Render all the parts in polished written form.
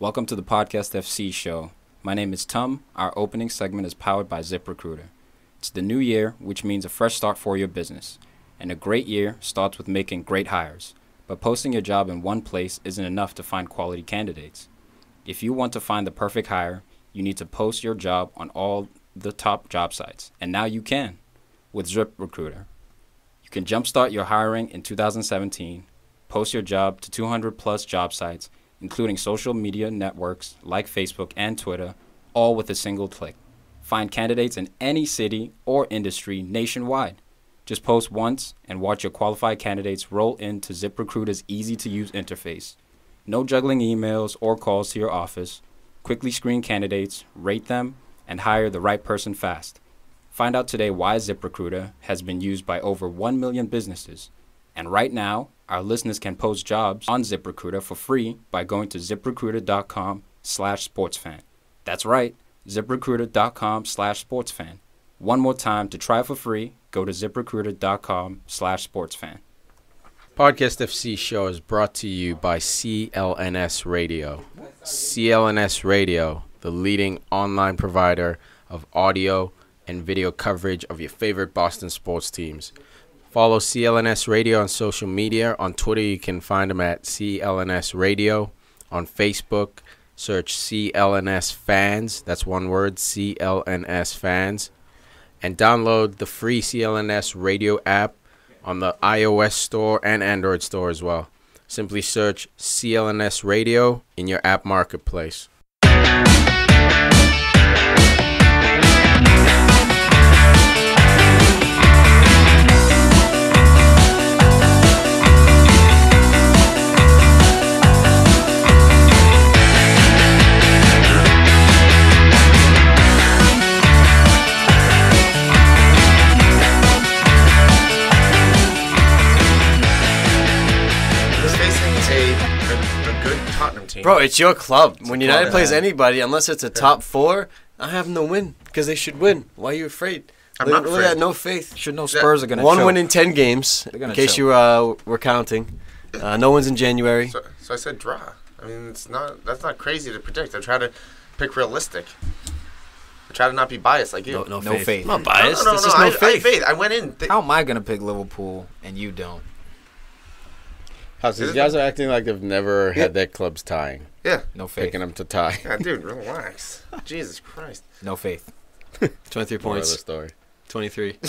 Welcome to the Podcast FC show. My name is Tum. Our opening segment is powered by ZipRecruiter. It's the new year, which means a fresh start for your business. And a great year starts with making great hires. But posting your job in one place isn't enough to find quality candidates. If you want to find the perfect hire, you need to post your job on all the top job sites. And now you can with ZipRecruiter. You can jumpstart your hiring in 2017, post your job to 200 plus job sites, including social media networks like Facebook and Twitter, all with a single click. Find candidates in any city or industry nationwide. Just post once and watch your qualified candidates roll into ZipRecruiter's easy-to-use interface. No juggling emails or calls to your office. Quickly screen candidates, rate them, and hire the right person fast. Find out today why ZipRecruiter has been used by over 1 million businesses. And right now, our listeners can post jobs on ZipRecruiter for free by going to ZipRecruiter.com/sportsfan. That's right, ZipRecruiter.com/sportsfan. One more time to try for free, go to ZipRecruiter.com/sportsfan. Podcast FC show is brought to you by CLNS Radio. CLNS Radio, the leading online provider of audio and video coverage of your favorite Boston sports teams. Follow CLNS Radio on social media. On Twitter, you can find them at CLNS Radio. On Facebook, search CLNS Fans. That's one word, CLNS Fans. And download the free CLNS Radio app on the iOS store and Android store as well. Simply search CLNS Radio in your app marketplace. Bro, it's your club. When United plays anybody, unless it's a top four, I have them to win because they should win. Why are you afraid? I'm not afraid. No faith. Should know Spurs are going to One win in 10 games, in case you were counting. No one's in January. So I said draw. I mean, that's not crazy to predict. I try to pick realistic. I try to not be biased like you. No faith. I'm not biased. No, There's just no faith. I went in. How am I going to pick Liverpool and you don't? Hussey, you guys are acting like they've never had their clubs tying. Yeah. No faith. Picking them to tie. Yeah, dude, relax. Jesus Christ. No faith. 23 Moral of the points. story. 23.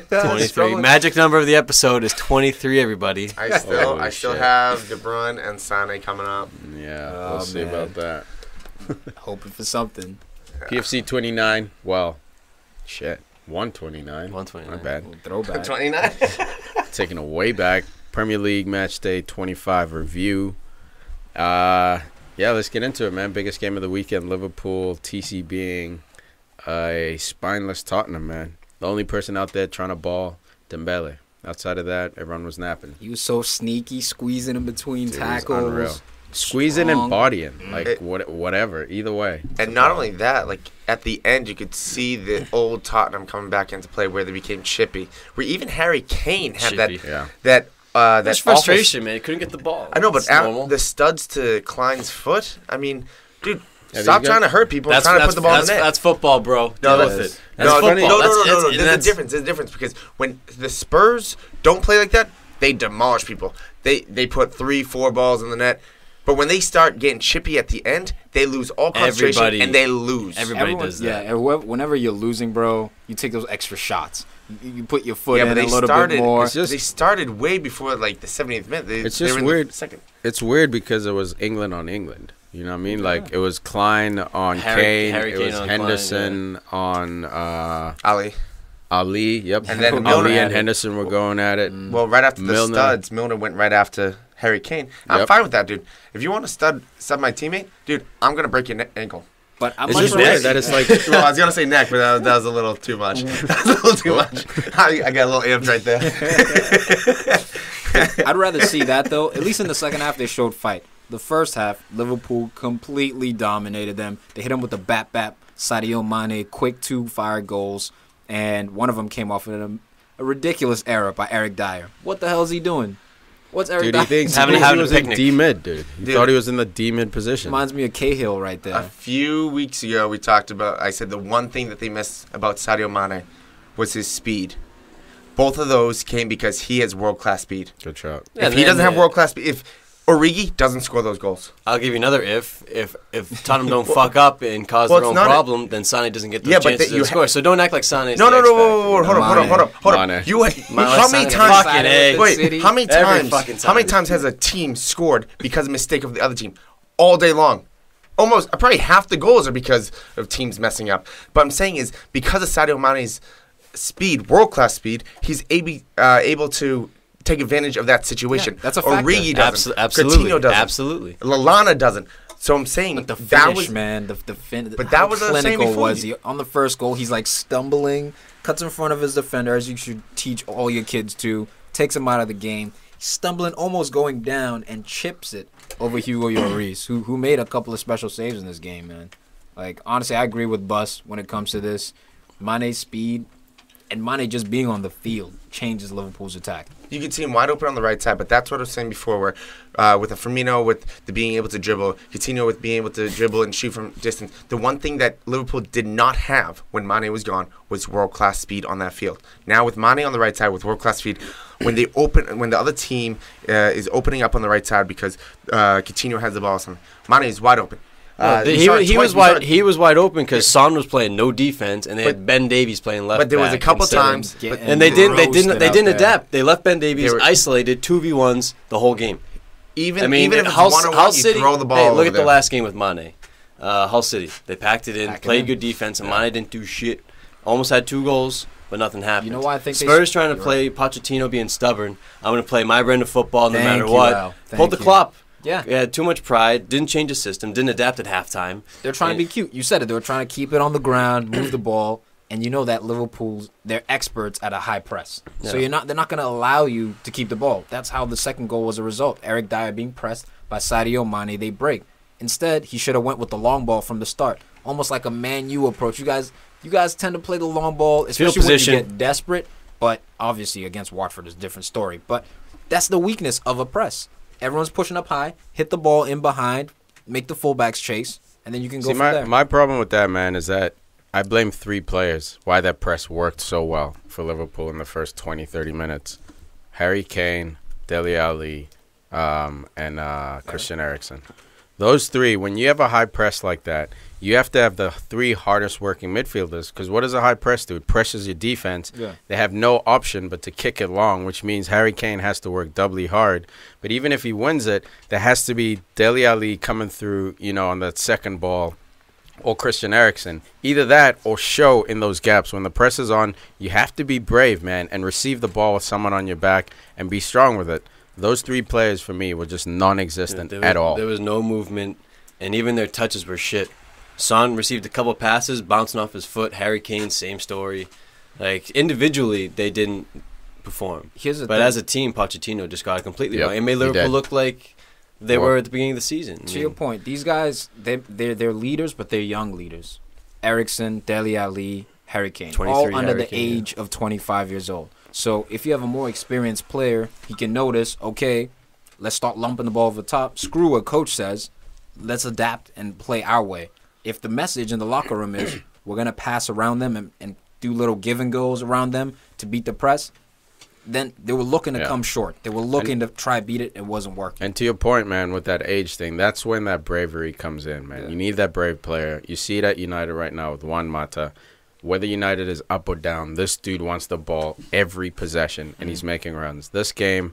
23. Magic number of the episode is 23, everybody. I still have De Bruyne and Sane coming up. Yeah, we'll see about that. Hoping for something. PFC 29. Well, shit. 129. 129. My bad. Throwback. 29. Taking a way back. Premier League Matchday 25 review. Let's get into it, man. Biggest game of the weekend, Liverpool, TC being a spineless Tottenham, man. The only person out there trying to ball, Dembele. Outside of that, everyone was napping. He was so sneaky, squeezing in between tackles. Unreal. Squeezing and bodying, whatever, either way. And not only that, like at the end, you could see the old Tottenham coming back into play where they became chippy. Where even Harry Kane had that That's frustration, man. He couldn't get the ball. I know, but the studs to Klein's foot. I mean, dude, Yeah, stop trying to hurt people. Trying to put the ball in the net. That's football, bro. No, Deal that's with it. No, That's football. no. There's a difference. There's a difference because when the Spurs don't play like that, they demolish people. They put 3-4 balls in the net. But when they start getting chippy at the end, they lose all concentration and they lose. Everybody does that. Yeah, whenever you're losing, bro, you take those extra shots. You put your foot in a little bit more. They started way before like the 70th minute. It's just weird. It's weird because it was England on England. You know what I mean? Like it was Klein on Kane. Harry it Kane was on Henderson Klein, on Ali. Yep. And then Ali and Henderson were going at it. Well, right after the studs, Milner went right after Harry Kane. I'm fine with that, dude. If you want to stud my teammate, dude, I'm gonna break your ankle. But I'm It's just weird that it's like. Well, I was gonna say neck, but that was a little too much. That was a little too much. I got a little amped right there. I'd rather see that though. At least in the second half, they showed fight. The first half, Liverpool completely dominated them. They hit them with the bap, Sadio Mane, quick 2 fire goals, and one of them came off of a ridiculous error by Eric Dyer. What the hell is he doing? What's Eric Dude, Dyer? he thinks Having he a was in picnic. D-mid, dude. He Dude. thought he was in the D-mid position. Reminds me of Cahill right A there. few weeks ago, we talked about. I said the one thing that they missed about Sadio Mane was his speed. Both of those came because he has world class speed. Good shot. Yeah, If he and doesn't have then, world class speed, if Origi doesn't score those goals, I'll give you another if Tottenham don't fuck up and cause Well, their it's own not problem, then Sane doesn't get those Yeah, but chances you to score. So don't act like Sane's no, the no, X no, factor, whoa, you know? hold up. Mane. How many Mane. times? Fucking A. Wait, how many Every times? fucking How many time. times has a team scored because of a mistake of the other team all day long? Almost, probably half the goals are because of teams messing up. But I'm saying is because of Sadio Mane's speed, world class speed, he's able to take advantage of that situation. Yeah, that's a factor. Origi doesn't. Absolutely. Coutinho doesn't. Absolutely. Lallana doesn't. So I'm saying But the that finish, was man, the fin. But that how was what I was saying clinical before. was he on the first goal? He's like stumbling, cuts in front of his defender, as you should teach all your kids to. Takes him out of the game. He's stumbling, almost going down, and chips it over Hugo Lloris, who made a couple of special saves in this game, man. Like honestly, I agree with Bus when it comes to this. Mane's speed and Mane just being on the field changes Liverpool's attack. You could see him wide open on the right side, but that's what I was saying before, where with a Firmino with the being able to dribble, Coutinho with being able to dribble and shoot from distance. The one thing that Liverpool did not have when Mane was gone was world-class speed on that field. Now with Mane on the right side with world-class speed, when the other team is opening up on the right side because Coutinho has the ball, or something, Mane is wide open. He was wide open because Son was playing no defense, and they had Ben Davies playing left. But there was a back couple instead of- times, and they didn't roasted out adapt. They left Ben Davies They were- isolated 2v1s the whole game. even if it's one-on-one, you throw the ball Hey, over look at there. the last game with Mane. Hull City, they packed it in, Pack it played in. good defense, and Mane didn't do shit. Almost had 2 goals, but nothing happened. You know why I think Spurs trying to you're play Pochettino being stubborn. I'm going to play my brand of football no Thank matter you, what. Al. Pulled the Thank you. Klopp. Yeah. He had too much pride. Didn't change the system. Didn't adapt at halftime. They're trying to be cute. You said it. They were trying to keep it on the ground, move the ball, and you know that they're experts at a high press. So Yeah. they're not going to allow you to keep the ball. That's how the second goal was a result. Eric Dyer being pressed by Sadio Mane, they break. Instead, he should have went with the long ball from the start, almost like a Man U approach. You guys tend to play the long ball, especially when you position. get desperate. But obviously, against Watford is a different story. But that's the weakness of a press. Everyone's pushing up high, hit the ball in behind, make the fullbacks chase, and then you can go See, from there. my problem with that, man, is that I blame 3 players why that press worked so well for Liverpool in the first 20, 30 minutes. Harry Kane, Dele Alli, and Christian Eriksen. Those 3, when you have a high press like that, you have to have the 3 hardest working midfielders, because what does a high press do? It pressures your defense. Yeah. They have no option but to kick it long, which means Harry Kane has to work doubly hard. But even if he wins it, there has to be Dele Alli coming through, on that second ball, or Christian Eriksen. Either that or show in those gaps. When the press is on, you have to be brave, man, and receive the ball with someone on your back and be strong with it. Those 3 players, for me, were just non-existent at all. There was no movement, and even their touches were shit. Son received a couple passes, bouncing off his foot. Harry Kane, same story. Like, individually, they didn't perform. But as a team, Pochettino just got it completely Yep, wrong. It made he Liverpool did. look like they were at the beginning of the season. To your point, these guys, they're leaders, but they're young leaders. Eriksen, Dele Alli, Harry Kane, 23 all under Harry the Kane, age of 25 years old. So if you have a more experienced player, he can notice, okay, let's start lumping the ball over the top. Screw what coach says. Let's adapt and play our way. If the message in the locker room is we're going to pass around them and do little give and goes around them to beat the press, then they were looking to come short. They were looking to try beat it. It wasn't working. And to your point, man, with that age thing, that's when that bravery comes in, man. Yeah. You need that brave player. You see it at United right now with Juan Mata. Whether United is up or down, this dude wants the ball every possession, and he's making runs. This game,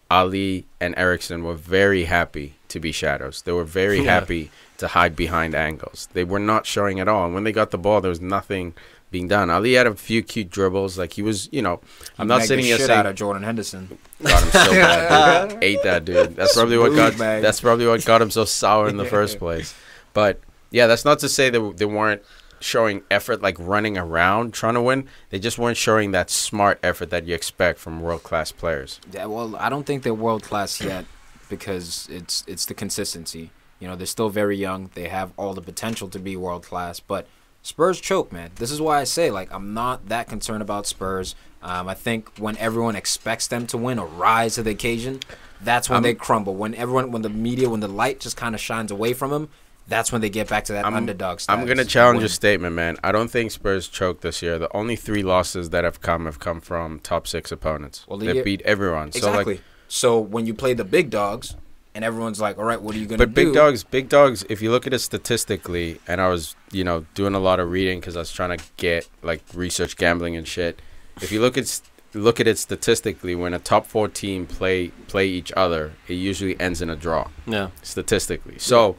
Ali and Eriksen were very happy to be shadows. They were very happy to hide behind angles. They were not showing at all. And when they got the ball, there was nothing being done. Ali had a few cute dribbles. Like, he was, I'm not sitting here shit saying out of Jordan Henderson. got him so bad, dude. Ate that dude. That's probably what Smooth, man. that's probably what got him so sour in the first place. But yeah, that's not to say that they weren't showing effort, like running around trying to win. They just weren't showing that smart effort that you expect from world-class players. Yeah, well, I don't think they're world class yet because it's the consistency. They're still very young. They have all the potential to be world class, but Spurs choke, man. This is why I say, I'm not that concerned about Spurs. I think when everyone expects them to win or rise to the occasion, that's when they crumble. When the media, when the light just kind of shines away from them, that's when they get back to that underdog status. I'm going to challenge your statement, man. I don't think Spurs choked this year. The only 3 losses that have come from top 6 opponents. Well, they beat everyone. Exactly. So when you play the big dogs, and everyone's like, all right, what are you going to do? But big dogs, if you look at it statistically, and I was, doing a lot of reading because I was trying to get, research gambling and shit. If you look at it statistically, when a top 4 team play each other, it usually ends in a draw. Yeah. Statistically. So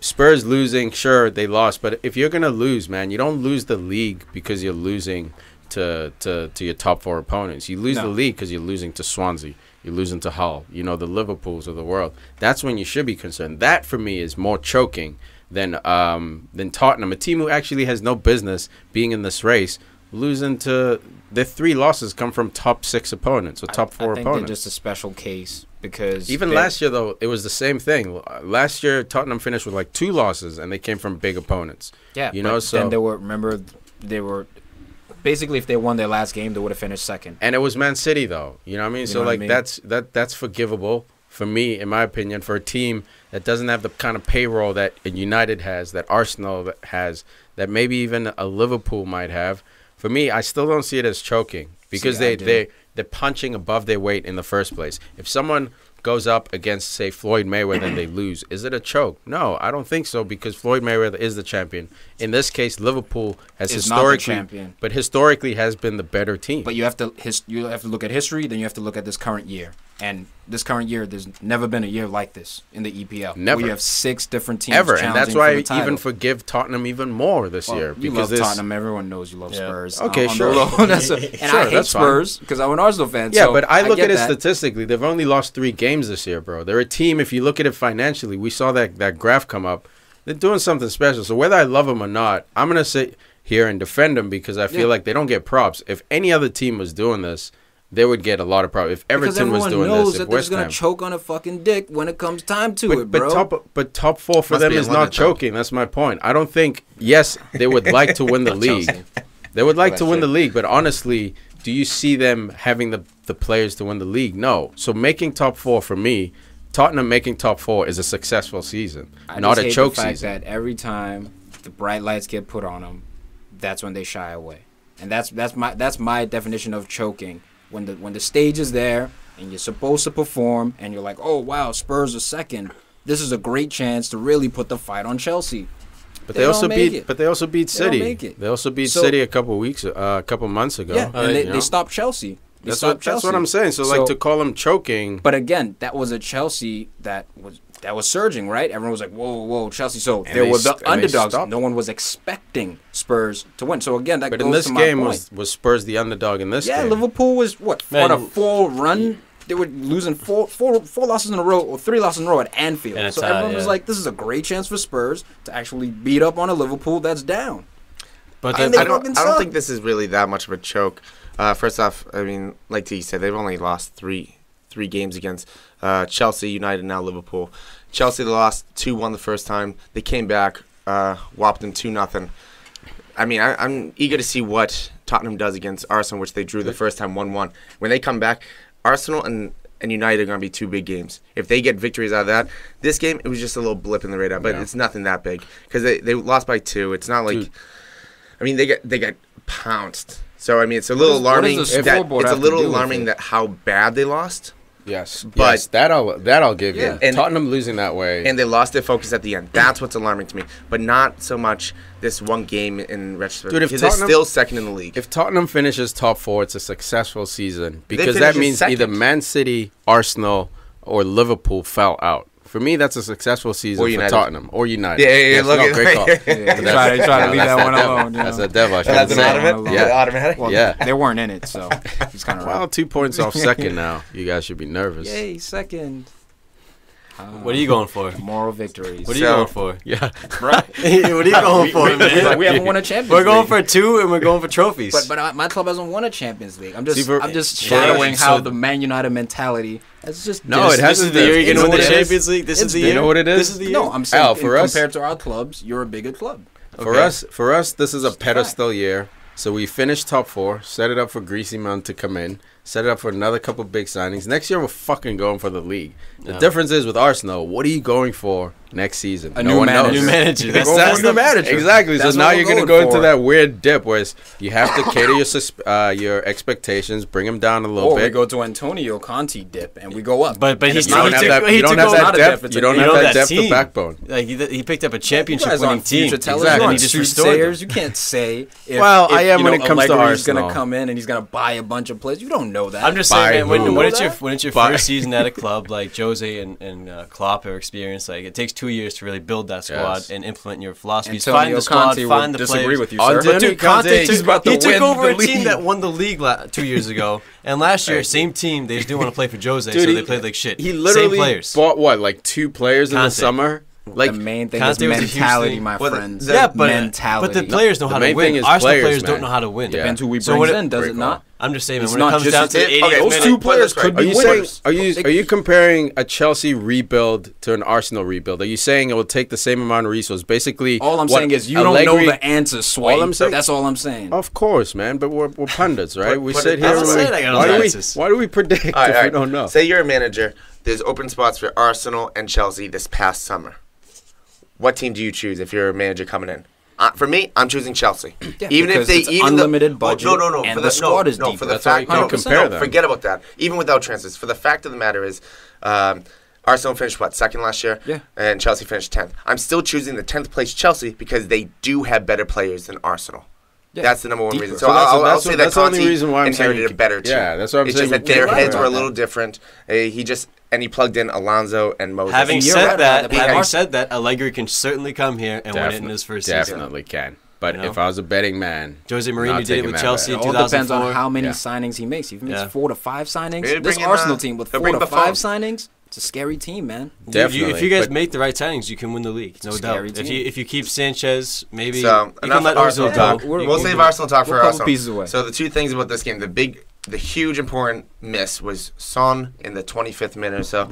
Spurs losing, sure, they lost. But if you're going to lose, man, you don't lose the league because you're losing to your top 4 opponents. You lose the league because you're losing to Swansea. You're losing to Hull, the Liverpools of the world. That's when you should be concerned. That, for me, is more choking than Tottenham, a team who actually has no business being in this race, losing to their 3 losses come from top 6 opponents or top 4 I think opponents. They're just a special case because even last year, though, it was the same thing. Last year, Tottenham finished with 2 losses, and they came from big opponents. Yeah, so then they were. Basically, if they won their last game, they would have finished second. And it was Man City, though. You know what I mean? So, that's forgivable for me, in my opinion, for a team that doesn't have the kind of payroll that United has, that Arsenal has, that maybe even a Liverpool might have. For me, I still don't see it as choking because they're punching above their weight in the first place. If someone goes up against, say, Floyd Mayweather and they lose, is it a choke? No, I don't think so because Floyd Mayweather is the champion. In this case, Liverpool has historically has been the better team. But you have to look at history, then you have to look at this current year. And this current year, there's never been a year like this in the EPL. Never. We have 6 different teams ever, and that's why I even forgive Tottenham even more this year. You love Tottenham. Everyone knows you love Spurs. Okay, sure. I hate Spurs because I'm an Arsenal fan. Yeah, but I look at it statistically. They've only lost 3 games this year, bro. They're a team, if you look at it financially, we saw that graph come up. They're doing something special. So whether I love them or not, I'm going to sit here and defend them because I feel like they don't get props. If any other team was doing this, they would get a lot of props. If Everton was doing this, if West Ham, they're going to choke on a fucking dick when it comes time to bro. But top 4 for them is not choking. That's my point. I don't think, yes, they would like to win the league. They would like to win the league, but honestly, do you see them having the players to win the league? No. So making top 4 for me, Tottenham making top 4 is a successful season, not a choke season. I hate the fact that every time the bright lights get put on them, that's when they shy away, and that's my definition of choking. When the stage is there and you're supposed to perform, and you're like, oh wow, Spurs are second. This is a great chance to really put the fight on Chelsea. But they also beat City. They also beat City a couple months ago. Yeah, and they stopped Chelsea. That's what I'm saying. So to call them choking. But again, that was a Chelsea that was surging, right? Everyone was like, whoa, Chelsea. So they were the underdogs. No one was expecting Spurs to win. So again, but in this game was Spurs the underdog in this game? Yeah, Liverpool was on a 4 run. They were losing four losses in a row, or 3 losses in a row at Anfield. So everyone was like, this is a great chance for Spurs to actually beat up on a Liverpool that's down. But I don't think this is really that much of a choke. First off, I mean, like Tiki said, they've only lost three games against Chelsea, United, now Liverpool. Chelsea, they lost 2-1 the first time. They came back, whopped them 2-0. I mean, I'm eager to see what Tottenham does against Arsenal, which they drew the first time 1-1. When they come back, Arsenal and United are going to be 2 big games. If they get victories out of that, this game, it was just a little blip in the radar, but it's nothing that big because they lost by 2. It's not like, I mean, they get pounced. So I mean, it's a little alarming. It's a little alarming that how bad they lost. Yes, but that I'll give you. And Tottenham losing that way, and they lost their focus at the end. That's what's alarming to me, but not so much this one game in retrospect. Dude, because they're still second in the league. If Tottenham finishes top 4, it's a successful season because that means either Man City, Arsenal, or Liverpool fell out. For me, that's a successful season for Tottenham or United. Yeah. Look at great call. Try to leave that one alone. That's a devil. That's an automatic. Yeah, automatic. Well, they weren't in it, so he's kind of well, 2 points off second now. You guys should be nervous. Yay, second. What are you going for? Moral victories. What are you going for? Yeah, right. What are you going for, man? We haven't won a Champions League. We're going for 2, and we're going for trophies. But my club hasn't won a Champions League. I'm just shadowing how the Man United mentality. It's just no. It hasn't. This is the year you're going to win the Champions League. This is the year. You know what it is? This is the year. No, I'm saying compared to our clubs, you're a bigger club. For us, this is a pedestal year. So we finished top 4, set it up for Greasy Mountain to come in. set it up for another couple big signings. Next year, we're fucking going for the league. The difference is with Arsenal, what are you going for next season? A new manager. New manager. That's the manager. Exactly. That's so now what you're we're going to going go into for. that weird dip where you have to cater your expectations, bring them down a little Or bit. we go to Antonio Conte dip and we go up. But he's you don't have that. You don't have that depth. You don't have that depth of backbone. Like he picked up a You championship guys winning aren't team. future tellers, Exactly. you And he aren't just restored them. soothsayers. You can't say if, Well, I am when it comes to Allegri's going Arsenal. to come in and he's going to buy a bunch of players. You don't know that. I'm just By saying, man, who? when it's your By- first season at a club like Jose and Klopp have experienced, like it takes 2 years to really build that squad Yes. and implement your philosophies. Antonio Find the squad, Conte find will the disagree players. with you, Antonio sir. But dude, Conte, Conte he's about to he took win over the a team league. that won the league 2 years ago, and last year, same team, they just didn't want to play for Jose, Dude, so he- they played like shit. He Same literally players. bought what, like 2 players in the Conte. summer? Like the main thing Conte is was a huge mentality, thing. my Well, friends. Yeah, but mentality. the players know The how to main win. thing is Arsenal players, players man. don't know how to win. Yeah. Depends who we So bring when it- in, does Great it not? I'm just saying, It's when not it comes just down you to the take- 80th okay, Those minute, two players But could Are be you saying winners. are you comparing a Chelsea rebuild to an Arsenal rebuild? Are you saying it will take the same amount of resources? Basically, All I'm what saying is you don't know Allegri- the answer, Sway. All I'm saying- That's all I'm saying. Of course, man, but we're pundits, right? We Put sit it- here. I'm and saying we- I got why no do we answers. why do we predict All right, if all we right. don't know? Say you're a manager. There's open spots for Arsenal and Chelsea this past summer. What team do you choose if you're a manager coming in? For me, I'm choosing Chelsea. Yeah, even if because they it's even unlimited budget no, and for the squad is no, deep. for the That's why fact you can't no, compare no, them. forget about that. Even without transfers, for the fact of the matter is, Arsenal finished second last year, Yeah. and Chelsea finished 10th. I'm still choosing the 10th place Chelsea because they do have better players than Arsenal. Yeah. That's the number one Deeper. reason. So So I'll that's say what- that that's the only Conte reason why I'm saying inherited you- a better team. yeah, that's what I'm it's saying just that you their can't heads lie were a about little different. He plugged in Alonso and Moses. having You're said right that, about that. having said that, Allegri can certainly come here and win it in his first season. Definitely can. But You know? if I was a betting man, Jose not Mourinho did it taking with that Chelsea bet. in It all depends on 2004. how many Yeah. signings he makes. If he makes Yeah. 4 to 5 signings, Maybe this bring in, Arsenal team with they'll 4 bring to Buffon. 5 signings, it's a scary team, man. Definitely. If you guys But- make the right signings, you can win the league. No doubt. scary team. If you keep Sanchez, maybe So, you enough can let Arsenal Ozil talk. go. We'll save Arsenal talk for we'll couple Arsenal. pieces away. So the two things about this game, the huge important miss was Son in the 25th minute or so,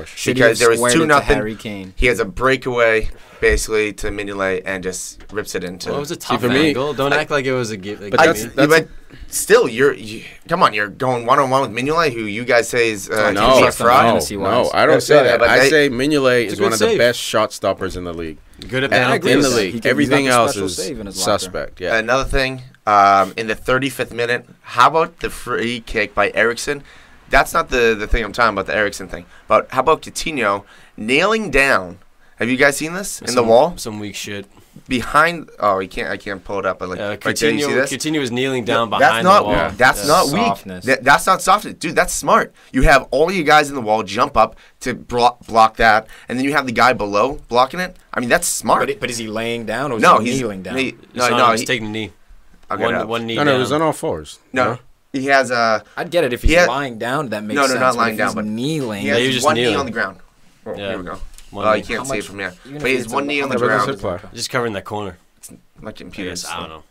Should because there was squared it to 2-0. Harry Kane. He has a breakaway basically to Mignolet and just rips it into. Well, it was a tough for me- angle. Don't act like it was a gift. But that's- but still, come on, you're going 1-on-1 with Mignolet, who you guys say is can be a trust him fraud. fantasy-wise. I don't say Yeah, that. but I they- say Mignolet It's is a one good of the save. best shot stoppers in the league. Good at And I agree penalties. in the with that. league, He's got everything the else special is save in his locker. suspect. Yeah. Another thing, in the 35th minute, how about the free kick by Eriksson? That's not the thing I'm talking about, the Eriksson thing. But how about Coutinho nailing down? Have you guys seen this in the wall Some weak shit. behind? Oh, I can't pull it up. But like right there, you see this? Coutinho was kneeling down That's behind not the wall. that's Yeah. not Softness. weak. That's not softness, dude. That's smart. You have all of you guys in the wall jump up to block that, and then you have the guy below blocking it. I mean, that's smart. But is he laying down or is No, he he's kneeling down? He's taking a knee. I'll get it up. One knee No, down. it was on all fours. No, he has a. I'd get it if he's He had- lying down. That makes No, sense. not but lying if down, he's but kneeling. He Yeah, has he was just one knee kneeling. on the ground. Oh, Yeah. here we go. One You knee. can't How see it much- from here. even if But he has it's one a- knee on the how But much that's ground. the play. Just covering that corner. My I computer's. guess. I don't know.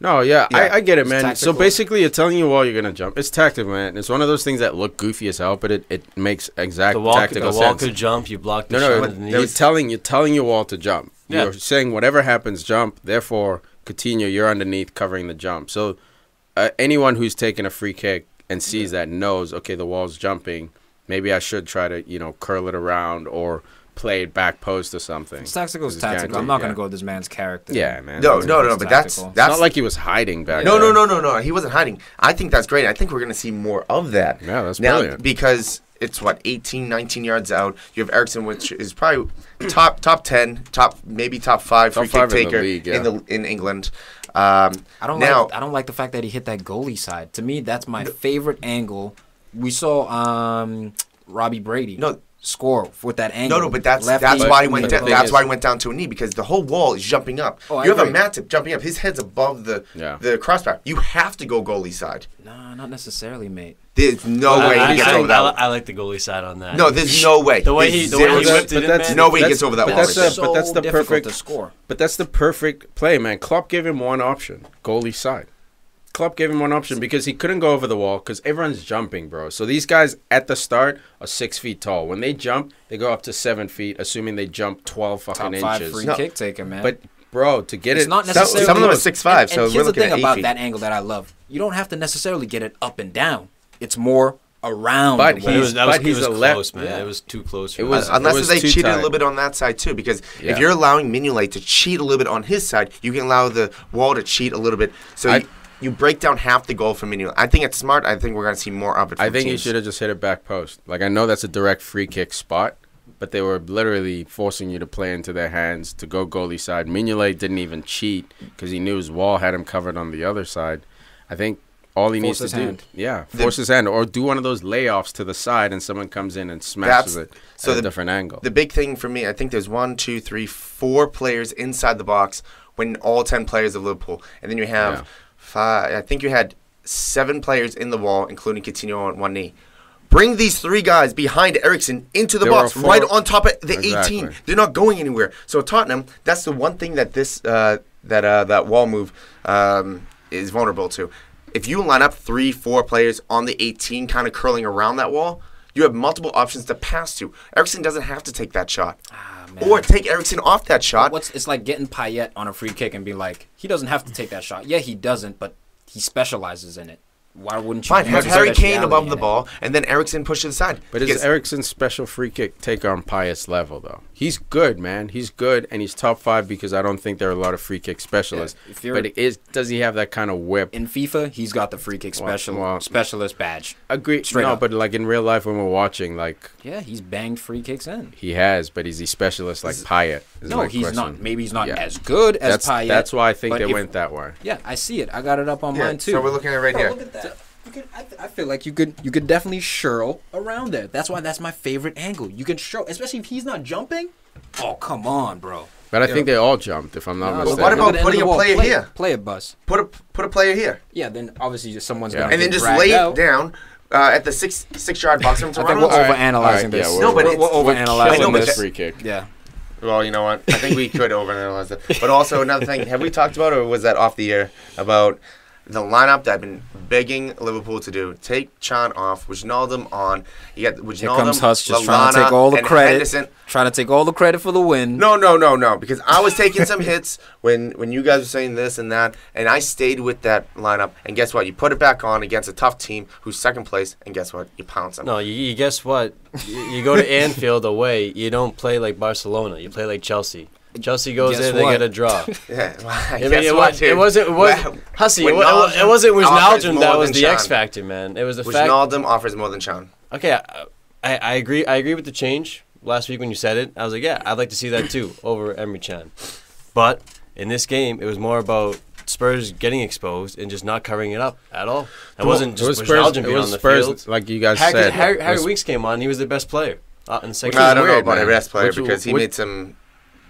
No, yeah, Yeah. I get it, It's man. So tactical. basically, you're telling you wall you're gonna jump. It's tactical, man. It's one of those things that look goofy as hell, but it makes exact The wall tactical could sense. jump. You block the No, shot no, underneath. you're telling your wall to jump. Yeah. You're saying whatever happens, jump. Therefore, Coutinho, you're underneath covering the jump. So anyone who's taking a free kick and sees that knows, okay, the wall's jumping. Maybe I should try to, curl it around or play it back post or something. It's tactical. It's It's tactical. I'm guaranteed, not going yeah. to go with this man's character. Yeah, man. No, It's but that's tactical. not like he was hiding back No, there. no. He wasn't hiding. I think that's great. I think we're going to see more of that. Yeah, that's now, brilliant. because it's 18, 19 yards out. You have Eriksson, which is probably top 10, maybe top 5 Top free five kick in the taker league, yeah. in England. I don't now, like the fact that he hit that goalie side. To me, that's my favorite angle. We saw Robbie Brady score with that angle. No, but that's Lefty, why he went but down. the thing That's is- why he went down to a knee because the whole wall is jumping up. Oh, I you have a agree. Matip jumping up. His head's above the crossbar. You have to go goalie side. No, not necessarily, mate. There's no way he gets over that. I like the goalie side on that. No, there's no way. The way There's he whipped zero- it in, that's- man. no way he that's- gets over that but wall. that's right a- there. but that's the difficult perfect- to score. But that's the perfect play, man. Klopp gave him one option, goalie side. Klopp gave him one option because he couldn't go over the wall because everyone's jumping, bro. So these guys at the start are 6 feet tall. When they jump, they go up to 7 feet, assuming they jump 12 fucking Top 5 inches. free No. kick taker, man. But bro, to get It's it. not necessarily. Some of them are 6'5", so and we're here's the looking thing at 8 about feet. that angle that I love. You don't have to necessarily get it up and down. It's more around. But the But wall. he's it was a close, man. yeah. It was too close. For It was- me. Unless they too cheated a tight. little bit on that side too, because Yeah. if you're allowing Mignolet to cheat a little bit on his side, you can allow the wall to cheat a little bit. So you break down half the goal for Mignolet. I think it's smart. I think we're going to see more of it. From I think he teams. should have just hit it back post. Like, I know that's a direct free kick spot, but they were literally forcing you to play into their hands to go goalie side. Mignolet didn't even cheat because he knew his wall had him covered on the other side. I think all he needs to his do, hand. force his hand, or do one of those layoffs to the side and someone comes in and smashes it at a different angle. The big thing for me, I think there's 1, 2, 3, 4 players inside the box when all 10 players of Liverpool, and then you have 5. I think you had 7 players in the wall, including Coutinho on one knee. Bring these 3 guys behind Eriksen into the There box, were 4 right on top of the Exactly. 18. They're not going anywhere. So Tottenham, that's the one thing that this that wall move is vulnerable to. If you line up 3, 4 players on the 18, kind of curling around that wall, you have multiple options to pass to. Eriksen doesn't have to take that shot, or take Eriksen off that shot. It's like getting Payet on a free kick and be like, he doesn't have to take that shot. Yeah, he doesn't, but he specializes in it. Why wouldn't you? Fine, have use Harry Kane speciality above in the it? ball, and then Eriksen push to the side. But Because- is Eriksen's special free kick take on Payet's level, though? He's good, man. He's good, and he's top 5 because I don't think there are a lot of free kick specialists. Yeah, if you're- But does he have that kind of whip? In FIFA, he's got the free kick specialist badge. Agree. Straight no, up. but like in real life when we're watching, like Yeah, he's banged free kicks in. he has, but is he specialist like Payet? Is No, my he's question. not. Maybe he's not Yeah. as good as Payet. That's why I think but they if- went that way. Yeah, I see it. I got it up on Yeah, mine too. so we're looking at it right Bro, here. Look at that. I feel like you could definitely shirl around there. That's why that's my favorite angle. You can shirl, especially if he's not jumping. Oh, come on, bro. But I think they all jumped, if I'm not No, mistaken. what look about at the end putting of the a wall. player Play- here? Play a bus. Put a player here, Yeah, then obviously just someone's Yeah. gonna and then get just dragged lay out. it down at the six-yard box from I think Toronto. we're overanalyzing this. yeah, No, but we're it's- overanalyzing I know, but this. free kick. Yeah. Well, you know what? I think we could overanalyze it. But also another thing, have we talked about, or was that off the air, about the lineup that I've been begging Liverpool to do? Take Chan off, Wijnaldum on. You got Wijnaldum, Here comes Huss just trying to Lallana, take all the and credit. Henderson. Trying to take all the credit for the win. No. Because I was taking some hits when you guys were saying this and that, and I stayed with that lineup. And guess what? You put it back on against a tough team who's second place, and guess what? You pounce them. No, you guess what? You go to Anfield away. You don't play like Barcelona. You play like Chelsea. Chelsea goes Guess there, they what? get a draw. Yeah, well, I mean, guess it, what, was, dude? it wasn't. Hussey. It wasn't offers Wijnaldum more that was than the Chan. X factor, man. It was the fact. Wijnaldum offers more than Chan. Okay, I agree. I agree with the change last week when you said it. I was like, yeah, I'd like to see that too over Emre Can. But in this game, it was more about Spurs getting exposed and just not covering it up at all. It wasn't It was just Spurs, Wijnaldum being on the field. like you guys Harry, said. Harry, It Harry was- Winks came on. He was the best player in the second. I don't know weird, about a man. best player Which- because he which- made some.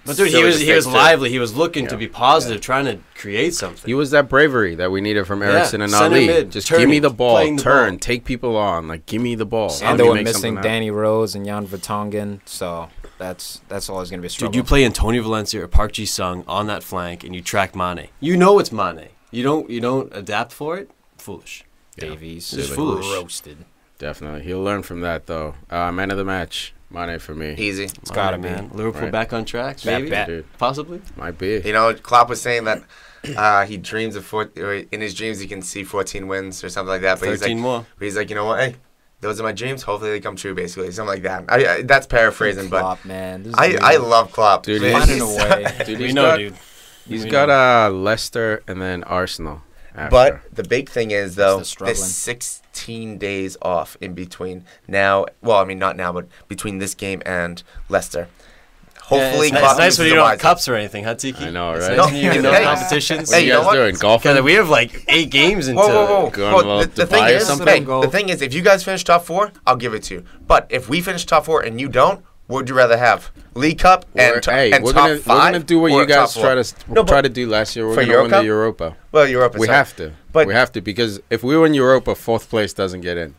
But dude, he silly was mistakes, too. lively. He was looking to Yeah. be positive, trying to create something. He was that bravery that we needed from Eriksen and center Ali. mid, Just turning, give me the ball, playing the turn, ball. take people on. Like, give me the ball. How And do they you were make missing something happen? Danny Rose and Jan Vertonghen, so that's always gonna be a struggle. Dude, you play Antonio Valencia or Park Ji-sung on that flank, and you track Mane. You know it's Mane. You don't adapt for it. Foolish. Davies. Just foolish. Roasted. Definitely. He'll learn from that, though. Man of the match. Mane for me. Easy. It's gotta be. man. Liverpool Right. back on track. Bad Maybe, bet. Dude, possibly. might be. You know, Klopp was saying that he dreams of or in his dreams he can see 14 wins or something like that. But 13 more. he's like, you know what? Hey, those are my dreams. Hopefully they come true. Basically, something like that. I that's paraphrasing, but Klopp, man. This is I weird. love Klopp. Dude, Man, finding a he's- way. Dude, We he's know, got, dude. He's We got know. Leicester and then Arsenal. After. But the big thing is though, the struggling. there's 16 days off in between now. Well, I mean not now, but between this game and Leicester. Hopefully, yeah, it's Klopp nice when uses you the don't have wise- cups or anything, huh, Tiki? I know, It's right? nice when you No, no hey. competitions. What are Hey, you you know guys what? doing? Golfing? God, we have like 8 games into. Going a little the thing Dubai or is, something? hey, Go. the thing is, if you guys finish top 4, I'll give it to you. But if we finish top 4 and you don't, what would you rather have? League Cup and, We're- to- hey, and we're top gonna 5? we're gonna do what or you guys top 4? No, try but- to do last year. We're For gonna win the Euro Cup? Europa. Well, Europe. We have to. But- we have to because if we win Europa, 4th place doesn't get in.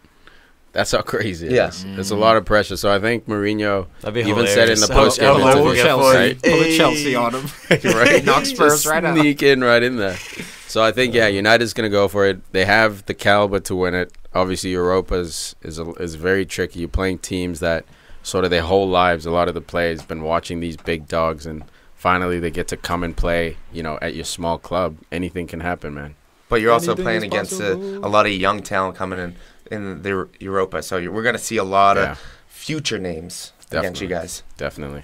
That's how crazy it Yeah. is. It's a lot of pressure. So I think Mourinho That'd be even said in the hilarious. post game How Pull we'll a get interview, for Chelsea. it. Pull a Chelsea on him. right? Knock Spurs Just right out. sneak in right in there. So I think United's gonna go for it. They have the caliber to win it. Obviously, Europa is very tricky. You're playing teams that sort of their whole lives. A lot of the players been watching these big dogs and finally they get to come and play, at your small club. Anything can happen, man. But you're also playing against a lot of young talent coming in the Europa. So we're going to see a lot of future names against you guys. Definitely.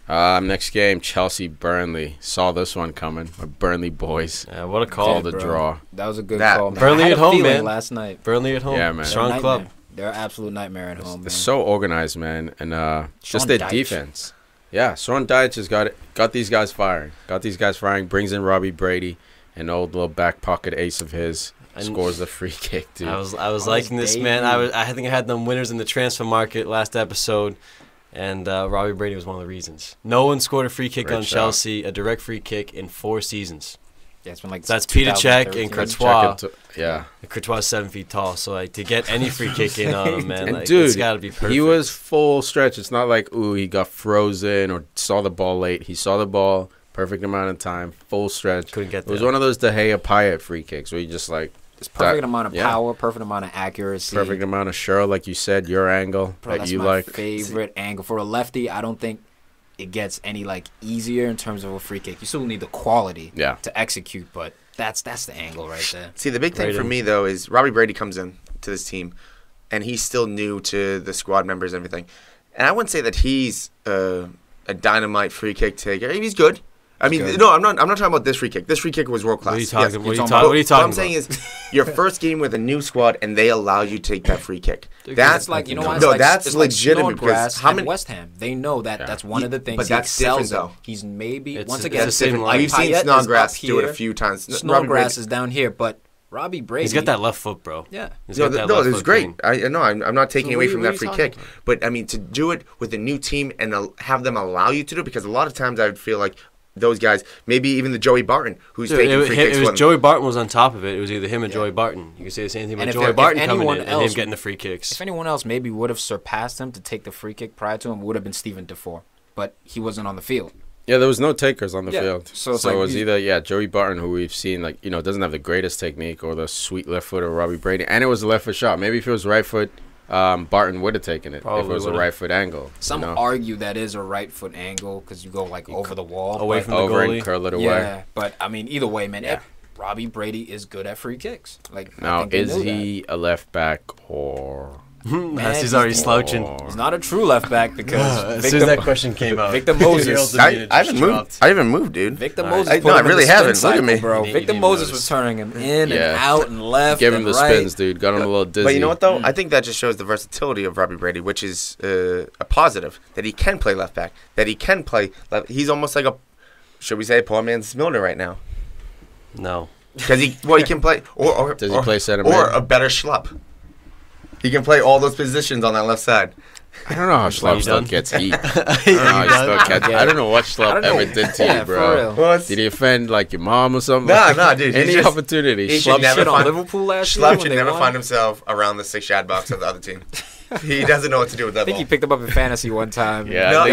Next game, Chelsea-Burnley. Saw this one coming. My Burnley boys. Yeah, what a call. The draw. That was a good call. Burnley at home, man. Last night. Burnley at home. Yeah, man. Strong club. They're an absolute nightmare at home, man. It's so organized, man. And just their defense. Yeah, Sean Dyche has got these guys firing. Brings in Robbie Brady, an old little back pocket ace of his. Scores the free kick, dude. I was liking this, man. I think I had them winners in the transfer market last episode. And Robbie Brady was one of the reasons. No one scored a free kick on Chelsea, a direct free kick in 4 seasons. Yeah, it's been like that's Peter Cech and Courtois. Yeah. And Courtois is 7 feet tall, so to get any free kick in on him, man, and dude, it's got to be perfect. He was full stretch. It's not like, he got frozen or saw the ball late. He saw the ball, perfect amount of time, full stretch. Couldn't get there. It was one of those De Gea Payet free kicks where you just like, it's perfect amount of power, perfect amount of accuracy. Perfect amount of Cheryl, like you said, your angle that you like. That's my favorite angle. For a lefty, I don't think it gets any easier in terms of a free kick. You still need the quality to execute, but that's the angle right there. See, the big thing for me, though, is Robbie Brady comes in to this team, and he's still new to the squad members and everything. And I wouldn't say that he's a dynamite free kick taker. He's good. I mean, no, I'm not talking about this free kick. This free kick was world class. What are you talking about? What I'm saying is, your first game with a new squad, and they allow you to take that free kick. That's like, that's legitimament. Because how many West Ham? They know that that's one of the things. But that's different, though. He's maybe once again different. We've seen Snodgrass do it a few times. Snodgrass is down here, but Robbie Brady, he's got that left foot, bro. Yeah, no, this is great. I'm not taking away from that free kick, but I mean to do it with a new team and have them allow you to do it, because a lot of times I would feel like those guys, maybe even the Joey Barton, who's taking free kicks. It was Joey Barton was on top of it. It was either him or Joey Barton. You can say the same thing about Joey Barton coming in and him getting the free kicks. If anyone else maybe would have surpassed him to take the free kick prior to him, would have been Steven Defoe, but he wasn't on the field. Yeah, there was no takers on the field. So it was either Joey Barton, who we've seen doesn't have the greatest technique, or the sweet left foot of Robbie Brady, and it was a left foot shot. Maybe if it was right foot, Barton would have taken it. Probably if it was a right foot angle. Some argue that is a right foot angle because you go over the wall, away from the goalie, and curl it away. Yeah, but I mean, either way, man, Robbie Brady is good at free kicks. Now, is he a left back or? He's already slouching. He's not a true left back because as soon as that question came out, Victor Moses. I haven't moved, dude. Victor Moses. I really haven't. Look at me, bro. Victor Moses was turning him in and out and left. Give him the spins, dude. Got him a little dizzy. But you know what though? I think that just shows the versatility of Robbie Brady, which is a positive. That he can play left back. That he can play left. He's almost like should we say, poor man's Milner right now? No, because he can play or does he play center or a better Schlupp. He can play all those positions on that left side. I don't know how Schlupp still gets heat. I don't know what Schlupp ever did to you, bro. Did he offend your mom or something? Nah, dude. Any opportunity. Schlupp shit on Liverpool last year. Schlupp should never find himself around the 6-yard box of the other team. He doesn't know what to do with that ball. I think he picked him up in fantasy one time. Yeah,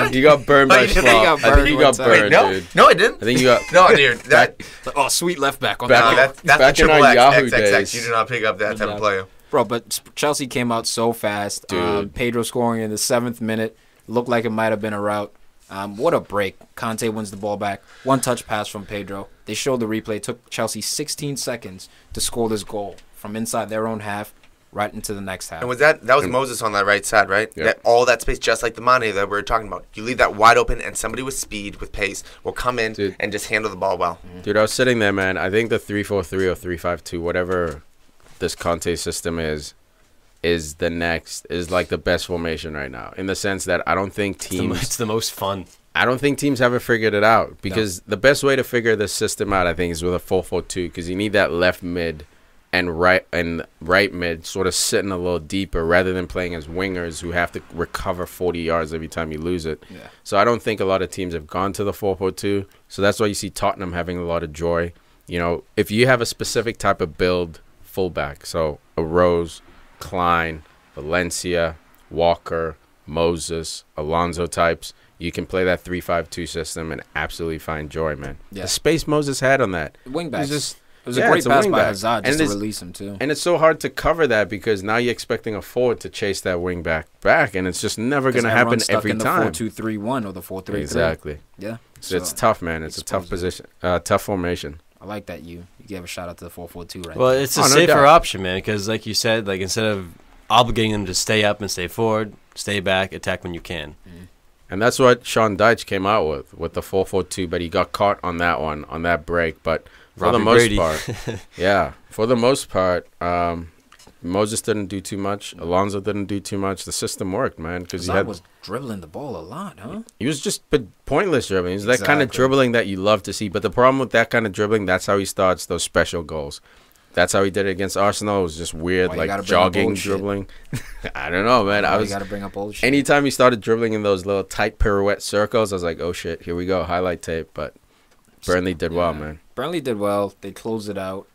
you got burned by Schlupp. I think you got burned, dude. No, I didn't. I think you got... No, dude. Sweet left back on that. That's the triple X. You do not pick up that type of player. Bro, but Chelsea came out so fast. Pedro scoring in the 7th minute. Looked like it might have been a rout. What a break. Conte wins the ball back. One touch pass from Pedro. They showed the replay. It took Chelsea 16 seconds to score this goal from inside their own half right into the next half. And that was Moses on that right side, right? Yep. All that space, just like the Mane that we were talking about. You leave that wide open, and somebody with speed, with pace, will come in and just handle the ball well. Dude, I was sitting there, man. I think the 3-4-3 or 3-5-2, whatever this Conte system is like the best formation right now, in the sense that I don't think teams... It's the most fun. I don't think teams haven't figured it out, because the best way to figure this system out, I think, is with a 4-4-2, because you need that left mid and right mid sort of sitting a little deeper, rather than playing as wingers who have to recover 40 yards every time you lose it. Yeah. So I don't think a lot of teams have gone to the 4-4-2, so that's why you see Tottenham having a lot of joy. If you have a specific type of build fullback, so a Rose, Klein, Valencia, Walker, Moses, Alonso types, you can play that 3-5-2 system and absolutely find joy, man. Yeah. The space Moses had on that. Wingbacks. It was a great pass by Hazard just to release him, too. And it's so hard to cover that, because now you're expecting a forward to chase that wingback back, and it's just never going to happen every time. In the 4-2-3-1 or the 4-3-3. Exactly. Yeah. So it's tough, man. It's a tough position, tough formation. I like that you gave a shout out to the 4-4-2 right Well, there. it's a safer option, man, because like you said, like instead of obligating them to stay up and stay forward, stay back, attack when you can. Mm-hmm. And that's what Sean Dyche came out with the 4-4-2, but he got caught on that one, on that break. But for the most part, for the most part, Moses didn't do too much. Alonso didn't do too much. The system worked, man. Because he was dribbling the ball a lot, huh? He was just pointless dribbling. He's that kind of dribbling that you love to see. But the problem with that kind of dribbling, that's how he starts those special goals. That's how he did it against Arsenal. It was just weird, like jogging, dribbling. I don't know, man. You got to bring up old shit. Anytime he started dribbling in those little tight pirouette circles, I was like, oh, shit, here we go, highlight tape. But Burnley did well, man. Burnley did well. They closed it out.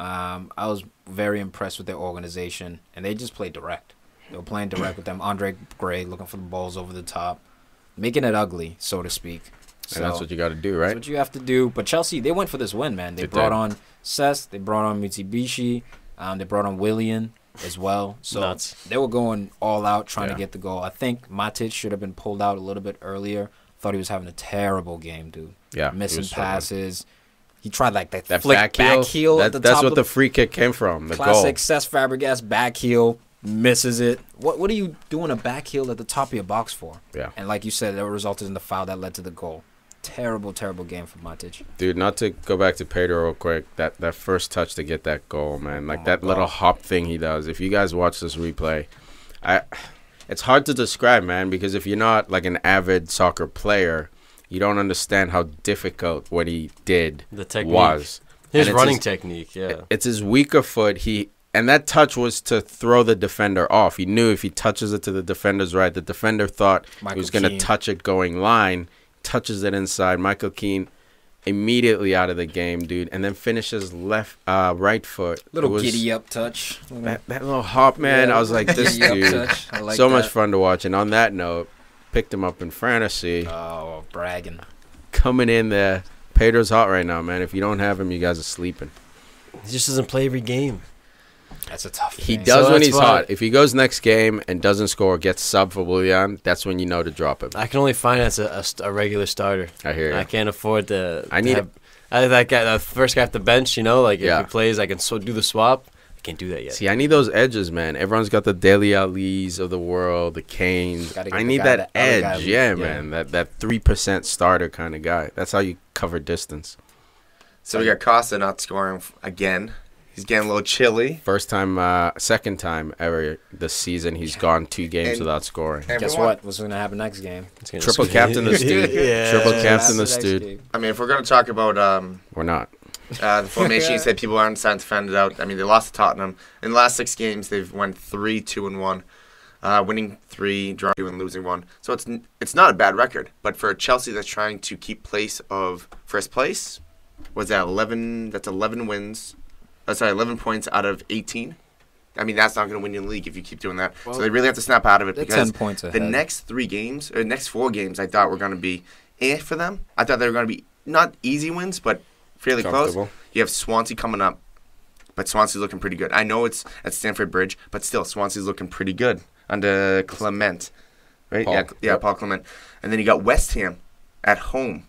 I was very impressed with their organization, and they just played direct. They were playing direct with them. Andre Gray looking for the balls over the top, making it ugly, so to speak. And that's what you got to do, right? That's what you have to do. But Chelsea, they went for this win, man. They brought on Cesc, they brought on Mitsubishi, they brought on Willian as well. So they were going all out trying to get the goal. I think Matic should have been pulled out a little bit earlier. Thought he was having a terrible game, dude. Yeah, missing passes. He tried like that flick back heel at the top. That's what the free kick came from. The classic goal. Cesc Fabregas back heel, misses it. What are you doing a back heel at the top of your box for? Yeah. And like you said, that resulted in the foul that led to the goal. Terrible, terrible game for Matic. Dude, not to go back to Pedro real quick, that first touch to get that goal, man. Like that little hop thing he does. If you guys watch this replay, it's hard to describe, man, because if you're not like an avid soccer player, you don't understand how difficult what he did was. His running technique, yeah. It's his weaker foot. And that touch was to throw the defender off. He knew if he touches it to the defender's right, the defender thought he was going to touch it going line, touches it inside. Michael Keane immediately out of the game, dude, and then finishes right foot. Little giddy up touch. That little hop, man. I was like, this dude, so much fun to watch. And on that note, picked him up in fantasy. Oh, bragging. Coming in there. Pedro's hot right now, man. If you don't have him, you guys are sleeping. He just doesn't play every game. That's a tough He does when he's hot. If he goes next game and doesn't score, gets sub for Willian, that's when you know to drop him. I can only finance a regular starter. I hear you. I can't afford to. That guy, the first guy off the bench, you know, like if he plays, I can do the swap. I can't do that yet. See, I need those edges, man. Everyone's got the Dele Alis of the world, the Canes. I need that edge, man. That 3% starter kind of guy. That's how you cover distance. So we got Costa not scoring again. He's getting a little chilly. Second time ever this season he's gone 2 games without scoring. Guess what? What's going to happen next game? Triple captain this dude. Triple captain this dude. I mean, if we're going to talk about... we're not. The formation, you said people aren't starting to fend it out. I mean, they lost to Tottenham. In the last 6 games, they've won 3-2-1, winning 3, drawing 2, and losing 1. So it's not a bad record. But for Chelsea that's trying to keep place of first place, was that 11? That's 11 wins. 11 points out of 18. I mean, that's not going to win you the league if you keep doing that. Well, so they really have to snap out of it because 10 points ahead. The next 3 games, or next 4 games, I thought were going to be for them. I thought they were going to be not easy wins, but fairly close. You have Swansea coming up, but Swansea's looking pretty good. I know it's at Stamford Bridge, but still, Swansea's looking pretty good under Clement, right? Paul. Paul Clement. And then you got West Ham at home.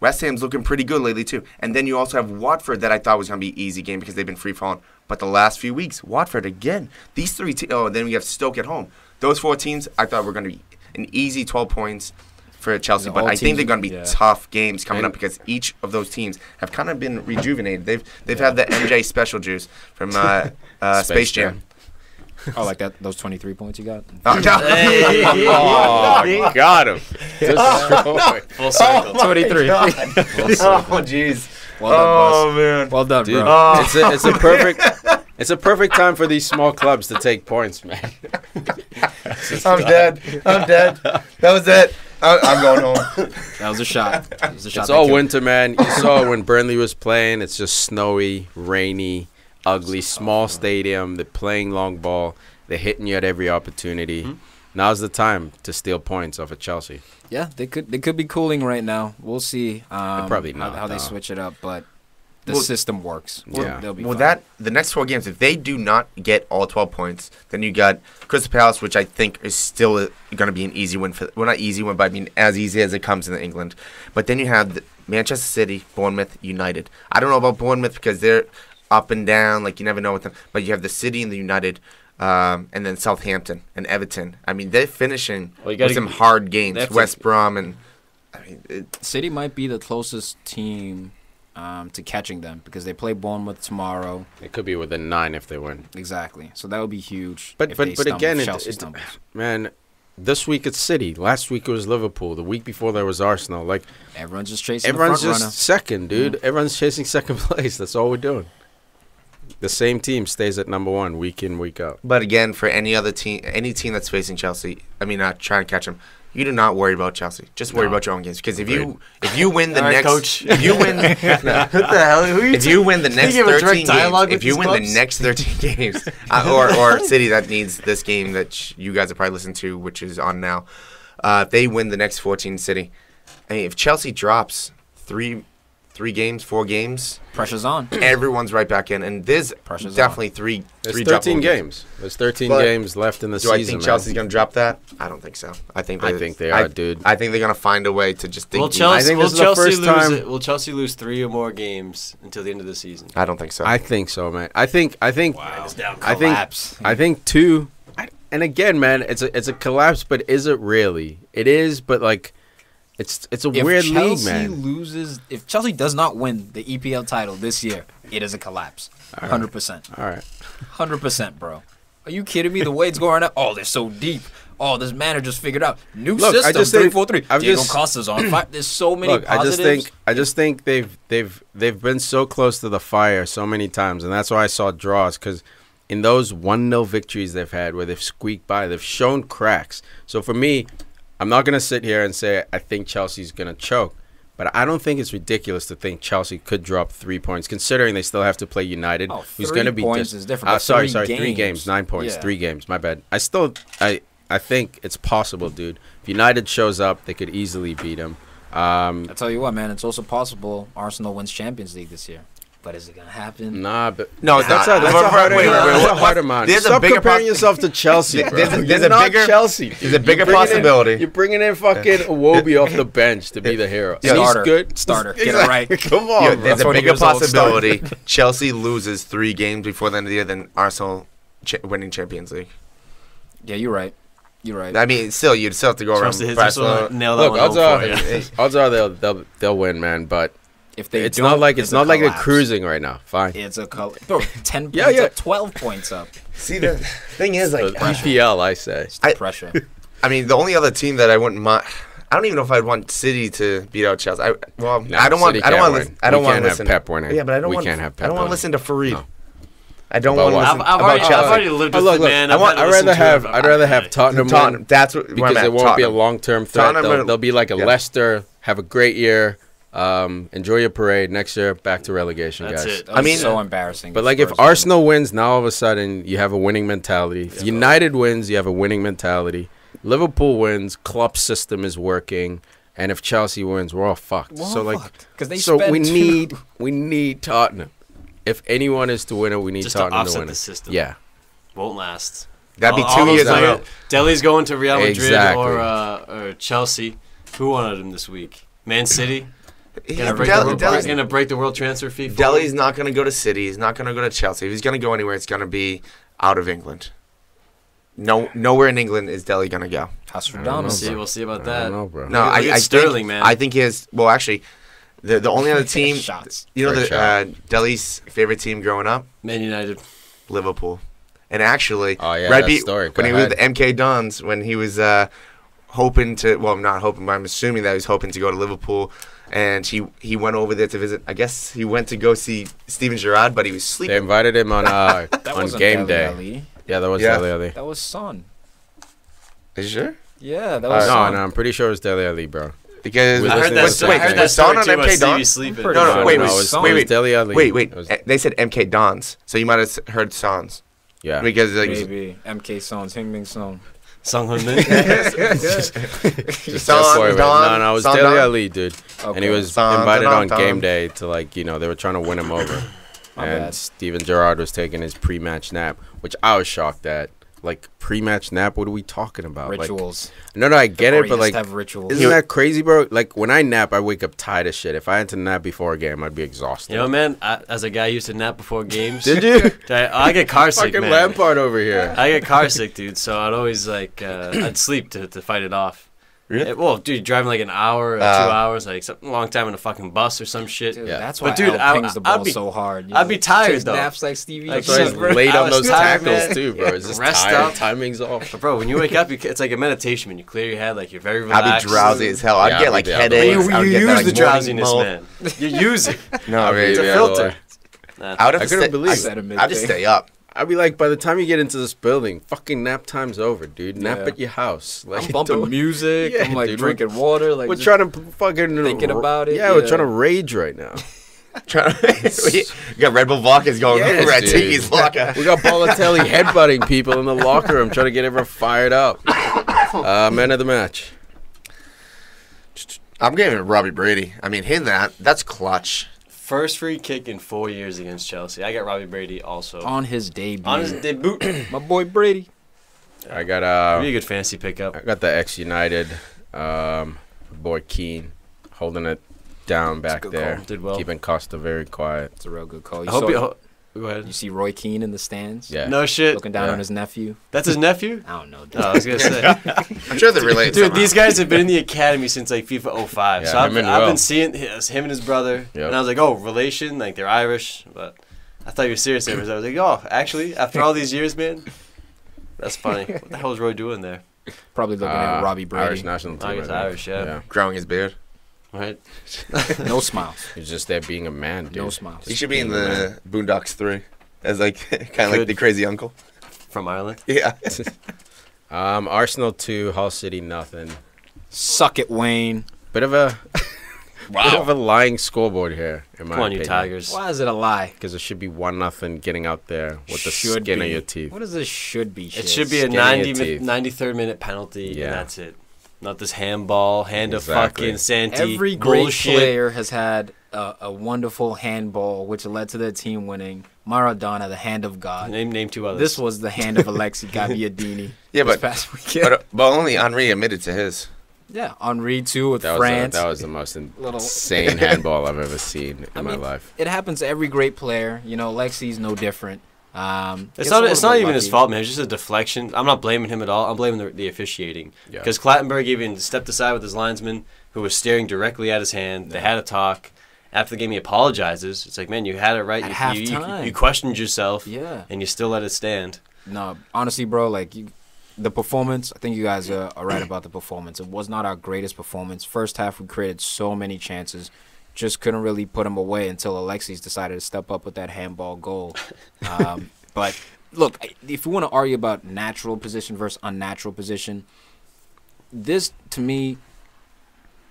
West Ham's looking pretty good lately, too. And then you also have Watford that I thought was going to be an easy game because they've been free-falling. But the last few weeks, Watford again. These 3 teams. Oh, then we have Stoke at home. Those 4 teams, I thought were going to be an easy 12 points for Chelsea. But I think they're going to be tough games coming up because each of those teams have kind of been rejuvenated. They've had the MJ special juice from Space Jam. Oh, like that? Those 23 points you got? Oh, got him. Full circle. 23. Oh, jeez. Well done, boss. Man. Well done, dude. bro. It's a perfect time for these small clubs to take points, man. I'm dead. That was it. I'm going home. That was a shot. It's all winter, man. You saw when Burnley was playing. It's just snowy, rainy, ugly, small stadium. They're playing long ball. They're hitting you at every opportunity. Mm-hmm. Now's the time to steal points off of Chelsea. Yeah, they could be cooling right now. We'll see probably not, how they switch it up. But the system works. Yeah. They'll be Well, fine. the next 4 games, if they do not get all 12 points, then you got Crystal Palace, which I think is still going to be an easy win for. Well, not easy win, but I mean as easy as it comes in England. But then you have Manchester City, Bournemouth, United. I don't know about Bournemouth because they're up and down. Like you never know with them. But you have the City and the United, and then Southampton and Everton. I mean, they're finishing with some hard games. West Brom and I mean, City might be the closest team to catching them because they play Bournemouth tomorrow. It could be within 9 if they win. Exactly. So that would be huge. But again, stumbles. Man, this week it's City. Last week it was Liverpool. The week before there was Arsenal. Like everyone's just chasing. Everyone's the front just second, dude. Yeah. Everyone's chasing second place. That's all we're doing. The same team stays at number 1 week in, week out. But again, for any other team, any team that's facing Chelsea, I mean, trying to catch them. You do not worry about Chelsea. Just worry about your own games. Because if you win the next, coach. If you win, what the hell? If you win the next 13 games, if you win the next 13 games, or City that needs this game that you guys are probably listening to, which is on now, if they win the next 14, City. I mean, if Chelsea drops 4 games, pressure's on. Everyone's right back in, and there's pressure's definitely on. three. There's 13 games. There's 13 games left in the season. Do I think Chelsea's going to drop that? I don't think so. I think they are, dude. I think they're going to find a way to just dig deep. Will Chelsea lose 3 or more games until the end of the season? I don't think so. I think so, man. I think. Wow. I think 2. And again, man, it's a collapse. But is it really? It is. But like. It's a weird league, man. If Chelsea does not win the EPL title this year, it is a collapse. 100%. All right. 100%, bro. Are you kidding me? The way it's going up. Oh, they're so deep. Oh, this manager's figured out new system. 3-4-3. Diego Costa's on fire. There's so many positives. I just think they've been so close to the fire so many times, and that's why I saw draws because in those 1-0 victories they've had where they've squeaked by, they've shown cracks. So for me, I'm not going to sit here and say I think Chelsea's going to choke, but I don't think it's ridiculous to think Chelsea could drop 3 points, considering they still have to play United, who's going to be 3 points is different. Sorry, 3 games, 9 points, 3 games. My bad. I think it's possible, dude. If United shows up, they could easily beat them. I tell you what, man, it's also possible Arsenal wins Champions League this year. But is it gonna happen? Nah, but no, that's a harder man. Stop comparing yourself to Chelsea, bro. There's a bigger Chelsea. There's a bigger possibility. You're bringing in fucking Iwobi off the bench to be the hero. Starter. He's good. Starter. Get it right. Come on, there's a bigger possibility. Chelsea loses 3 games before the end of the year than Arsenal winning Champions League. Yeah, you're right. You're right. I mean, you'd still have to go around. Look, odds are they'll win, man. But if it's not like they're cruising right now. Fine. It's a bro, 10 points up, 12 points up. See, the thing is, like EPL, I say. It's the pressure. I mean, the only other team that I wouldn't mind. I don't even know if I'd want City to beat out Chelsea. I don't want to listen. Pep winning. Yeah, but I don't want. Can't have Pep I don't want to listen to Farid. No. I don't want to listen about Chelsea. I've already lived with it, man. I'd rather have Tottenham win. That's what because it won't be a long-term threat. They'll be like a Leicester. Have a great year. Enjoy your parade. Next year, back to relegation, That's guys. it. I mean, so embarrassing. But like, if Arsenal wins, now all of a sudden you have a winning mentality. If United wins, you have a winning mentality. Liverpool wins, Klopp's system is working, and if Chelsea wins, we're all fucked. We need Tottenham. If anyone is to win it, we need Tottenham to win it. The system. Yeah, won't last. That'd be 2 years in a row. Delhi's going to Real Madrid or Chelsea. Who wanted him this week? Man City. Gonna break the world transfer fee. Delhi's not going to go to City. He's not going to go to Chelsea. If he's going to go anywhere, it's going to be out of England. Nowhere in England is Delhi going to go. We'll see about that. I don't know, bro. No, I Sterling, man. I think he has. Well, actually, the only other team. Delhi's favorite team growing up. Man United. Liverpool. And actually, story. When he was with the MK Dons, when he was hoping to. Well, I'm not hoping, but I'm assuming that he was hoping to go to Liverpool. And he went over there to visit. I guess he went to go see Steven Gerrard, but he was sleeping. They invited him on game day. Ali. Yeah, that was Dele Alli. That was Son. Are you sure? Yeah, that was Son. No, I'm pretty sure it was Dele Alli, bro. Because I heard that Son on story MK Dons? sleeping. No, wait, Dele Alli. Wait. They said MK Dons, so you might have heard Sons. Yeah. Because maybe MK Sons, Hing Ming Song. Sung Hun Min. Just that boy, man. No, it was Dele Ali, dude. Okay. And he was invited on game day to, like, you know, they were trying to win him over. And Steven Gerrard was taking his pre-match nap, which I was shocked at. Like, pre-match nap, what are we talking about? Rituals. Like, no, I get it, but, like, have rituals. isn't that crazy, bro? Like, when I nap, I wake up tired as shit. If I had to nap before a game, I'd be exhausted. You know, man, as a guy who used to nap before games. Did you? I get car sick, Fucking man. Lampard over here. I get car sick, dude, so I'd always, like, I'd sleep to fight it off. Really? Well, dude, driving like an hour or 2 hours, like a long time in a fucking bus or some shit. Dude, Yeah. that's why But, dude, Al pings the ball I'd be- so hard. I'd be tired, Takes though. naps like Stevie. Like, So he's bro, late I on was those tired, tackles, man. too, bro. It's just Rest tired. up. Timing's off. But, bro, when you wake up, it's like a meditation, man. You clear your head, like you're very relaxed. I'd be drowsy as hell. I'd Yeah, get I'd like be the other headaches. way. I would You get that, use like, the morning drowsiness, mode. man. You use it. No, Maybe It's a the other filter. way. Nah. I would have I to couldn't stay. believe it. I'd just stay up. I'd be like, by the time you get into this building, fucking nap time's over, dude. Nap Yeah. at your house. Like, I'm bumping don't- music. Yeah, I'm like dude, drinking water. Like We're just trying to fucking thinking about it, Yeah, we're yeah. trying to rage right now. You got Red Bull vodkas going Yes, over at dude. Tiki's locker. We got Balotelli headbutting people in the locker room, trying to get everyone fired up. Man of the match. I'm giving it Robbie Brady. I mean, hitting that's clutch. First free kick in 4 years against Chelsea. I got Robbie Brady also. on his debut. On his debut. My boy Brady. I got Pretty good fantasy pickup. I got the ex-United boy Keane holding it down back good there, call. Did well. keeping Costa very quiet. It's a real good call. I hope saw- Go ahead. you see Roy Keane in the stands. Yeah. No shit. Looking down Yeah. on his nephew. That's his nephew? I don't know. Dude. Oh, I was going to say. I'm sure they relate. Dude, somehow. these guys have been in the academy since like FIFA 05. Yeah, so I've him and been Will. seeing him and his brother. Yep. And I was like, oh, relation? Like they're Irish. But I thought you were serious there. I was like, oh, actually, after all these years, man, that's funny. What the hell is Roy doing there? Probably looking at Robbie Brady. Irish national team. I guess I think. Irish, yeah. growing his beard. Right? No smiles. He's just there being a man, dude. No smiles. He should be in being a the Boondocks 3 as like kind of like Good. the crazy uncle. From Ireland. Yeah. Arsenal 2, Hull City nothing. Suck it, Wayne. Bit of a bit of a lying scoreboard here, in my Come on, opinion. you Tigers. Why is it a lie? Because it should be 1-0 getting out there with the Should skin be. of your teeth. What is this should be shit? It should be a Skin in your teeth. 93rd minute penalty, Yeah. and that's it. Not this handball, hand Exactly. of fucking Santi. Every great bullshit. player has had a wonderful handball, which led to their team winning. Maradona, the hand of God. Name two others. This was the hand of Alexi Gabbiadini. Yeah, this but past weekend. but only Henri admitted to his. Yeah, Henri too with That France. was the most Little- insane handball I've ever seen in my mean, life. It happens to every great player. You know, Lexi's no different. It's gets not. a It's little not bit even his lucky. fault, man. It's just a deflection. I'm not blaming him at all. I'm blaming the officiating. Yeah. Because Clattenburg even stepped aside with his linesman, who was staring directly at his hand. They had a talk. After the game, he apologizes. It's like, man, you had it right. At You halftime. questioned yourself. Yeah. And you still let it stand. No, honestly, bro, like the performance, I think you guys are right about the performance. It was not our greatest performance. First half, we created so many chances. Just couldn't really put them away until Alexis decided to step up with that handball goal. But look, if you want to argue about natural position versus unnatural position, this to me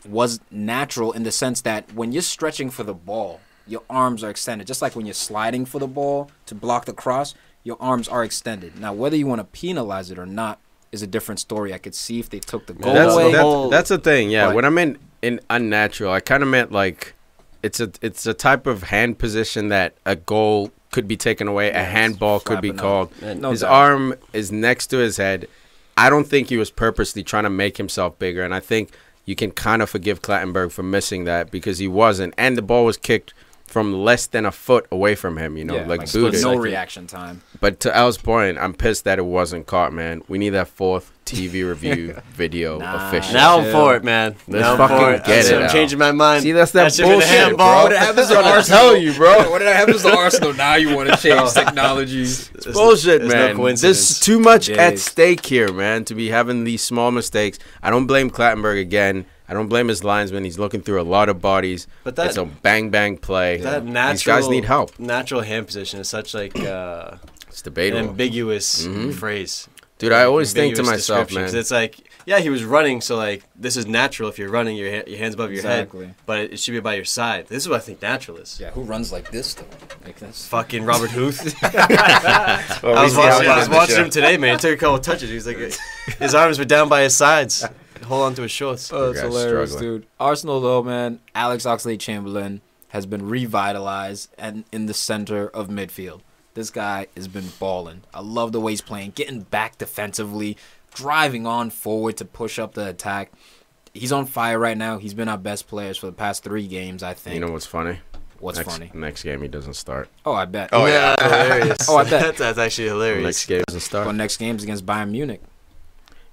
was natural in the sense that when you're stretching for the ball, your arms are extended. Just like when you're sliding for the ball to block the cross, your arms are extended. Now, whether you want to penalize it or not is a different story. I could see if they took the goal That's away. the whole- That's the thing, yeah. But- When I meant in unnatural, I kind of meant like it's a type of hand position that a goal could be taken away, a Yeah, handball could be flapping up. called. And No His doubt. arm is next to his head. I don't think he was purposely trying to make himself bigger, and I think you can kind of forgive Clattenburg for missing that because he wasn't, and the ball was kicked from less than a foot away from him, Yeah, like split booted. no Second. reaction time. But to Al's point, I'm pissed that it wasn't caught, man. We need that fourth TV review video Nah. official. now I'm Chill. for it, man. Let's now I'm fucking for it. get it I'm out. changing my mind. See, that's that should be the bullshit, handball. bro. What happens to I'm trying to Arsenal? tell you, bro. What happens to Arsenal? Now you want to change technologies. It's bullshit, there's no man. coincidence. There's too much It at is. stake here, man, to be having these small mistakes. I don't blame Clattenburg again. I don't blame his linesman. He's looking through a lot of bodies. But that- it's a bang play. That These natural, guys need help. Natural hand position is such like It's an debatable. ambiguous Mhm. phrase. Dude, I always think to Ambiguous myself, description, 'cause man. it's like Yeah, he was running, so like this is natural. If you're running, your hands above your head, but it should be by your side. This is what I think natural is. Yeah, who runs like this though? Like that's fucking Robert Huth. I was watching him today, man. He took a couple touches. He was like, his arms were down by his sides. Hold on to his shorts. Oh, that's hilarious, dude. Arsenal though, man. Alex Oxlade-Chamberlain has been revitalized and in the center of midfield. This guy has been balling. I love the way he's playing, getting back defensively, driving on forward to push up the attack. He's on fire right now. He's been our best players for the past 3 games, I think. You know what's funny? What's funny? Next game he doesn't start. Oh, I bet. Oh, yeah. Hilarious. Oh, I bet. That's actually hilarious. Next game doesn't start. Well, next game's against Bayern Munich.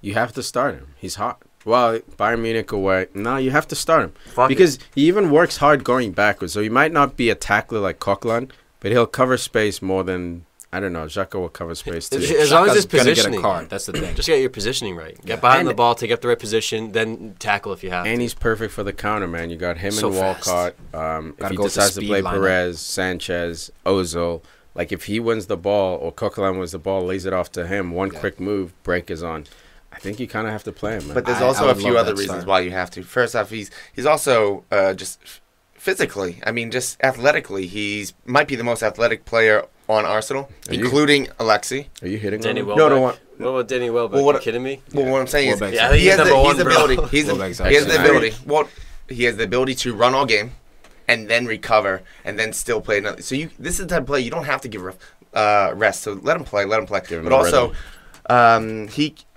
You have to start him. He's hot. Well, Bayern Munich away. No, you have to start him. Because he even works hard going backwards. So he might not be a tackler like Coquelin, but he'll cover space more than... I don't know. Xhaka will cover space too. As long as his positioning, get a card. That's the thing. Just get your positioning right. Get behind the ball, take up the right position, then tackle if you have. And he's perfect for the counter, man. You got him So and Walcott. If he go decides to play lineup. Perez, Sanchez, Ozil, like if he wins the ball or Coquelin wins the ball, lays it off to him, one quick move, break is on. I think you kind of have to play him, man. But there's I also a would few love other that reasons start. why you have to. First off, he's also just physically. I mean, just athletically, he's might be the most athletic player on Arsenal, including Alexi. Are you hitting Danny on him? Welbeck. No. What about Danny Welbeck? Well, what- Are you kidding me? Well, what I'm saying is, Welbeck's Yeah, I think he has he's number one, the bro. ability. He Welbeck's has the actually ability. Well, he has the ability to run all game, and then recover, and then still play another. So this is the type of play you don't have to give rest. So let him play. Give him But a also,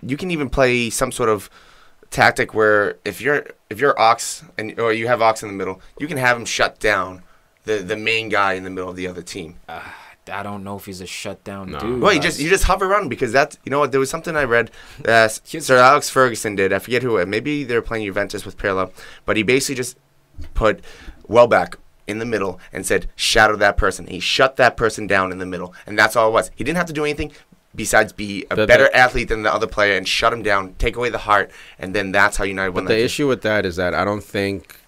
you can even play some sort of tactic where if you're Ox or you have Ox in the middle, you can have him shut down the main guy in the middle of the other team. I don't know if he's a shutdown No. dude. Well, you just hover around because that's what there was something I read Sir Alex Ferguson did. I forget who. Maybe they were playing Juventus with Pirlo, but he basically just put Welbeck in the middle and said shadow that person. He shut that person down in the middle, and that's all it was. He didn't have to do anything besides be a better athlete than the other player and shut him down, take away the heart, and then that's how United won. But the issue with that is that I don't think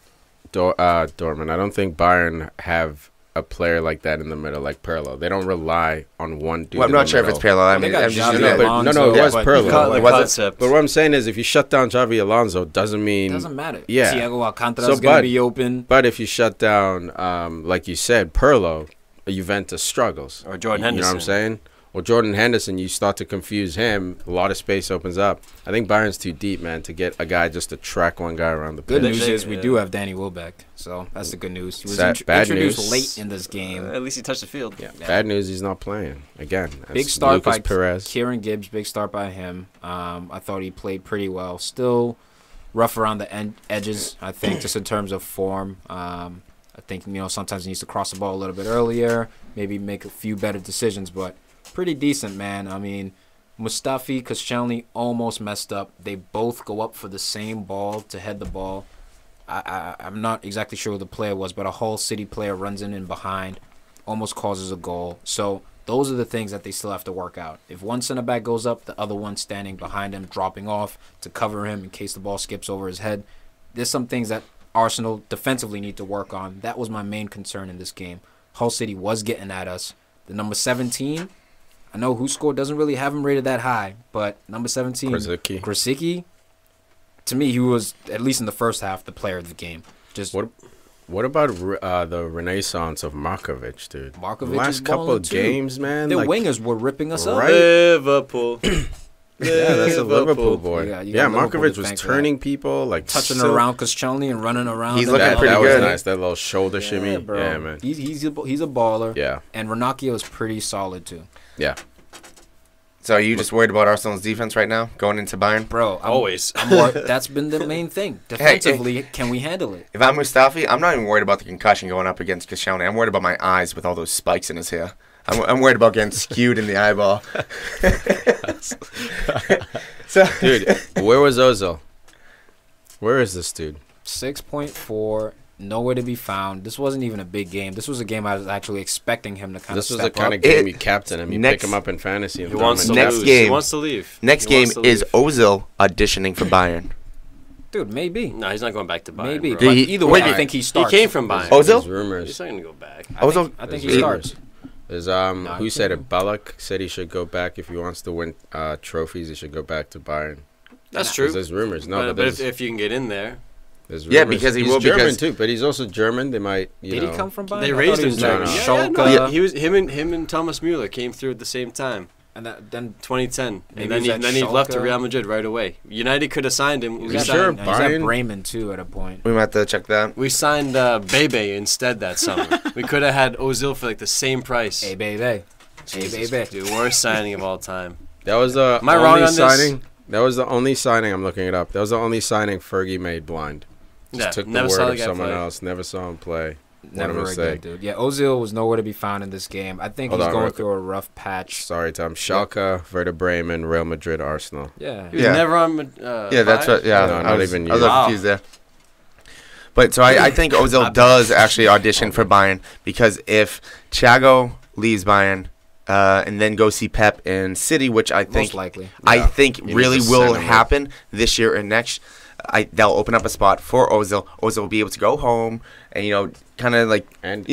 Dortmund. I don't think Bayern have a player like that in the middle, like Pirlo. They don't rely on one dude. Well, I'm not sure if it's Pirlo. I mean, got I'm just Xavi using that. Alonso. it was but Pirlo. The concept. But what I'm saying is, if you shut down Xavi Alonso, doesn't mean doesn't matter. Yeah. Thiago Alcantara's going to be open. But if you shut down, like you said, Pirlo, Juventus struggles. Or Jordan You know what I'm Henderson. saying? Or Jordan Henderson, you start to confuse him. A lot of space opens up. I think Bayern's too deep, man, to get a guy just to track one guy around the Good pitch. news is we do have Danny Welbeck, so that's the good news. He was Bad introduced news. late in this game. At least he touched the field. Yeah. Bad news, he's not playing again. Big That's start Lucas by Perez. Kieran Gibbs. Big start by him. I thought he played pretty well. Still rough around the edges, I think, just in terms of form. I think sometimes he needs to cross the ball a little bit earlier, maybe make a few better decisions, but pretty decent, man. I mean, Mustafi, Koscielny almost messed up. They both go up for the same ball to head the ball. I'm not exactly sure who the player was, but a Hull City player runs in and behind, almost causes a goal. So those are the things that they still have to work out. If one center back goes up, the other one standing behind him, dropping off to cover him in case the ball skips over his head. There's some things that Arsenal defensively need to work on. That was my main concern in this game. Hull City was getting at us. The number 17, I know Who Scored doesn't really have him rated that high, but number 17, Krasicki, to me, he was, at least in the first half, the player of the game. Just What about the renaissance of Markovic, dude? Markovic the last is couple balling of too. games, man. The like, wingers were ripping us up. Right? Liverpool. Yeah, that's a Liverpool boy. You Yeah, got Liverpool Markovic to was thank for turning people, like touching around Koscielny and running around. He's him. looking pretty that good. was nice. That little shoulder shimmy. bro. Yeah, man. He's a baller. Yeah. And Ranocchio is pretty solid too. Yeah. So are you just worried about Arsenal's defense right now, going into Bayern? Bro, Always. that's been the main thing. Defensively, can we handle it? If I'm Mustafi, I'm not even worried about the concussion going up against Koscielny. I'm worried about my eyes with all those spikes in his hair. I'm worried about getting skewed in the eyeball. So, Dude, where was Ozil? Where is this dude? 6.4, nowhere to be found. This wasn't even a big game. This was a game I was actually expecting him to kind of This was step the kind up. of game you captain him. You Next- pick him up in fantasy. And He throw him wants to in Next lose. game. He wants to leave. next He game wants to is leave. Ozil auditioning for Bayern. Dude, maybe. No, he's not going back to Bayern. Maybe. Bro. But He- either way, wait, I think he He starts. came from Bayern. Ozil? There's He's rumors. not going to go back. I think he There's starts. There's he who said can't. it? Ballack said he should go back if he wants to win trophies. He should go back to Bayern. That's true. There's rumors. No, but if you can get in there. Yeah, because he's German because too, but he's also German. They might, Did he come from Bayern? They raised him German. German. Schalke. He was him and Thomas Mueller came through at the same time. And then 2010, Maybe and then he was at he left to Schalke. Real Madrid right away. United could have signed him. he We was sure signed, at, he was at Bayern? Bremen too at a point. we might have to check that. we signed Bebe instead that summer. We could have had Ozil for like the same price. Hey baby, hey baby. Dude, worst signing of all time. That was the Am I wrong only on this? signing. That was the only signing. I'm looking it up. That was the only signing Fergie made blind. Just Yeah, took the never word saw the of guy someone play. else. Never saw him play. Never What am I saying? again, dude. Yeah, Ozil was nowhere to be found in this game. I think Hold he's on, going real through a rough patch. Sorry, Tom. Schalke, Werder Bremen, Real Madrid, Arsenal. Yeah. He was Yeah. never on. Yeah, that's what. Yeah, No, I not was, even I was you. a little confused there. But so I think Ozil does actually audition for Bayern because if Thiago leaves Bayern and then go see Pep in City, which I think Most likely. I think You need really to will send him happen this year and next. They'll open up a spot for Ozil. Ozil will be able to go home and kind of like And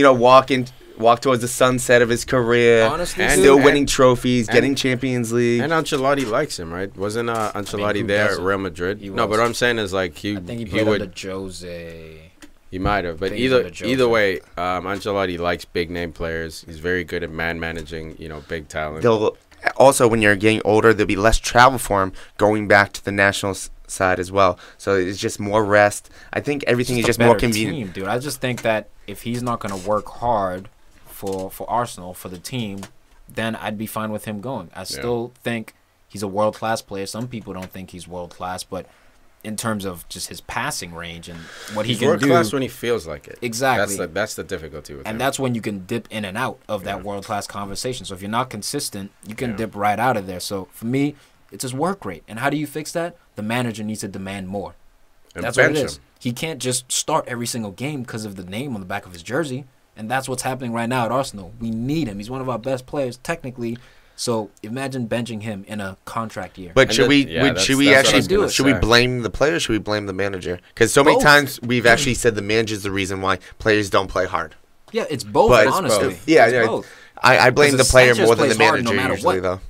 walk towards the sunset of his career. Honestly, And- dude, Still and- winning trophies, and- getting Champions League. And Ancelotti likes him, right? Wasn't Ancelotti who there at doesn't? Real Madrid? He No, was. but what I'm saying is like I think he he played would under Jose. he might have, but think he's either under Jose. either way, Ancelotti likes big name players. He's very good at man managing, big talent. They'll also, when you're getting older, there'll be less travel for him going back to the national side as well. So it's just more rest. I think everything is just a more better convenient. team, dude. I just think that if he's not going to work hard for Arsenal, for the team, then I'd be fine with him going. I still think he's a world-class player. Some people don't think he's world-class, but in terms of just his passing range and what he He's can world do. class when he feels like it. Exactly. That's the difficulty with him. And that's when you can dip in and out of that world-class conversation. So if you're not consistent, you can dip right out of there. So for me, it's his work rate. And how do you fix that? The manager needs to demand more. And That's what it bench is. him. He can't just start every single game because of the name on the back of his jersey. And that's what's happening right now at Arsenal. We need him. He's one of our best players, technically. So imagine benching him in a contract year. But And should that- we yeah, would- that's- should we that's what I actually was gonna should we say. blame the player or should we blame the manager? Because so many Both. times we've actually said the manager's the reason why players don't play hard. Yeah, it's both, But it's honestly. both. Yeah, It's yeah. both. I blame the Because player Sanchez more than the plays hard manager no matter usually, what. though.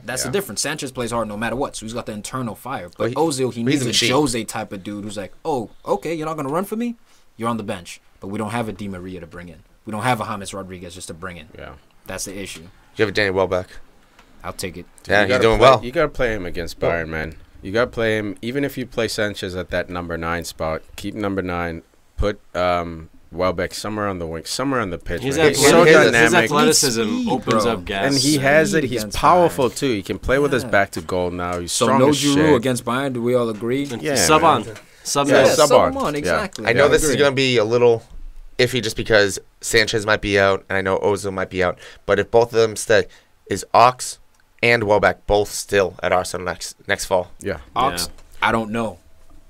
That's Yeah. the difference. Sanchez plays hard no matter what, so he's got the internal fire. But Well, Ozil, he he's needs a a machine. Jose type of dude who's like, oh, okay, you're not going to run for me? You're on the bench. But we don't have a Di Maria to bring in. We don't have a James Rodriguez just to bring in. Yeah. That's the issue. You have a Danny Welbeck. I'll take it. Yeah, You he's gotta doing play- well. You gotta play him against Bayern, man. You gotta play him, even if you play Sanchez at that number 9 spot. Keep number 9. Put Welbeck somewhere on the wing, somewhere on the pitch. His, man. He's so his dynamic, athleticism Speed, opens bro. up gas. and he has it. Speed He's against powerful Bayern. too. He can play with his Yeah. back to goal now. He's So strong no as Giroud shit. against Bayern, do we all agree? Yeah, sub man. on. Sub Yeah, next. sub on. on, Yeah. exactly. I know this is agree. going to be a little iffy just because Sanchez might be out and I know Ozil might be out. But if both of them stay, is Ox and Welbeck both still at Arsenal next fall? Yeah. Ox, I don't know.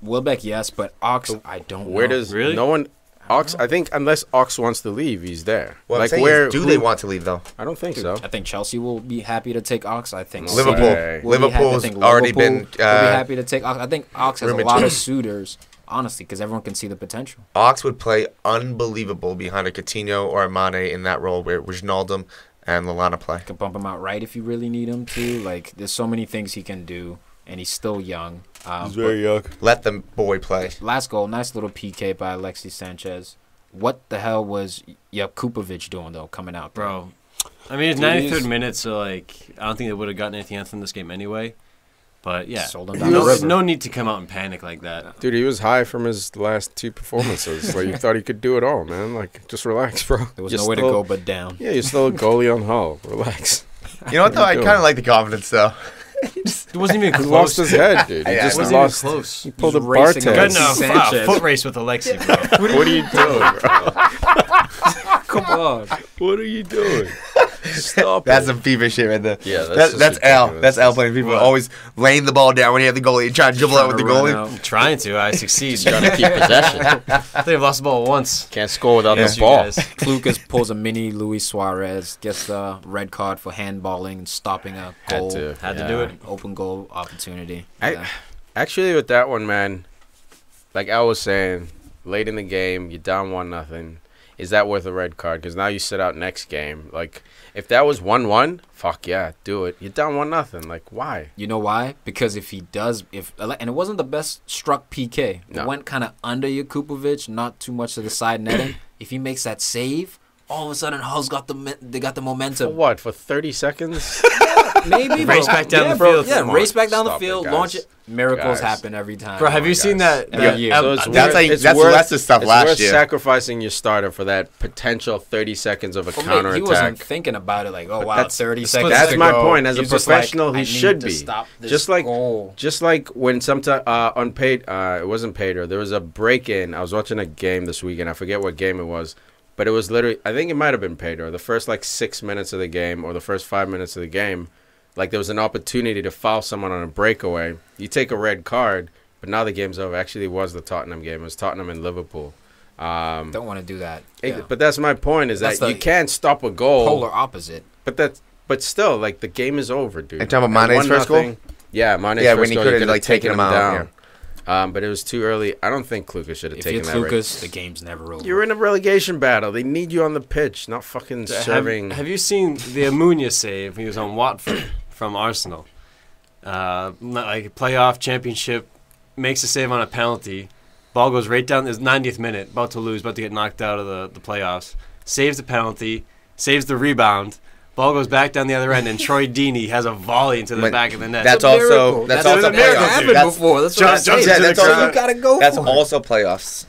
Welbeck, yes, but Ox, I don't Where know. does Really? no one? Ox, I think unless Ox wants to leave, he's there. Well, like I'm saying where? is, do who- they want to leave though? I don't think so. I think Chelsea will be happy to take Ox. I think No. Liverpool. Hey. will be happy- I Liverpool's think already Liverpool been. will be happy to take Ox. I think Ox has a rumored lot to- of suitors, honestly, because everyone can see the potential. Ox would play unbelievable behind a Coutinho or a Mane in that role where Wijnaldum and Lallana play. Can bump him out right if you really need him to. Like, there's so many things he can do, and he's still young. But young. Let the boy play. last goal, nice little PK by Alexis Sanchez. What the hell was Jakupovic doing, though, coming out? Bro. I mean, it's Dude, 93rd he's- minute, so, like, I don't think they would have gotten anything else from this game anyway. But, yeah. Sold him down the No, river. no need to come out and panic like that. Dude, he was high from his last 2 performances. Like you thought he could do it all, man. Like just relax, bro. There was You're nowhere to still- go but down. Yeah, you're still a goalie on Hull. Relax. You know what though? I doing? kind of like the confidence though. It wasn't even He close. lost his head, dude. He Yeah, just it wasn't lost. even close. He pulled a He's bar racing test. Good against enough. Sanchez. Foot race with Alexi, bro. What are you doing, bro? Come on. What are you doing? Stop That's it. some FIFA shit right there. Yeah, that's just Al. ridiculous. That's Al playing FIFA. What? Always laying the ball down when you have the goalie and trying to dribble out with the Trying to goalie. run out. I'm trying to. I succeed. Trying to keep possession. I think I've lost the ball once. Can't score without Yeah. the ball. Lucas pulls a mini Luis Suarez, gets the red card for handballing and stopping a goal. Had to do it. An open goal opportunity. Actually, with that one, man, like I was saying, late in the game, you're down 1-0. is that worth a red card? Because now you sit out next game. Like, if that was 1-1, fuck yeah, do it. You're down 1-0. Like, why? You know why? Because if he does, and it wasn't the best struck PK. No. It went kind of under Jakubovic, not too much to the side netting. If he makes that save, all of a sudden Hull's got the momentum. For what? For 30 seconds? Maybe Race back down the field. Yeah, race back down the Stop it, field, guys. launch it. Miracles Guys. happen every time. Bro, have you seen that? Every year. So it's That's worth- like- it's that's worth- Leicester stuff it's last worth year. sacrificing your starter for that potential 30 seconds of a For me, he wasn't counterattack. thinking about it like, oh, But wow, that's- 30 seconds That's to my go. point. As a He's just like, professional, I he need should to be. stop this Just like goal. Just like when sometimes on it wasn't Pedro. There was a break-in. I was watching a game this weekend. I forget what game it was, but it was literally. I think it might have been Pedro. The first 6 minutes of the game or the first 5 minutes of the game, like there was an opportunity to foul someone on a breakaway. You take a red card, but now the game's over. Actually, it was the Tottenham game. It was Tottenham and Liverpool. Don't want to do that. Yeah. But that's my point. Is That's that you the can't stop a goal. Polar opposite. But still, like the game is over, dude. And talking about Mane's first goal? Yeah, Mane's Yeah, first when he goal, could've, you like, taken him out, down. But it was too early. I don't think Kluka should have If taken it's that. Lucas, the game's never over. You're in a relegation battle. They need you on the pitch, not fucking serving. Have you seen the Amunia save? He was on Watford from Arsenal. Like playoff championship, makes a save on a penalty. Ball goes right down. It's 90th minute, about to lose, about to get knocked out of the playoffs. Saves the penalty, saves the rebound. Ball goes back down the other end, and Troy Deeney has a volley into the But back of the net. That's a also miracle. that's That's also a miracle. playoffs. Happened That's- before. That's what Jump- I'm saying. jumps into that's the also- crowd. You gotta go That's for it. also playoffs.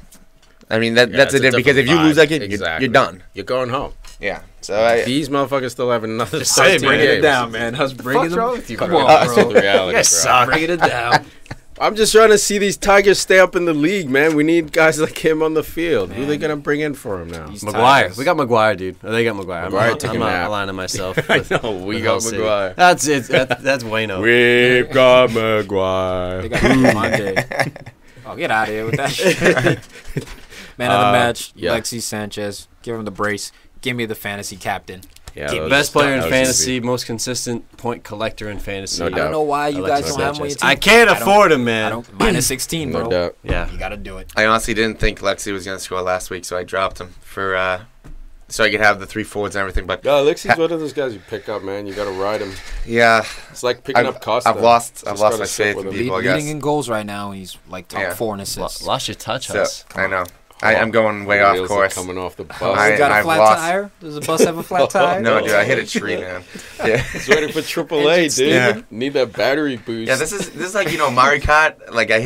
I mean that's it's it a because if you different lose that vibe. game, Exactly. you're done. You're going home. Yeah. So These motherfuckers still have another. Just saying, 13 Bringing games. it down, man. Us bringing fuck's them. wrong with you, Come bro? on, That's bro. the reality, You guys bro. suck. Bringing it down. I'm just trying to see these Tigers stay up in the league, man. We need guys like him on the field. Who are they Man. gonna bring in for him now? These Maguire. Tigers. We got Maguire, dude. Oh, they got Maguire. Maguire took I'm a not nap. aligning myself. I with- know we with got Hull City. Maguire. That's it. That's Wayno. We've got Maguire. They got Monday. Oh, get out of here with that shit. Man of the match, yeah. Alexis Sanchez. Give him the brace. Give me the fantasy captain. Yeah, Give that me was- Best player that in was fantasy, easy. most consistent point collector in fantasy. No I doubt. don't know why you guys Alexis don't have him on your Sanchez. team. I can't don't- afford him, I man. don't. Minus 16, bro. No doubt. Yeah. You gotta do it. I honestly didn't think Lexi was going to score last week, so I dropped him for so I could have the 3 forwards and everything. But Yeah, Alexi's one of those guys you pick up, man. You got to ride him. yeah, It's like picking up Costa. I've lost Just my gotta sit faith with in him. people. I Leading guess. in goals right now. He's like top Yeah. 4 in assists. Lost your touch, So, Huss. I know. I'm going way off Wheels are course. coming off the bus. I- got a I've flat lost. tire? Does the bus have a flat tire? No, dude, I hit a tree, man. Yeah. It's ready for AAA, dude. Yeah. Need that battery boost. Yeah, this is like Mario Kart. Like I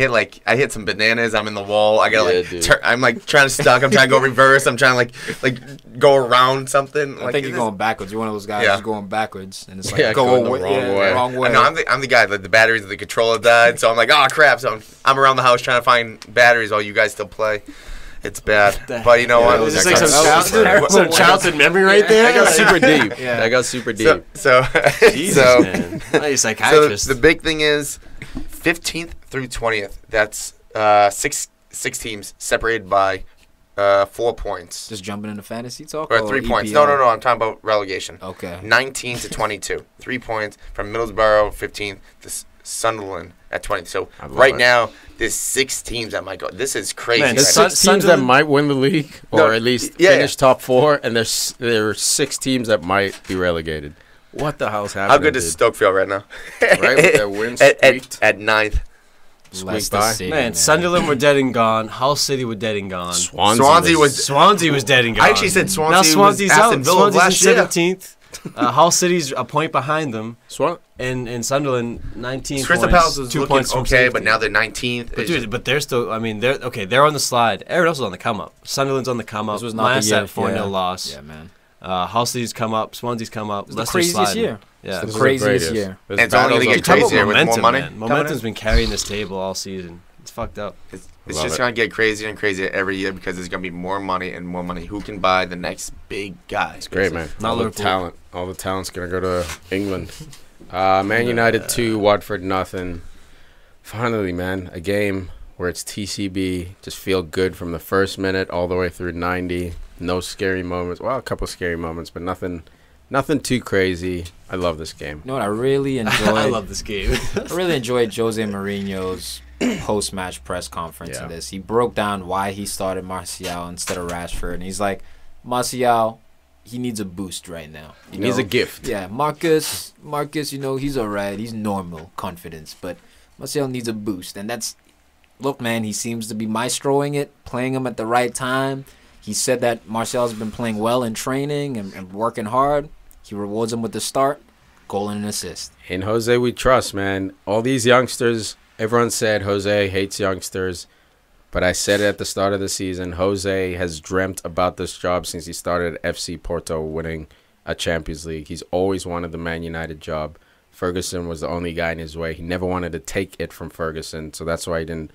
hit some bananas. I'm in the wall. I got Yeah, dude. I'm like trying to stuck. I'm trying to go reverse. I'm trying to like go around something. I think you're going backwards. You're one of those guys Yeah. who's going backwards, and it's like Yeah, go going the away, wrong yeah, way. wrong way. No, I'm the guy. Like the batteries of the controller died, so I'm like, oh crap. So I'm around the house trying to find batteries while you guys still play. It's bad, but you know what? Is this that like got- some that was childhood, terrible. childhood memory right there? That got super deep. Yeah. That got super deep. So Jesus, so man. You're a so psychiatrist. the big thing is 15th through 20th. That's six teams separated by 4 points Just jumping into fantasy talk or 3 points. EPL? No. I'm talking about relegation. Okay. 19 to 22. 3 points from Middlesbrough, 15th to Sunderland at 20. So I love right it. now, there's 6 teams that might go. This is crazy. Man, There's right Sun- 6 teams that Sunderland- might win the league, or No, at least yeah, finish top 4, and there are 6 teams that might be relegated. What the hell's now. happening? How good does Stoke feel right now? Right, with their win at streak. 9th. Leicester by? City, Man, Sunderland were dead and gone. Hull City were dead and gone. Swansea was. Swansea was dead and gone. I actually said now Swansea Swansea's was out. Aston Villa Swansea's last in year. 17th. Hull City's a point behind them. Swan. And Sunderland 19 Crystal points. Palace was 2 looking points from okay, safety. but now they're 19th. But dude, but they're still. I mean, they're okay. They're on the slide. Everyone else is on the come up. Sunderland's on the come up. This was not Minus the year. that 4-0 yeah. loss. Yeah, man. Hull City's come up. Swansea's come up. It's the Leicester's craziest sliding. year. Yeah. It's the craziest year. There's It's only battles gonna on get top. crazier with more momentum, money man. coming Momentum's in. been carrying this table all season. It's fucked up. It's Love just it. going to get crazier and crazier every year because there's going to be more money and more money. Who can buy the next big guy? It's great, man. Not All the Liverpool. talent. All the talent's gonna go to England. Man United 2, Watford nothing. Finally, man, a game where it's TCB. Just feel good from the first minute all the way through 90. No scary moments. Well, a couple scary moments, but nothing too crazy. I love this game. You know what I really enjoyed? I love this game. I really enjoyed Jose Mourinho's post-match press conference Yeah. in this. He broke down why he started Martial instead of Rashford, and he's like, Martial, he needs a boost right now. He needs a gift. Yeah, Marcus, he's all right. He's normal confidence, but Martial needs a boost, and that's. Look, man, he seems to be maestroing it, playing him at the right time. He said that Martial's been playing well in training and working hard. He rewards him with the start, goal and an assist. In Jose, we trust, man. All these youngsters, everyone said Jose hates youngsters. But I said it at the start of the season, Jose has dreamt about this job since he started at FC Porto winning a Champions League. He's always wanted the Man United job. Ferguson was the only guy in his way. He never wanted to take it from Ferguson, so that's why he didn't,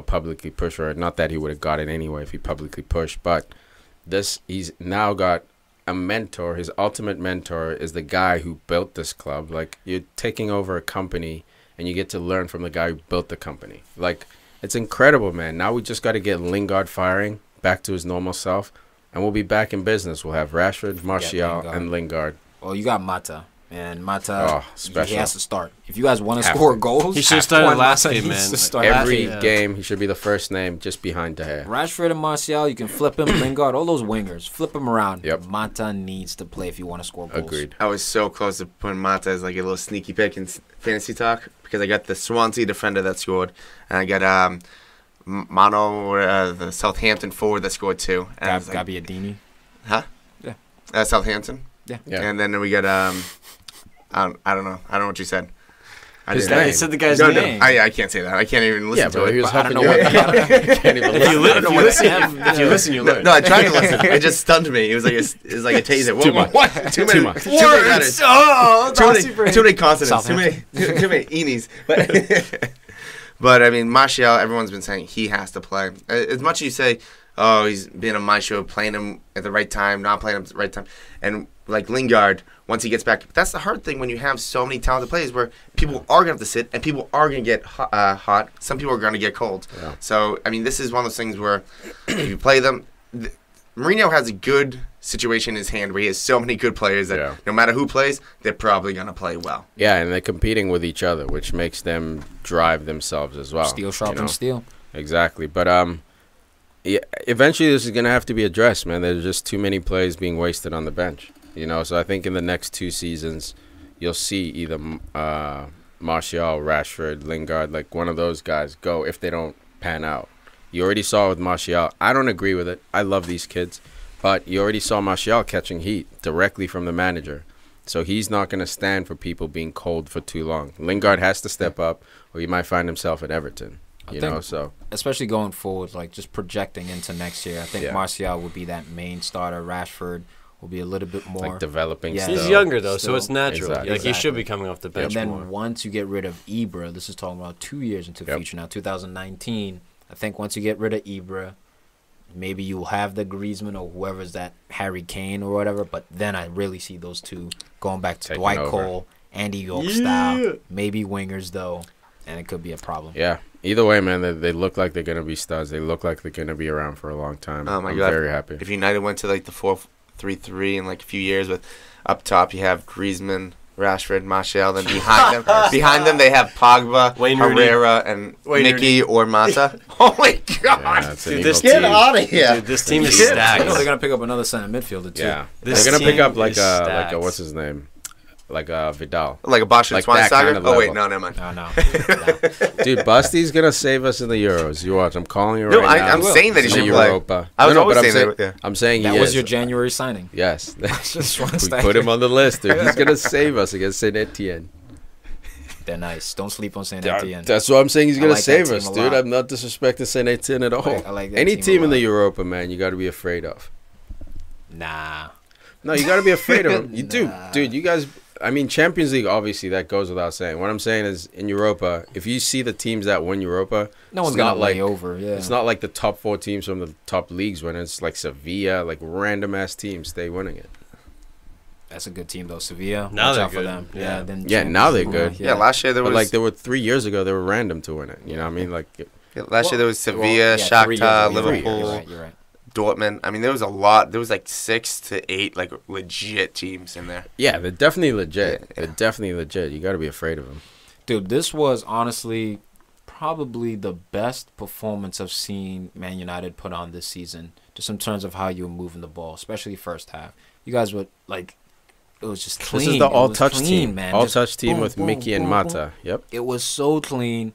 publicly push for it. Not that he would have got it anyway if he publicly pushed, but he's now got a mentor. His ultimate mentor is the guy who built this club. Like, you're taking over a company, and you get to learn from the guy who built the company. Like, it's incredible, man. Now we just got to get Lingard firing back to his normal self, and we'll be back in business. We'll have Rashford, Martial, and Lingard. Oh, you got Mata. And Mata, special. He has to start. If you guys want to score goals, he should start last game, man. Every game, he should be the first name just behind De Gea. Rashford and Martial, you can flip him. Lingard, all those wingers, flip him around. Yep. Mata needs to play if you want to score goals. Agreed. I was so close to putting Mata as like a little sneaky pick in fantasy talk because I got the Swansea defender that scored, and I got Mono, the Southampton forward that scored 2. Gabbiadini. Huh? Yeah. Southampton. Yeah. And then we got I don't know. I don't know what you said. His name. He said the guy's name. I can't say that. I can't even listen to it. He was I don't know helping what. you. Can't even listen. If you listen, you learn. No, I tried to listen. It just stunned me. It was like a taser. Too much. What? Too many much. Too many letters. Oh, Too many consonants. Too many eenies. But I mean, Martial. Everyone's been saying he has to play. As much as you say, oh, he's being a maestro, playing him at the right time, not playing him at the right time, and like Lingard, once he gets back, that's the hard thing when you have so many talented players where people are going to have to sit and people are going to get hot. Some people are going to get cold. Yeah. So, I mean, this is one of those things where if you play them, Mourinho has a good situation in his hand where he has so many good players that no matter who plays, they're probably going to play well. Yeah, and they're competing with each other, which makes them drive themselves as well. Steel sharpens steel. Exactly. But yeah, eventually this is going to have to be addressed, man. There's just too many players being wasted on the bench. So I think in the next 2 seasons, you'll see either Martial, Rashford, Lingard, like one of those guys go if they don't pan out. You already saw with Martial. I don't agree with it. I love these kids. But you already saw Martial catching heat directly from the manager. So he's not going to stand for people being cold for too long. Lingard has to step up or he might find himself at Everton. So especially going forward, like just projecting into next year, I think Martial would be that main starter. Rashford will be a little bit more like developing. Yeah, he's younger though, so it's natural. Exactly. Like he should be coming off the bench. And then more. once you get rid of Ibra, this is talking about 2 years into the future now, 2019. I think once you get rid of Ibra, maybe you'll have the Griezmann or whoever's that Harry Kane or whatever. But then I really see those two going back to Dwight Cole, Andy York style, maybe wingers though, and it could be a problem. Yeah. Either way, man, they look like they're going to be studs. They look like they're going to be around for a long time. Oh, my I'm God. very happy. If United went to like the 4-3-3 in like a few years with up top you have Griezmann, Rashford, Martial, then behind them they have Pogba, Herrera, and Mickey or Mata. Oh my God! Yeah, dude, this get out of here! Dude, this team is stacked. They're gonna pick up another center midfielder too. Yeah, This they're gonna pick up like stacked. a what's his name, like a Vidal. Like a Bosch and Like that Schweinsteiger? kind of Oh wait, level. no, never mind. No. Dude, Busty's gonna save us in the Euros. You watch. I'm calling you No, right now. I'm saying that he In should the play. Europa. I was No, always but I'm saying that. I'm saying That he was is. your January signing. Yes. we Schweinsteiger. put him on the list, dude. He's gonna save us against Saint Etienne. They're nice. Don't sleep on Saint Etienne. That's what I'm saying. He's I gonna like that save team us, a dude. lot. I'm not disrespecting Saint Etienne at all. I like that Any team a team in lot. the Europa, man, you got to be afraid of. Nah. No, you got to be afraid of them. You Nah. dude. You guys. I mean, Champions League, obviously, that goes without saying. What I'm saying is, in Europa, if you see the teams that win Europa, No one's it's gonna not lay like over. Yeah. it's not like the top 4 teams from the top leagues winning. It's like Sevilla, like random ass teams stay winning it. That's a good team though. Sevilla. Now Watch they're out for good. them. Yeah. Then Yeah, now they're Champions good. Yeah, last year there But was like there were 3 years ago, they were random to win it. You know what I mean? Like last year there was Sevilla, 3 years Shakhtar, ago. Liverpool, You're right. Dortmund. I mean, there was a lot. There was like 6 to 8 like legit teams in there. yeah, they're definitely legit. Yeah. They're definitely legit. You got to be afraid of them. Dude, this was honestly probably the best performance I've seen Man United put on this season, just in terms of how you were moving the ball, especially first half. You guys were like, it was just clean. This is the all-touch team, man. All-touch team boom, with boom, Mickey and boom, Mata. Yep. It was so clean.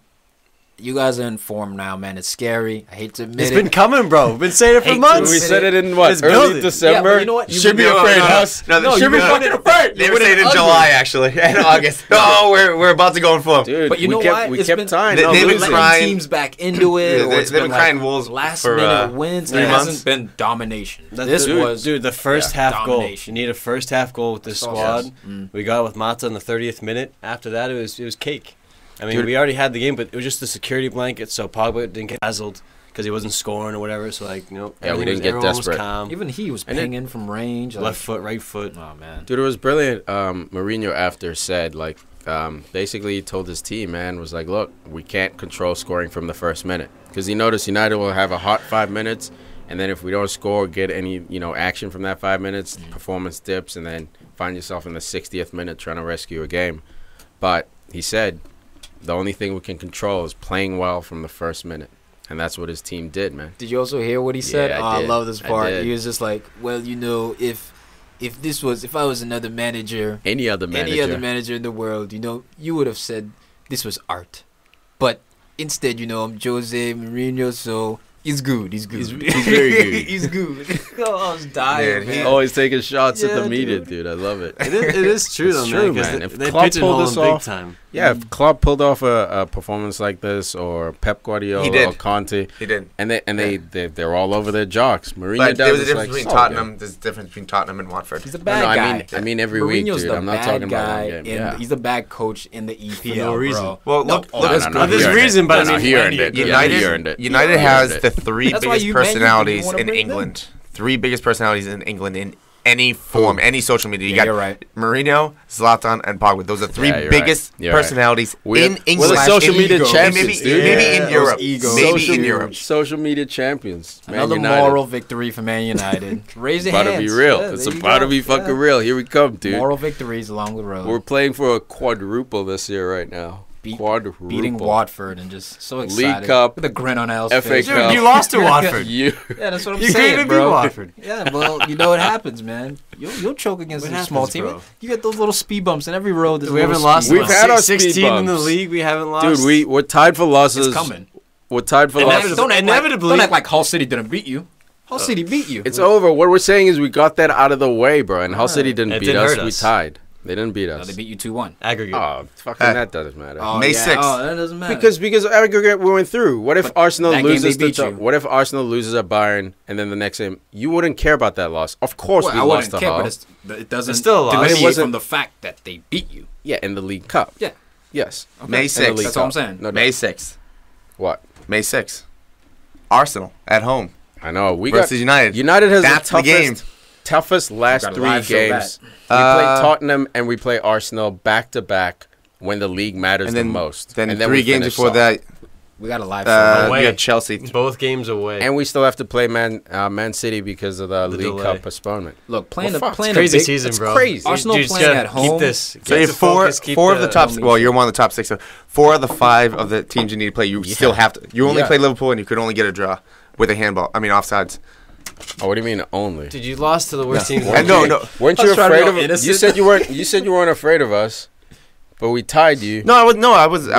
You guys are in form now, man. It's scary. I hate to admit It's it. been coming, bro. We've been saying it for Hate to months. We admit said it in what? It's Early building. December. Yeah, but you know what? You should be would- afraid, no, Huss. no, should be fucking afraid. They were saying in July, actually, in August. Oh, we're about to go in form. Dude, But you know what? we It's kept been- time. They've been letting crying- teams back into it. Yeah, or it's they've been been crying like wolves last for, minute wins. 3 It months. hasn't been domination. This was the first half goal. domination. You need a first half goal with this That's all. squad. Yes. Mm. We got it with Mata in the 30th minute. After that, it was cake. I mean, Dude. we already had the game, but it was just the security blanket, so Pogba didn't get dazzled because he wasn't scoring or whatever. So like, Yeah, we everything didn't get everyone was desperate. calm. even he was And it- pinging from range. Left foot, right foot. Oh man. Dude, it was brilliant. Mourinho after said, like, basically he told his team, man, was like, look, we can't control scoring from the first minute. Because he noticed United will have a hot 5 minutes, and then if we don't score, get any, action from that 5 minutes, performance dips, and then find yourself in the 60th minute trying to rescue a game. But he said, the only thing we can control is playing well from the first minute. And that's what his team did, man. Did you also hear what he said? Yeah, I I did. love this I part. did. He was just like, well, if I was another manager, Any other manager. in the world, you would have said this was art. But instead, I'm Jose Mourinho, so he's good. He's He's very good. he's good. Oh, I was dying, Dude, man. Always taking shots at Yeah, the media, dude. dude. I love it. It is true, It's though, true, man. 'cause man. If They Klopp pigeonhole pulled him this big off- time. Yeah, if Klopp pulled off a performance like this, or Pep Guardiola, He did. or Conte, He did. and they're all over their jocks. Mourinho But there does was a is difference like, between so Tottenham. good. There's a difference between Tottenham and Watford. He's the No, bad guy. I mean every week, Mourinho's dude. the I'm not bad talking about guy one game. Yeah. He's the bad coach in the EPL, no reason. bro. Well, No, look, oh, look, that's no, good. There's he earned reason, it. but I No, mean, he earned it. United, He earned it. United He has earned it. the three That's why biggest you- man, you personalities wanna in bring them. England. Three biggest personalities in England in any form, any social media. You Yeah, got you're right. Mourinho, Zlatan, and Pogba. Those are three Yeah, you're biggest right. You're right. personalities We're- in we're England. the social In media ego. champions, Maybe, dude. maybe Yeah, in those Europe. egos. Maybe in Europe. Social media champions. Man Another United. moral victory for Man United. Raise your About hands. to be real. Yeah, It's there you about to go. be fucking Yeah. real. Here we come, dude. Moral victories along the road. We're playing for a quadruple this year right now. Quadruple. Beating Watford and just so excited. League Cup, with a grin on Al's FA face. Cup. You lost to Watford. You. Yeah, that's what I'm You saying, couldn't bro. beat Watford. Yeah, well, what happens, man. You'll choke against What a small happens, team. bro? You get those little speed bumps in every road. there's We little haven't lost. speed We've bumps. had our speed 16 in the bumps. league. We haven't lost. Dude, we're tied for losses. It's coming. We're tied for losses. Don't act Inevitably- Like, don't act like Hull City didn't beat you. Hull City beat you. It's over. What we're saying is we got that out of the way, bro. And Hull City It didn't beat didn't us. hurt We us. tied. They didn't beat No, us. they beat you 2-1. aggregate. Oh, fucking that doesn't matter. Oh, May yeah. 6th. Oh, that doesn't matter. Because aggregate we went through. What if But Arsenal that game loses they beat to you. What if Arsenal loses at Bayern and then the next game you wouldn't care about that loss? Of course Well, we I lost wouldn't to care, Hull. but it doesn't It's still a loss. delineate It wasn't- from the fact that they beat you. Yeah, in the League Cup. Yeah. Yes. May In the 6th. League That's all I'm Cup. saying. No, May 6th. what? May 6th. Arsenal at home I know. We versus got United. United has That's the the game. toughest last Gotta 3 live show games. We that. play Tottenham and we play Arsenal back to back when the league matters and then, the most. Then and 3 we games finish before soft. that, We got a live show. Away. we got Chelsea. Both games away. And we still have to play Man City because of the League delay. Cup postponement. Look, playing Well, a fuck, playing crazy a big, season, That's bro. crazy. Arsenal Dude, just playing gotta at home. Keep this. So Keep you have the focus, keep four of the top. don't Well, need you're one of the top 6. So 4 of the 5 of the teams you need to play, you still have to. You only Yeah. play Liverpool, and you could only get a draw with a handball. I mean, offsides. Oh, what do you mean only? Dude, you lost to the worst teams. in And the no, league. no, Weren't I you was trying to afraid be of all us? innocent. You said you weren't afraid of us, but we tied you. no. I wasn't. to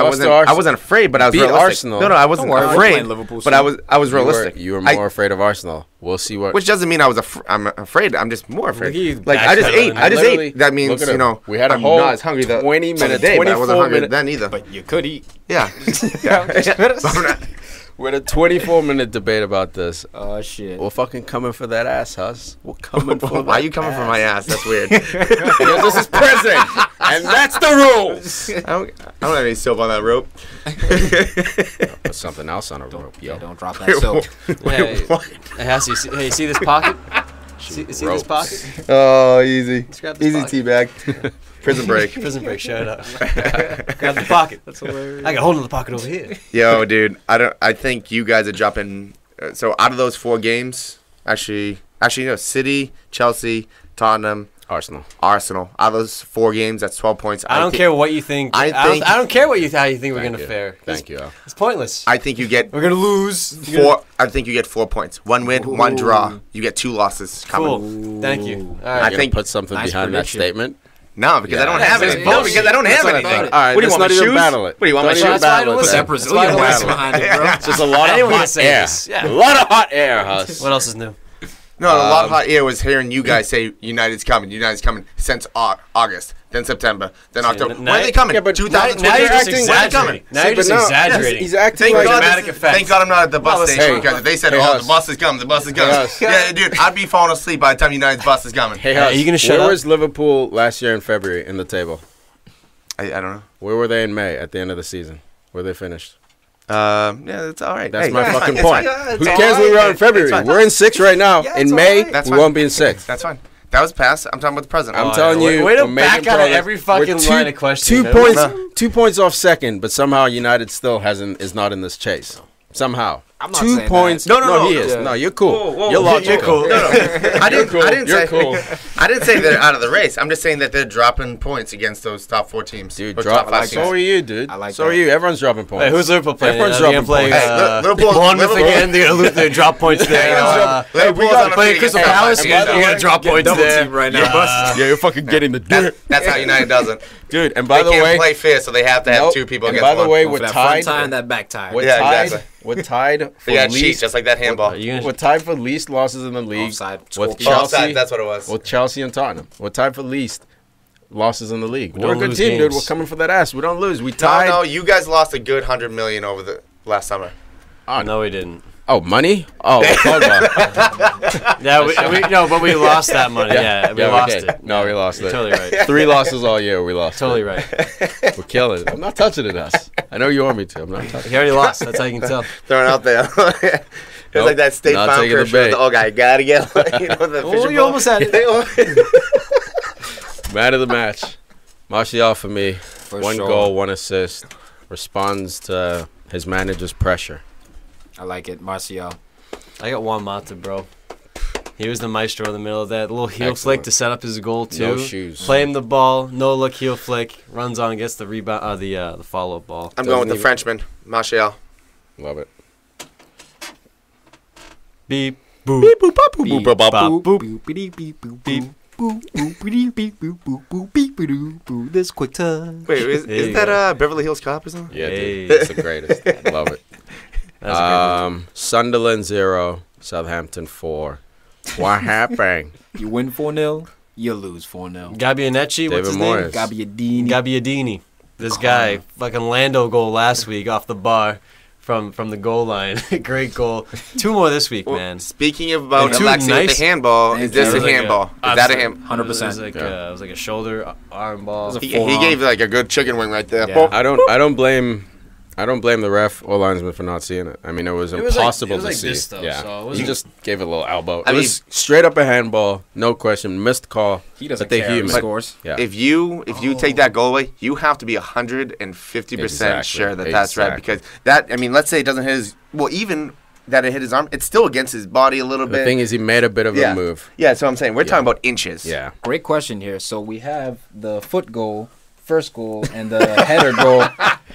Arsenal. I wasn't afraid, but I was Beat realistic. Arsenal. No, I wasn't Don't worry, we're afraid. playing Liverpool But soon. I was realistic. You were I- more afraid of Arsenal. We'll see what. Which doesn't mean I'm afraid. I'm just more afraid. Look at you Like I just backpedaling. ate. I just Literally- ate. That means look at him. We had a I'm whole not as hungry 20 the minute, day, but I 24 wasn't hungry minute- then either. But you could eat. Yeah. We're in a 24-minute debate about this. Oh shit. We're fucking coming for that ass, Huss. We're coming for Why are that you coming ass. for my ass? That's weird. Because this is president, and that's the rules. I don't have any soap on that rope. Put something else on a rope, yo. Yeah, don't drop that soap. Hey, what? hey, Hussey, see, see this pocket? See this ropes. pocket? Oh, easy. grab this Easy pocket. tea bag. Prison break. Prison break, shut up. Grab the pocket. That's hilarious. I got hold of the pocket over here. Yo, dude. I think you guys are dropping. So out of those 4 games, actually, no. City, Chelsea, Tottenham, Arsenal. Arsenal. Out of those 4 games, that's 12 points. I don't care what you think. I don't care how you think we're gonna fare. Thank you. It's pointless. I think you get. We're gonna lose. 4. I think you get 4 points. 1 win, 1 draw. You get 2 losses coming. Cool. Thank you. All I right. think put something Nice behind prediction. that statement. No, because I don't have That's anything. No, because I don't have That's what I anything. thought. All right, What do you let's want, not my even shoes? battle it. What do you want, my Don't shoes? even That's why I battle don't it. Put listen. that then. Brazilian Don't wax battle it. behind it, bro. It's just a lot I of didn't wanna hot say air. this. Yeah. A lot of hot air, Huss. What else is new? No, a lot of hot air was hearing you guys say United's coming since August, then September, then October. When are they coming? Yeah, but 2020. Now you're just When are they coming? exaggerating. Now you're just exaggerating. He's acting Thank like God, dramatic effect. thank God I'm not at the bus Well, station hey, because if they said, hey, "Oh, Huss. the bus is coming, the bus is coming," Huss. yeah, dude, I'd be falling asleep by the time United's bus is coming. Hey, Are Huss, you gonna shut where up? was Liverpool last year in February in the table? I don't know. Where were they in May at the end of the season? Where they finished? Yeah, it's all right. That's Hey, my it's fucking fine, point. it's fine, Who it's cares all where we right. are in February? It's fine. We're in 6 right now. Yeah, in it's all May, right. That's we fine. won't be in 6. That's fine. That was past. I'm talking about the present. I'm telling you, Way to we're making back out of progress. every fucking We're line of questioning. 2 man. points, No. 2 points off second, but somehow United still is not in this chase. Somehow, I'm not 2 saying points. that. No, he is. Yeah. No, you're cool. Whoa, You're whoa, logical. you're cool. No, I didn't. cool. I didn't You're say. cool. I didn't say they're out of the race. I'm just saying that they're dropping points against those top 4 teams. Dude, Or drop. top 5 So teams. are you, dude. I like so that. are you. Everyone's dropping points. Wait, who's Liverpool playing? Everyone's They're gonna dropping play points. Liverpool- Bournemouth Liverpool- again. They're gonna lose. They drop points there. Liverpool's got on a playing feed Crystal against Palace top again. five They're gonna teams. drop points double there. team right now. Yeah. Yeah, you're fucking getting the dirt, That's how United does it. dude. And by They the can't way, play fair, so they have to have Nope. 2 people And against by the one. way, Going we're for that front tied. tie and that back tie. We're Yeah, tied. exactly. We're tied for They got cheat, least. just like that handball. We're tied for least losses in the league Offside. with Score. Chelsea. Offside, that's what it was. With Chelsea and Tottenham, we're tied for least losses in the league. We're a don't good lose team, dude. games. We're coming for that ass. We don't lose. We No, tied. no, you guys lost a good 100 million over the last summer. Oh, No, we didn't. Oh, money? Oh, we're talking about. Yeah, but we lost that money. Yeah, we lost did. it. No, we lost You're it. totally right. 3 losses all year. We lost. Totally it. right. We're killing it. I'm not touching it, us. I know you want me to. I'm not touching. He already lost. That's how you can tell. Throwing out there. It's Nope, like that State not Farm taking the commercial. bait. The old guy, gotta get, you know, the Oh, fishing you pole. almost had it. Man of the match, Martial for me. For 1 sure. goal, 1 assist. Responds to his manager's pressure. I like it. Martial. I got Juan Mata, bro. He was the maestro in the middle of that little heel Excellent. flick to set up his goal too. No shoes. Play him the ball, no look heel flick, runs on, gets the rebound, the follow up ball. I'm going with the even- Frenchman, Martial. Love it. Beep boop. Beep, boop, bop, boop, Beep, boop, bop, bop, boop. boop. This quick time. Wait, There you is that Beverly Hills Cop or something? Yeah, Hey. dude. It's the greatest. Love it. That's a Sunderland 0, Southampton 4. What happened? You win 4-0, you lose 4-0. great. Gabianetti, what's his David Moyes. name? Gabbiadini. This guy, fucking Lando goal last week off the bar from the goal line. Great goal. 2 more this week, Well, man. speaking of about And two Alexi with nice- the handball, is this It a was like handball? Is that a hand? 100%. It was like, Yeah. it was like a shoulder arm ball. It was a He gave like a good chicken wing right there. Yeah. Boop. I don't blame the ref or linesman for not seeing it. I mean, it was It was like- impossible it was to like see. this, though, yeah, so it he wasn't- just gave it a little elbow. I It mean- was straight up a handball, no question. Missed call. He doesn't but they care who human. scores. Yeah, If you take that goal away, you have to be 150% Exactly. sure that that's right, because that, I mean, let's say it doesn't hit his, well, even that it hit his arm, it's still against his body a little the bit. thing is, he made a bit of Yeah. a move. Yeah, so I'm saying we're talking about inches. Yeah, Great question here. So we have the foot goal, first goal, and the header goal.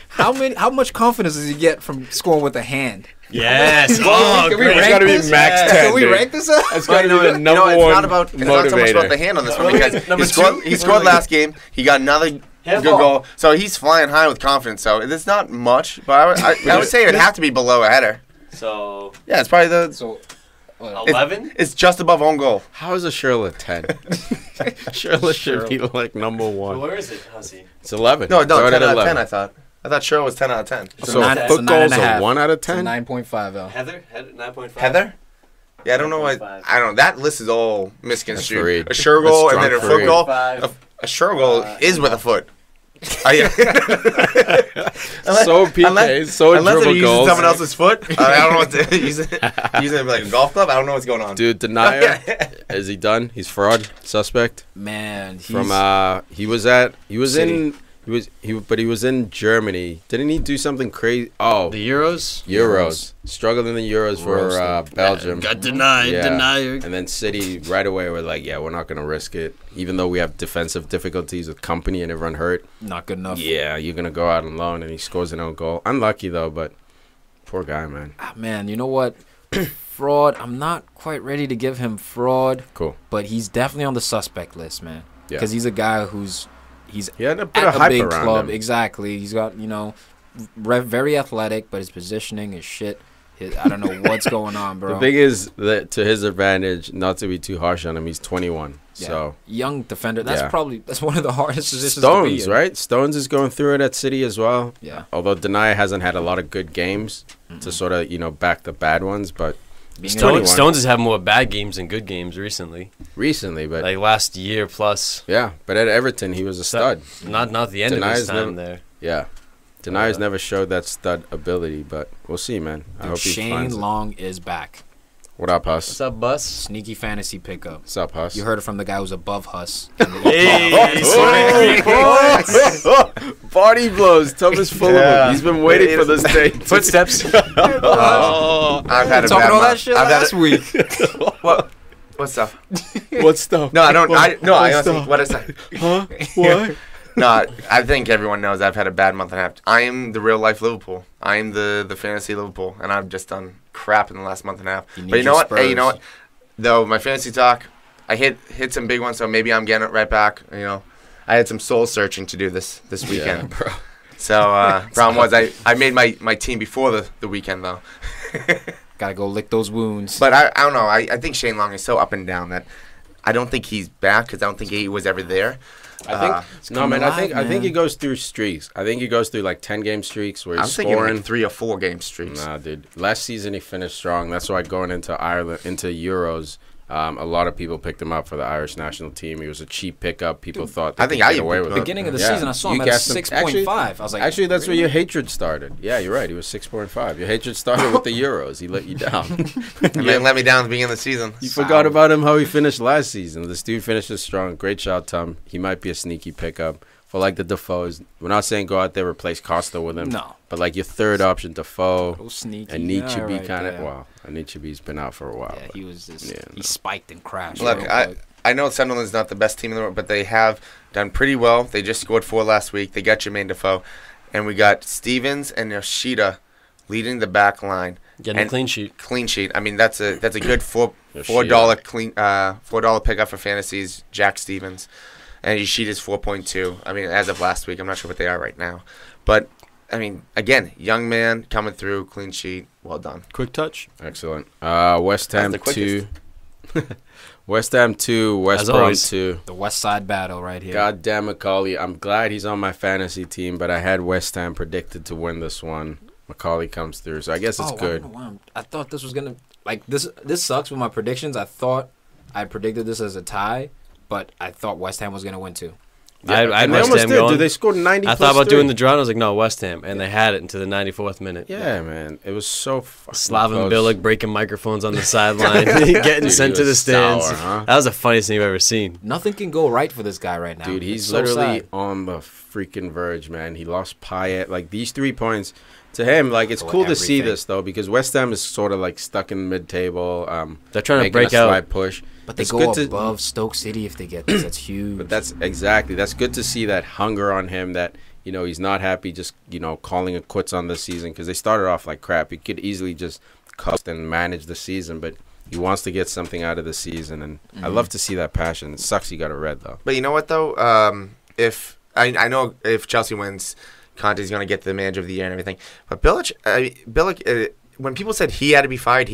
How much confidence does he get from scoring with a hand? Yes. Can we great. it's got to be this? max Yeah. 10. Can we dude. rank this up? It's got to You know, be the number it's one not about it's not so much about the motivator. hand on this one, because Number he scored, two? he scored last game. He got another good Handball. goal, so he's flying high with confidence. So it's not much, but I would say it would have to be below a header. So Yeah, it's probably the So 11. it's just above own goal. How is a Shirley 10? Shirley should be like number 1. Where is it, Hussey? It's 11. No, Throw it 10 at out of 11. 10. I thought Cheryl was 10 out of 10. So nine- it's a foot 9.5. goals are 1 out of it's a 10. 9.5 L. Heather 9.5. Heather? Yeah, I don't know. I 9.5. don't know. That list is all misconstrued. Farid. A sure goal That's and then a drunk foot goal. 5. A sure goal is with a foot. Yeah. So PKs, so unless they're dribble using goals. someone else's foot. I don't know what to use it. Using it like a golf club. I don't know what's going on. Dude, Denier, is he done? He's fraud suspect Man, he's, from he was in But he was in Germany. Didn't he do something crazy? Oh, The Euros? Euros. Struggled in the Euros for Belgium. Got denied. And then City right away were like, yeah, we're not going to risk it. Even though we have defensive difficulties with company and everyone hurt. Not good enough. Yeah, you're going to go out on loan, and he scores an own goal. Unlucky, though, but poor guy, man. Man, you know what? Fraud. I'm not quite ready to give him fraud. Cool. But he's definitely on the suspect list, man. Yeah. Because he's a guy who's He had a bit at of a hype big around club. him. Exactly. He's got, very athletic, but his positioning is shit. I don't know what's going on, bro. The thing is that to his advantage, not to be too harsh on him, he's 21. Yeah. So young defender. That's Yeah. that's one of the hardest positions Stones, to be in. right? Stones is going through it at City as well. Yeah. Although Denia hasn't had a lot of good games to sort of, back the bad ones, but Being Stones has had more bad games than good games recently. but Like last year plus. yeah, but at Everton he was a stud. Not the end of his Denia's time never- there. Yeah. Denia's never showed that stud ability, but we'll see, man. I hope he Shane finds it. Long is back. What up, Huss? What's up, Bus? Sneaky fantasy pickup. What's up, Huss? You heard it from the guy who's above Huss. Hey, Body blows. Thomas full of them. He's been waiting for this day. footsteps. I've had a Talking bad all that month. shit I've had last week. What stuff? What stuff? No, I don't. I honestly. stuff? What is that? Huh? What? No, I think everyone knows I've had a bad month and a half. I am the real life Liverpool. I am the fantasy Liverpool, and I've just done crap in the last month and a half. You need But you know your what? Hey, you know Spurs. what? Though my fantasy talk, I hit some big ones, so maybe I'm getting it right back. I had some soul searching to do this weekend. Yeah, bro. So problem was I made my team before the weekend though. Gotta go lick those wounds. But I don't know. I think Shane Long is so up and down that I don't think he's back because I don't think he was ever there. I think no, man. alive, I think he man. goes through streaks. I think he goes through like 10-game streaks where I'm he's thinking scoring. like 3 or 4 game streaks. Nah, dude. Last season he finished strong. That's why going into Ireland, into Euros, a lot of people picked him up for the Irish national team. He was a cheap pickup. People thought they I think could I get away even with picked it. Beginning of the Yeah. season, I saw him You at a guessed him. 6.5. I was like, Actually, that's where really? your hatred started. Yeah, you're right. He was 6.5. Your hatred started with the Euros. He let you down. And then let me down at the beginning of the season. You forgot about him how he finished last season. This dude finishes strong. Great shot, Tom. He might be a sneaky pickup for like the Defoes. We're not saying go out there replace Costa with him. No. But like your third option, Defoe. Go sneaky. And Nietzsche Yeah, be right kind of there. well. Nietzsche's been out for a while. Yeah, but he was just Yeah, he no. spiked and crashed. Look, real quick. I know Sunderland's not the best team in the world, but they have done pretty well. They just scored 4 last week. They got Jermaine Defoe. And we got Stevens and Yoshida leading the back line. Getting a clean sheet. Clean sheet. I mean, that's a good $4 pickup for fantasies. Jack Stevens. And Yoshida's 4.2. I mean, as of last week, I'm not sure what they are right now. But, I mean, again, young man coming through, clean sheet. Well done. QuickTouch. Excellent. West Ham That's the 2. West Ham 2, West As Brom always. 2. The West Side battle right here. God damn Macaulay. I'm glad he's on my fantasy team, but I had West Ham predicted to win this one. Macaulay comes through, so I guess it's I good. don't know why I thought this was gonna this sucks with my predictions. I thought I predicted this as a tie, but I thought West Ham was gonna win too. I had And they West almost Ham did. going. Dude, they scored 90 I plus thought about 3. doing the draw, and I was like, no, West Ham. And they had it into the 94th minute. Yeah, man. It was so fucking Slaven close. Bilic breaking microphones on the sideline, getting Dude, sent he to the was stands. sour, huh? That was the funniest thing you've ever seen. Nothing can go right for this guy right now. Dude, he's It's so literally sad. on the freaking verge, man. He lost Payet. Like, these 3 points, to him, like, it's For cool to see everything. this, though, because West Ham is sort of, like, stuck in mid-table. They're trying to making break a out. slight push. But they It's go good to- above Stoke City if they get this. That's huge. But that's good to see that hunger on him, that, he's not happy just, calling it quits on this season, because they started off like crap. He could easily just coast and manage the season, but he wants to get something out of the season, and I love to see that passion. It sucks he got a red, though. But you know what, though? I know if Chelsea wins, Conte's going to get the manager of the year and everything. But Bilic, when people said he had to be fired,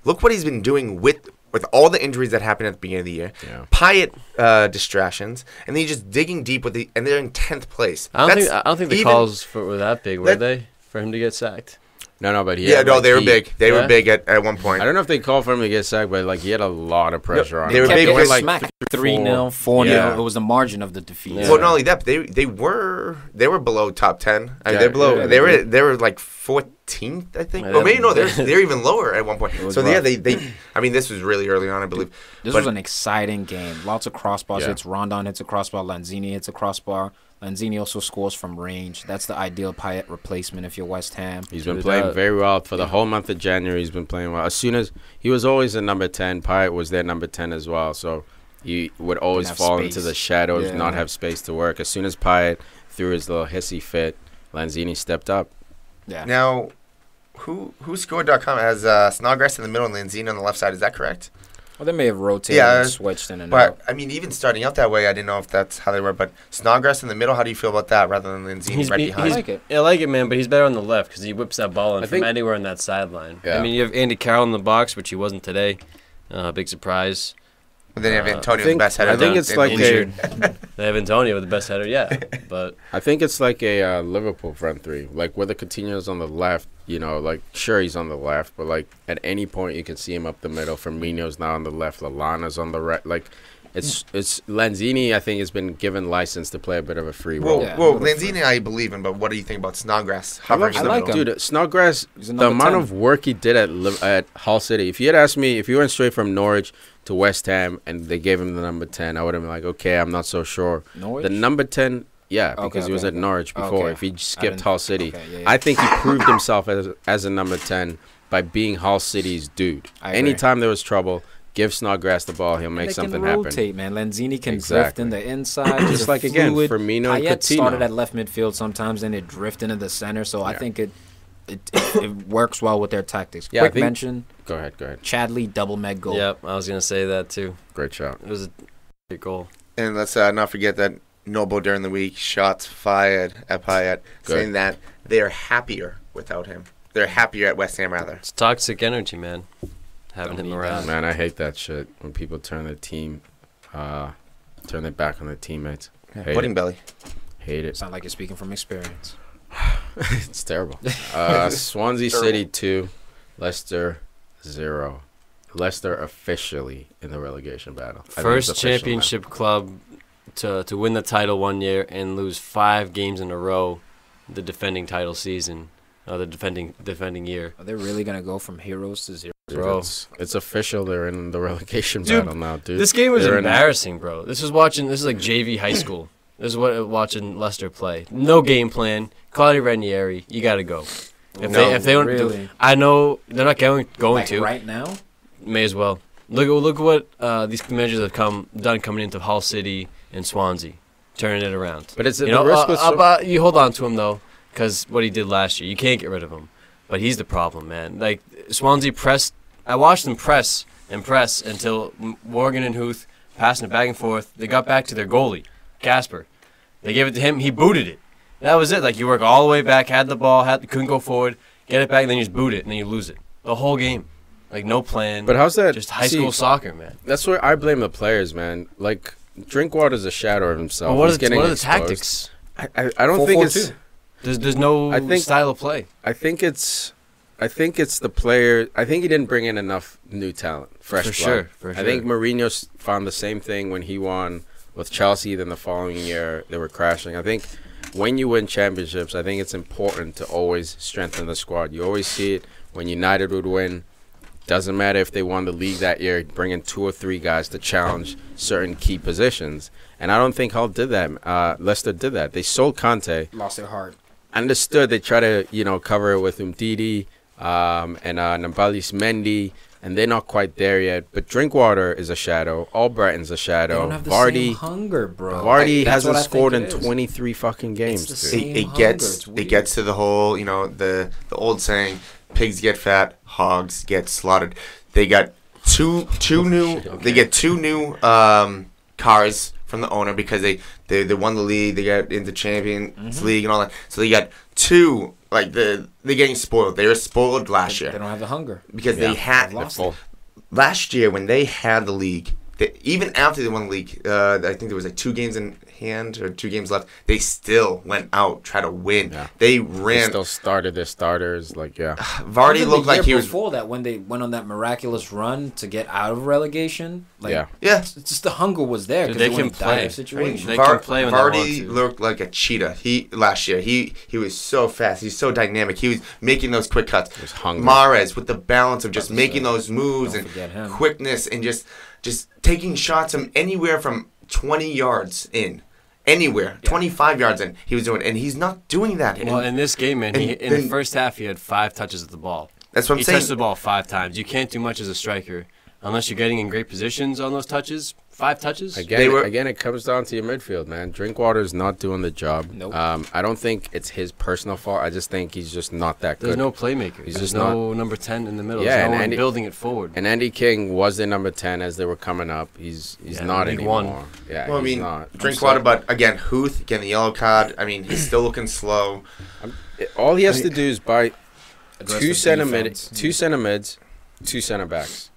look what he's been doing with all the injuries that happened at the beginning of the year. Yeah. Payet distractions, and then he's just digging deep and they're in 10th place. I don't think the calls were that big, were they, for him to get sacked? No, but he Yeah, had, no, like, they were heat. big. They were Yeah? big at one point. I don't know if they called for him to get sacked, but like he had a lot of pressure on they him. were kept big getting with, like, smacked 3-0, 3-0, 4-0. Yeah. It was the margin of the defeat. Yeah. Well, not only that, but they were below top 10. I mean, Yeah, they're below. yeah, they were like 15th, I think. Yeah, Or maybe no, they're even lower at one point. So rough. yeah, they. I mean, this was really early on, I believe. This was an exciting game. Lots of crossbars Yeah. hits. Rondon hits a crossbar. Lanzini hits a crossbar. Lanzini also scores from range. That's the ideal Payet replacement if you're West Ham. He's been playing very well for the whole month of January. He's been playing well. As soon as he was always a number 10, Payet was their number 10 as well. So he would always have fall space. into the shadows, Yeah. not have space to work. As soon as Payet threw his little hissy fit, Lanzini stepped up. Yeah. Now, who scored.com has Snodgrass in the middle and Lanzini on the left side. Is that correct? Well, they may have rotated Yeah, and switched in and But out. I mean, even starting out that way, I didn't know if that's how they were. But Snodgrass in the middle, how do you feel about that rather than Lanzini right behind? I like it. I like it, man, but he's better on the left because he whips that ball in I from think- anywhere on that sideline. Yeah. I mean, you have Andy Carroll in the box, which he wasn't today. Big surprise. But then you have Antonio, I think- the best header. I think it's like injured. They have Antonio with the best header, yeah. But I think it's like a Liverpool front three. Like, whether Coutinho's on the left, you know, like, sure, he's on the left, but, like, at any point you can see him up the middle. Firmino's now on the left. Lallana's on the right. Like, it's Lanzini, I think, has been given license to play a bit of a free role. Well, Lanzini I believe in, but what do you think about Snodgrass? Hovering in the like middle. him. Dude, Snodgrass, He's a the number amount 10. of work he did at Hull City. If you had asked me, if you went straight from Norwich to West Ham and they gave him the number 10, I would have been like, okay, I'm not so sure. Norwich? The number 10, yeah, because Okay, he was okay. at Norwich before. Okay. If he I skipped didn't- Hull City, okay, yeah, yeah. I think he proved himself as a number 10 by being Hull City's dude. I agree. Anytime there was trouble, give Snodgrass the ball, he'll And make they something can happen. rotate, man. Lanzini can drift Exactly. in the inside. Just He's like, again, fluid. Firmino and Payet started Coutinho. at left midfield sometimes, then it drift into the center. So I Yeah. think it works well with their tactics. Yeah, I Quick think- mention, Go ahead. Chadley double meg goal. yep, I was gonna say that too. Great shot. It was a great goal. And let's not forget that Noble during the week shots fired at Payet, saying that they're happier without him. They're happier at West Ham, rather. It's toxic energy, man. Having Don't him need around. Man, I hate that shit when people turn their back on their teammates. Hate Pudding it. belly. Hate it. Sound like you're speaking from experience. It's terrible. Swansea City 2, Leicester 0. Leicester officially in the relegation battle. I think it's First official now. championship club to win the title one year and lose 5 games in a row the defending title season, the defending year. Are they really gonna go from heroes to zero? Dude, Bro. it's official. They're in the relegation Dude, battle now, dude. This game was They're in- embarrassing, bro. This is like JV high school. This is what watching Leicester play. No game plan. Claudio Ranieri, you got to go. If they don't, really? I know they're not going Like to. right now? May as well. Look what these managers have done coming into Hull City and Swansea, turning it around. But it's You the know, risk was so, you hold on to him though, because what he did last year, you can't get rid of him. But he's the problem, man. Like Swansea pressed. I watched them press until Morgan and Huth passing it back and forth. They got back to their goalie, Casper. They gave it to him. He booted it. That was it. Like you work all the way back, had the ball, couldn't go forward, get it back, and then you just boot it, and then you lose it. The whole game, like no plan. but how's that? just high see, school soccer, man. That's where I blame the players, man. Like Drinkwater's a shadow of himself. Well, what He's are getting the exposed. tactics? I don't think it's. 4-4-2. There's no I think- style of play. I think it's the player. I think he didn't bring in enough new talent, fresh For blood. sure, for I think sure. Mourinho found the same thing when he won with Chelsea. Then the following year they were crashing. I think when you win championships, I think it's important to always strengthen the squad. You always see it when United would win. Doesn't matter if they won the league that year, bring in 2 or 3 guys to challenge certain key positions. And I don't think Hull did that. Leicester did that. They sold Conte. Lost their heart. Understood they try to, cover it with Umtiti and Nambalis Mendy, and they're not quite there yet. But Drinkwater is a shadow. Albrighton's a They shadow. don't have the Vardy same hunger, bro. Vardy That's what hasn't I scored in think it is. 23 fucking games, the dude. same It hunger, gets it's it weird. gets to the whole, the old saying, pigs get fat, hogs get slaughtered. They got two new they get 2 new cars from the owner because they won the league, they got into Champions League and all that. So they got 2 they're getting spoiled. They were spoiled last They year don't have the hunger. because Yeah. they had They've lost Full. last year when they had the league. Even after they won the league, I think there was 2 games in hand or 2 games left. They still went out try to win. Yeah. They They ran. still started their starters. Vardy Even looked the like year he was. before that when they went on that miraculous run to get out of relegation. Like, Yeah. Yeah. it's just the hunger was there because Dude, they they were in can dire play. situations. They can play when they want Vardy to. looked like a cheetah. Last year he was so fast. He's so dynamic. He was making those quick cuts. was hungry. Mahrez with the balance of just making those moves Don't and forget him. quickness and just taking shots from anywhere from 20 yards in. Anywhere, 25 yards in, he was doing, and he's not doing that. Well, in this game, man, in the first half, he had 5 touches of the ball. That's what I'm he saying. touched the ball 5 times. You can't do much as a striker unless you're getting in great positions on those touches. 5 touches. Again, it comes down to your midfield, man. Drinkwater's not doing the job. Nope. I don't think it's his personal fault. I just think he's just not that good. There's no playmaker. He's There's just no number 10 in the middle. Yeah, There's and no one Andy- building it forward. And Andy King was their number 10 as they were coming up. He's not League anymore. One. Yeah, Well, I he's mean, not. Drinkwater, but again, Huth getting the yellow card. I mean, he's still looking slow. All he has to do is buy Address two the center defense. mids, 2 center mids, 2 center backs.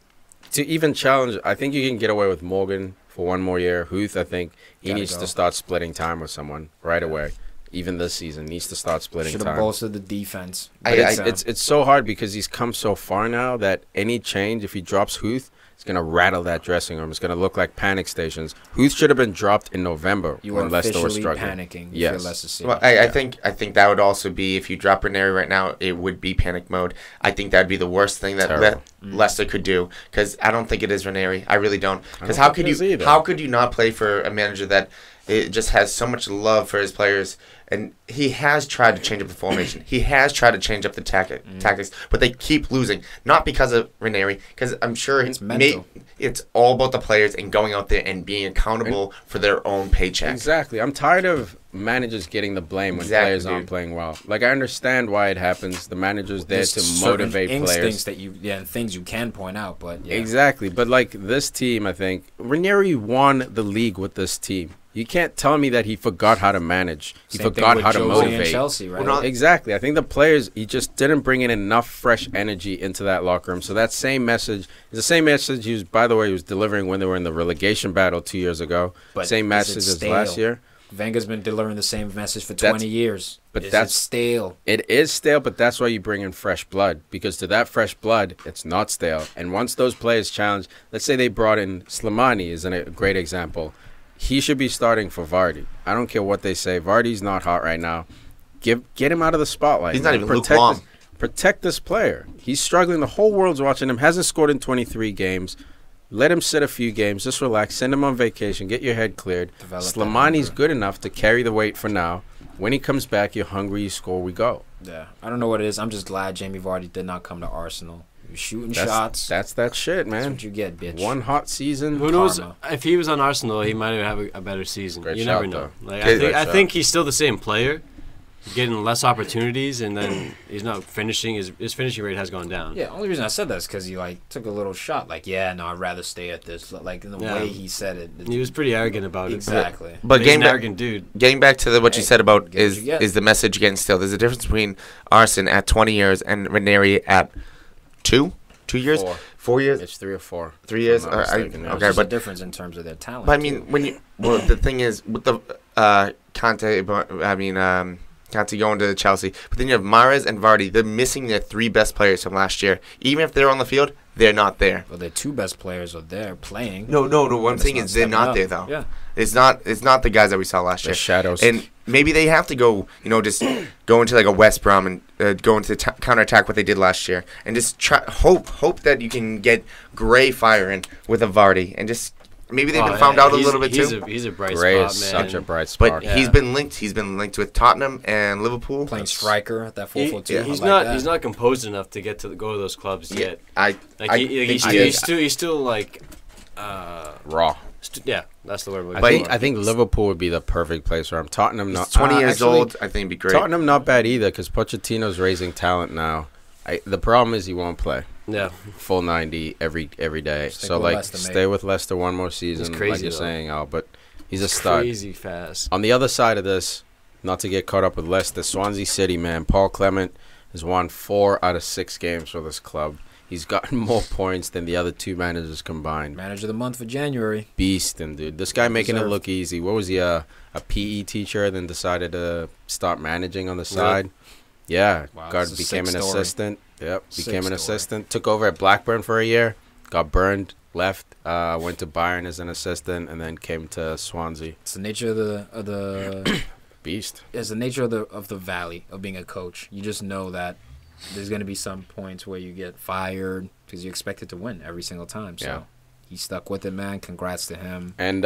To even challenge, I think you can get away with Morgan for 1 more year. Huth, I think he Gotta needs go. to start splitting time with someone right away. Even this season, needs to start splitting Should have time. bolstered the defense. I- But It's so hard because he's come so far now that any change, if he drops Huth, it's going to rattle that dressing room. It's going to look like panic stations. Huth should have been dropped in November you were when Leicester was officially struggling. panicking. Yes. For Leicester City. Well, I think that would also be if you drop Ranieri right now, it would be panic mode. I think that'd be the worst thing that Terrible. Leicester could do because I don't think it is Ranieri. I really don't. Because I don't think it is either. how could you not play for a manager that it just has so much love for his players? And he has tried to change up the formation. He has tried to change up the tactics, but they keep losing. Not because of Ranieri, because I'm sure It's mental. it's all about the players and going out there and being accountable for their own paycheck. Exactly. I'm tired of managers getting the blame when Exactly, players aren't dude. playing well. Like, I understand why it happens. The manager's there There's to certain motivate instincts players. that and things you can point out, but yeah. Exactly. But, like, this team, I think, Ranieri won the league with this team. You can't tell me that he forgot how to manage. He Same thing forgot with how to Jose motivate. and Chelsea, right? Well, not- Exactly. I think the players, he just didn't bring in enough fresh energy into that locker room. So that same message is the same message he was, by the way, he was delivering when they were in the relegation battle 2 years ago. But Same is it message as stale? last year. Wenger's been delivering the same message for That's- 20 years. but Is that's- it stale. It is stale, but that's why you bring in fresh blood. Because to that fresh blood, it's not stale. And once those players challenge, let's say they brought in Slimani is a great example. He should be starting for Vardy. I don't care what they say. Vardy's not hot right now. Get him out of the spotlight. He's not even Protect lukewarm. this- Protect this player. He's struggling. The whole world's watching him. Hasn't scored in 23 games. Let him sit a few games. Just relax. Send him on vacation. Get your head cleared. Develop that Slimani's hunger. good enough to carry the weight for now. When he comes back, you're hungry, you score, we go. Yeah, I don't know what it is. I'm just glad Jamie Vardy did not come to Arsenal. You're shooting shots. That's that shit, That's man. what you get, bitch. One hot season. Who knows? Karma. If he was on Arsenal, he might have a better season. Great You shot, never know. though. Like, Great I shot. think he's still the same player, getting less opportunities, and then he's not finishing. His finishing rate has gone down. Yeah, only reason I said that is because he took a little shot. Like, yeah, no, I'd rather stay at this. Like in the Yeah. way he said it. He was pretty arrogant about it. Exactly. But He's an getting back, arrogant dude. getting back to what you Hey, said about get what you get. is the message getting still. There's a difference between Arsene at 20 years and Ranieri at 2 years, 4 years, It's 3 or 4. 3 years. I'm not mistaken, yeah. Okay, There's a but difference in terms of their talent. But I mean, too. the thing is with the Conte, Conte going to Chelsea, but then you have Mahrez and Vardy. They're missing their 3 best players from last year. Even if they're on the field, they're not there. Well, their 2 best players are there playing. No. What I'm That's saying not is they're stepping not up. there though. Yeah. It's not the guys that we saw last The year. shadows. And maybe they have to go, just go into like a West Brom and go into counterattack what they did last year, and just try hope that you can get Gray firing with a Vardy, and just maybe they've been found out a little bit too. He's a bright Gray spot, is man. such a bright spot. But he's been linked. He's been linked with Tottenham and Liverpool. Playing striker at that 4-4-2. Yeah. I He's like not. that. He's not composed enough to go to those clubs Yeah, yet. I He's still like. Raw. Yeah, that's the word. we're I looking think for. I think Liverpool would be the perfect place for him. Tottenham not. He's 20 years actually, old. I think it'd be great. Tottenham not bad either because Pochettino's raising talent now. The problem is he won't play Yeah, full 90 every day. Stick So with like Leicester, mate. stay with Leicester one more season. He's crazy, like you're though. saying, Al. But he's a stud. crazy fast. On the other side of this, not to get caught up with Leicester, Swansea City, man. Paul Clement has won 4 out of 6 games for this club. He's gotten more points than the other 2 managers combined. Manager of the month for January. Beasting, dude. This guy making it Deserved. look easy. What was he, a PE teacher, then decided to start managing on the side? Yeah. Wow, Became it's an a sick story. assistant. Yep. Sick Became an story. assistant. Took over at Blackburn for a year. Got burned left, went to Bayern as an assistant, and then came to Swansea. It's the nature of the Beast. It's the nature of the valley of being a coach. You just know that there's going to be some points where you get fired because you expect it to win every single time. So he stuck with it, man. Congrats to him. And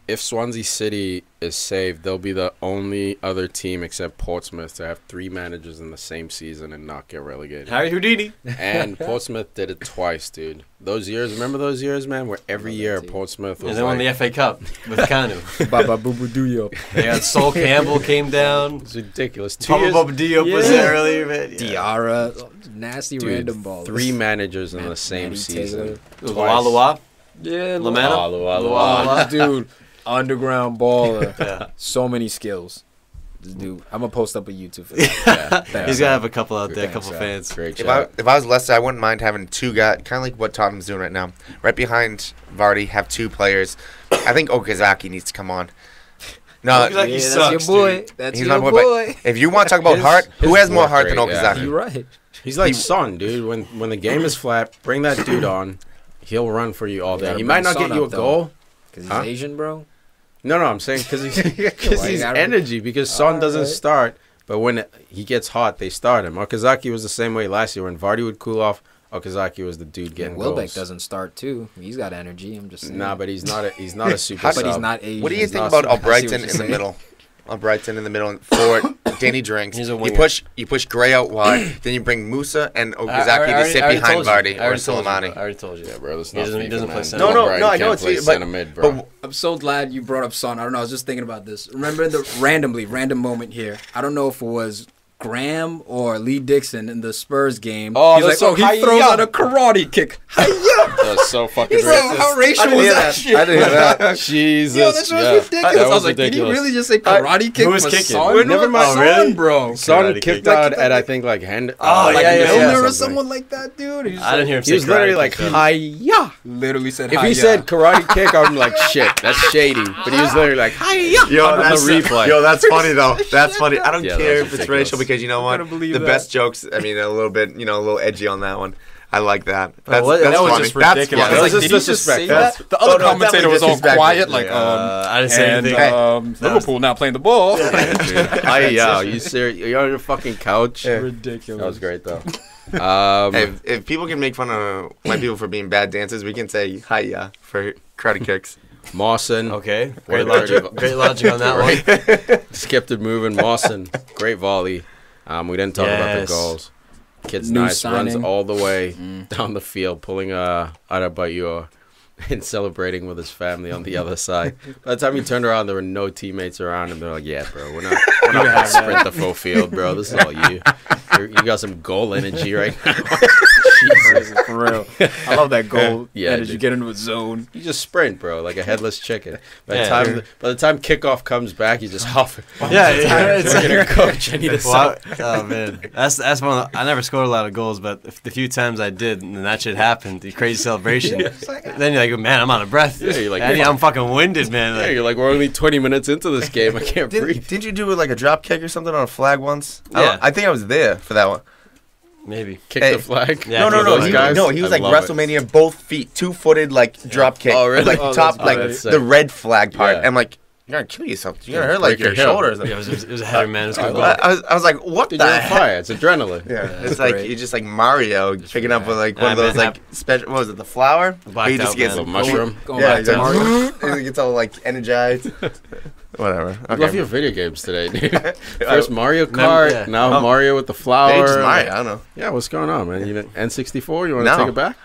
if Swansea City is saved, they'll be the only other team except Portsmouth to have 3 managers in the same season and not get relegated. Harry Houdini. And Portsmouth did it twice, dude. Those years, remember those years, man, where every year Portsmouth was And they won the FA Cup with Kanu. Baba Boo Duyo. Yeah, Sol Campbell came down. It's ridiculous. 2 Papa years. Baba Diop was there earlier, man. Yeah. Diarra. Nasty Dude, random balls. 3 managers in the same Matty season. Lualua. Yeah, Lamana. Dude, underground baller. Yeah. So many skills. This dude, I'm gonna post up a YouTube for that. He's got to have a couple out there, a Thanks, couple fans. Great If job. I was Leicester, I wouldn't mind having 2 guys, kind of like what Tottenham's doing right now. Right behind Vardy, have 2 players. I think Okazaki needs to come on. No, Okazaki That's sucks, your boy. dude. That's he's your my boy. boy. But if you want to talk about heart, who has more work heart than rate, yeah. Okazaki? You're right. He's like Son, dude. When the game is flat, bring that dude on. He'll run for you all day. gotta He might bring not get Son you a up, though. goal. Because he's Huh? Asian, bro. No, I'm saying because Why you he's gotta- energy. Because Son doesn't Alright. start, but when he gets hot, they start him. Okazaki was the same way last year. When Vardy would cool off, Okazaki was the dude getting Welbeck goals. doesn't start too. He's got energy. I'm just saying. Nah, but he's not a super How- but he's sub. not Asian. What do you He's think not about super- I see Albrighton what in you're the saying. middle? Albrighton in the middle forward. Danny drinks. He's a You winger. push Gray out wide. Then you bring Musa and Okazaki to sit behind Vardy or Soleimani. I already told you. Yeah, bro, that's He not doesn't- FIFA, he doesn't play man. center. No, no, Brian no, I know can't it's play but- center mid, bro. But I'm so glad you brought up Son. I don't know. I was just thinking about this. Remember the random moment here. I don't know if it was Graham or Lee Dixon in the Spurs game. Oh, he's like, that's so he throws hi-ya. out a karate kick. That's so fucking Bro, racist. how racial was that shit? I didn't hear that. Jesus. Yo, that shit was yeah. ridiculous. That I was was like, did he ridiculous. really just say karate kick? Who was for kicking? Son? Never mind. Oh, really? Son, bro. Son Karate kicked kick. out at I think like hand. Oh, Like yeah, yeah, Milner yeah. or someone like that, dude. He was I didn't hear him say He was literally karate like, kick. hi-ya. literally said, If "Hi, he yeah." said karate kick, I'm like, shit, that's shady. But he was literally like, hi-ya. Yo, on the that's replay. Yo, that's funny though. That's funny. I don't Yeah, that care was if it's ridiculous. racial because you know what? couldn't believe The that. best jokes. I mean, a little bit, a little edgy on that one. I like that. That's, what- that's that was funny. just That's ridiculous. funny. That was Like, just did he just say disrespectful. that? The other Oh, no, commentator definitely was all disrespectful. quiet, like, I didn't say and anything. Liverpool now playing the ball. Hi-ya. You serious? You're on your fucking couch? Yeah. Ridiculous. That was great, though. Hey, if people can make fun of white people for being bad dancers, we can say hi-ya for karate kicks. Mawson. Okay. Great Great logic on that one. Skipped it moving. Mawson. Great volley. We didn't talk about the Yes. goals. Kid's New nice. Runs signing. all the way down the field, pulling Adebayor and celebrating with his family on the other side. By the time he turned around, there were no teammates around him. They're like, yeah, bro, we're not going to sprint the full field, bro. This is all you. You got some goal energy right now. Jesus. For real. I love that goal. Yeah, As you dude. get into a zone. You just sprint, bro, like a headless chicken. By Yeah. the time kickoff comes back, you just huff. Yeah, it's We're gonna coach. I need a Well, sub. oh man, that's one. Of the, I never scored a lot of goals, but the few times I did, and that shit happened, the crazy celebration. Then you're like, man, I'm out of breath. Yeah, you're like, I'm fucking winded, man. Yeah, Like, you're like, we're only 20 minutes into this game. I can't breathe. Didn't you do like a drop kick or something on a flag once? Yeah. I think I was there for that one. maybe. Kick Hey. the flag. Yeah, no, those he, guys? no, he was I like love it. WrestleMania, both feet, 2-footed, like drop kick. Oh, really? Like Oh, top, that's like awesome. the red flag part. Yeah. I'm like, you're gonna kill yourself. You're gonna Yeah, hurt like break your your hip. shoulders. Yeah, it was a header, man. It was good goal. I was like, what Dude, the you're on heck? fire. It's adrenaline. Yeah, it's That's like great. you're just like Mario picking up with like one of those man, like special. What was it? The flower? Where he Blacked just out, gets man. A mushroom. Going Yeah, back to Mario. and he gets all like energized. Whatever. I Okay. love your video games today, dude. First Mario Kart, yeah. now Oh. Mario with the Maybe flower. just Mario. I don't know. Yeah, what's going on, man? You know, N64? You want to No. take it back?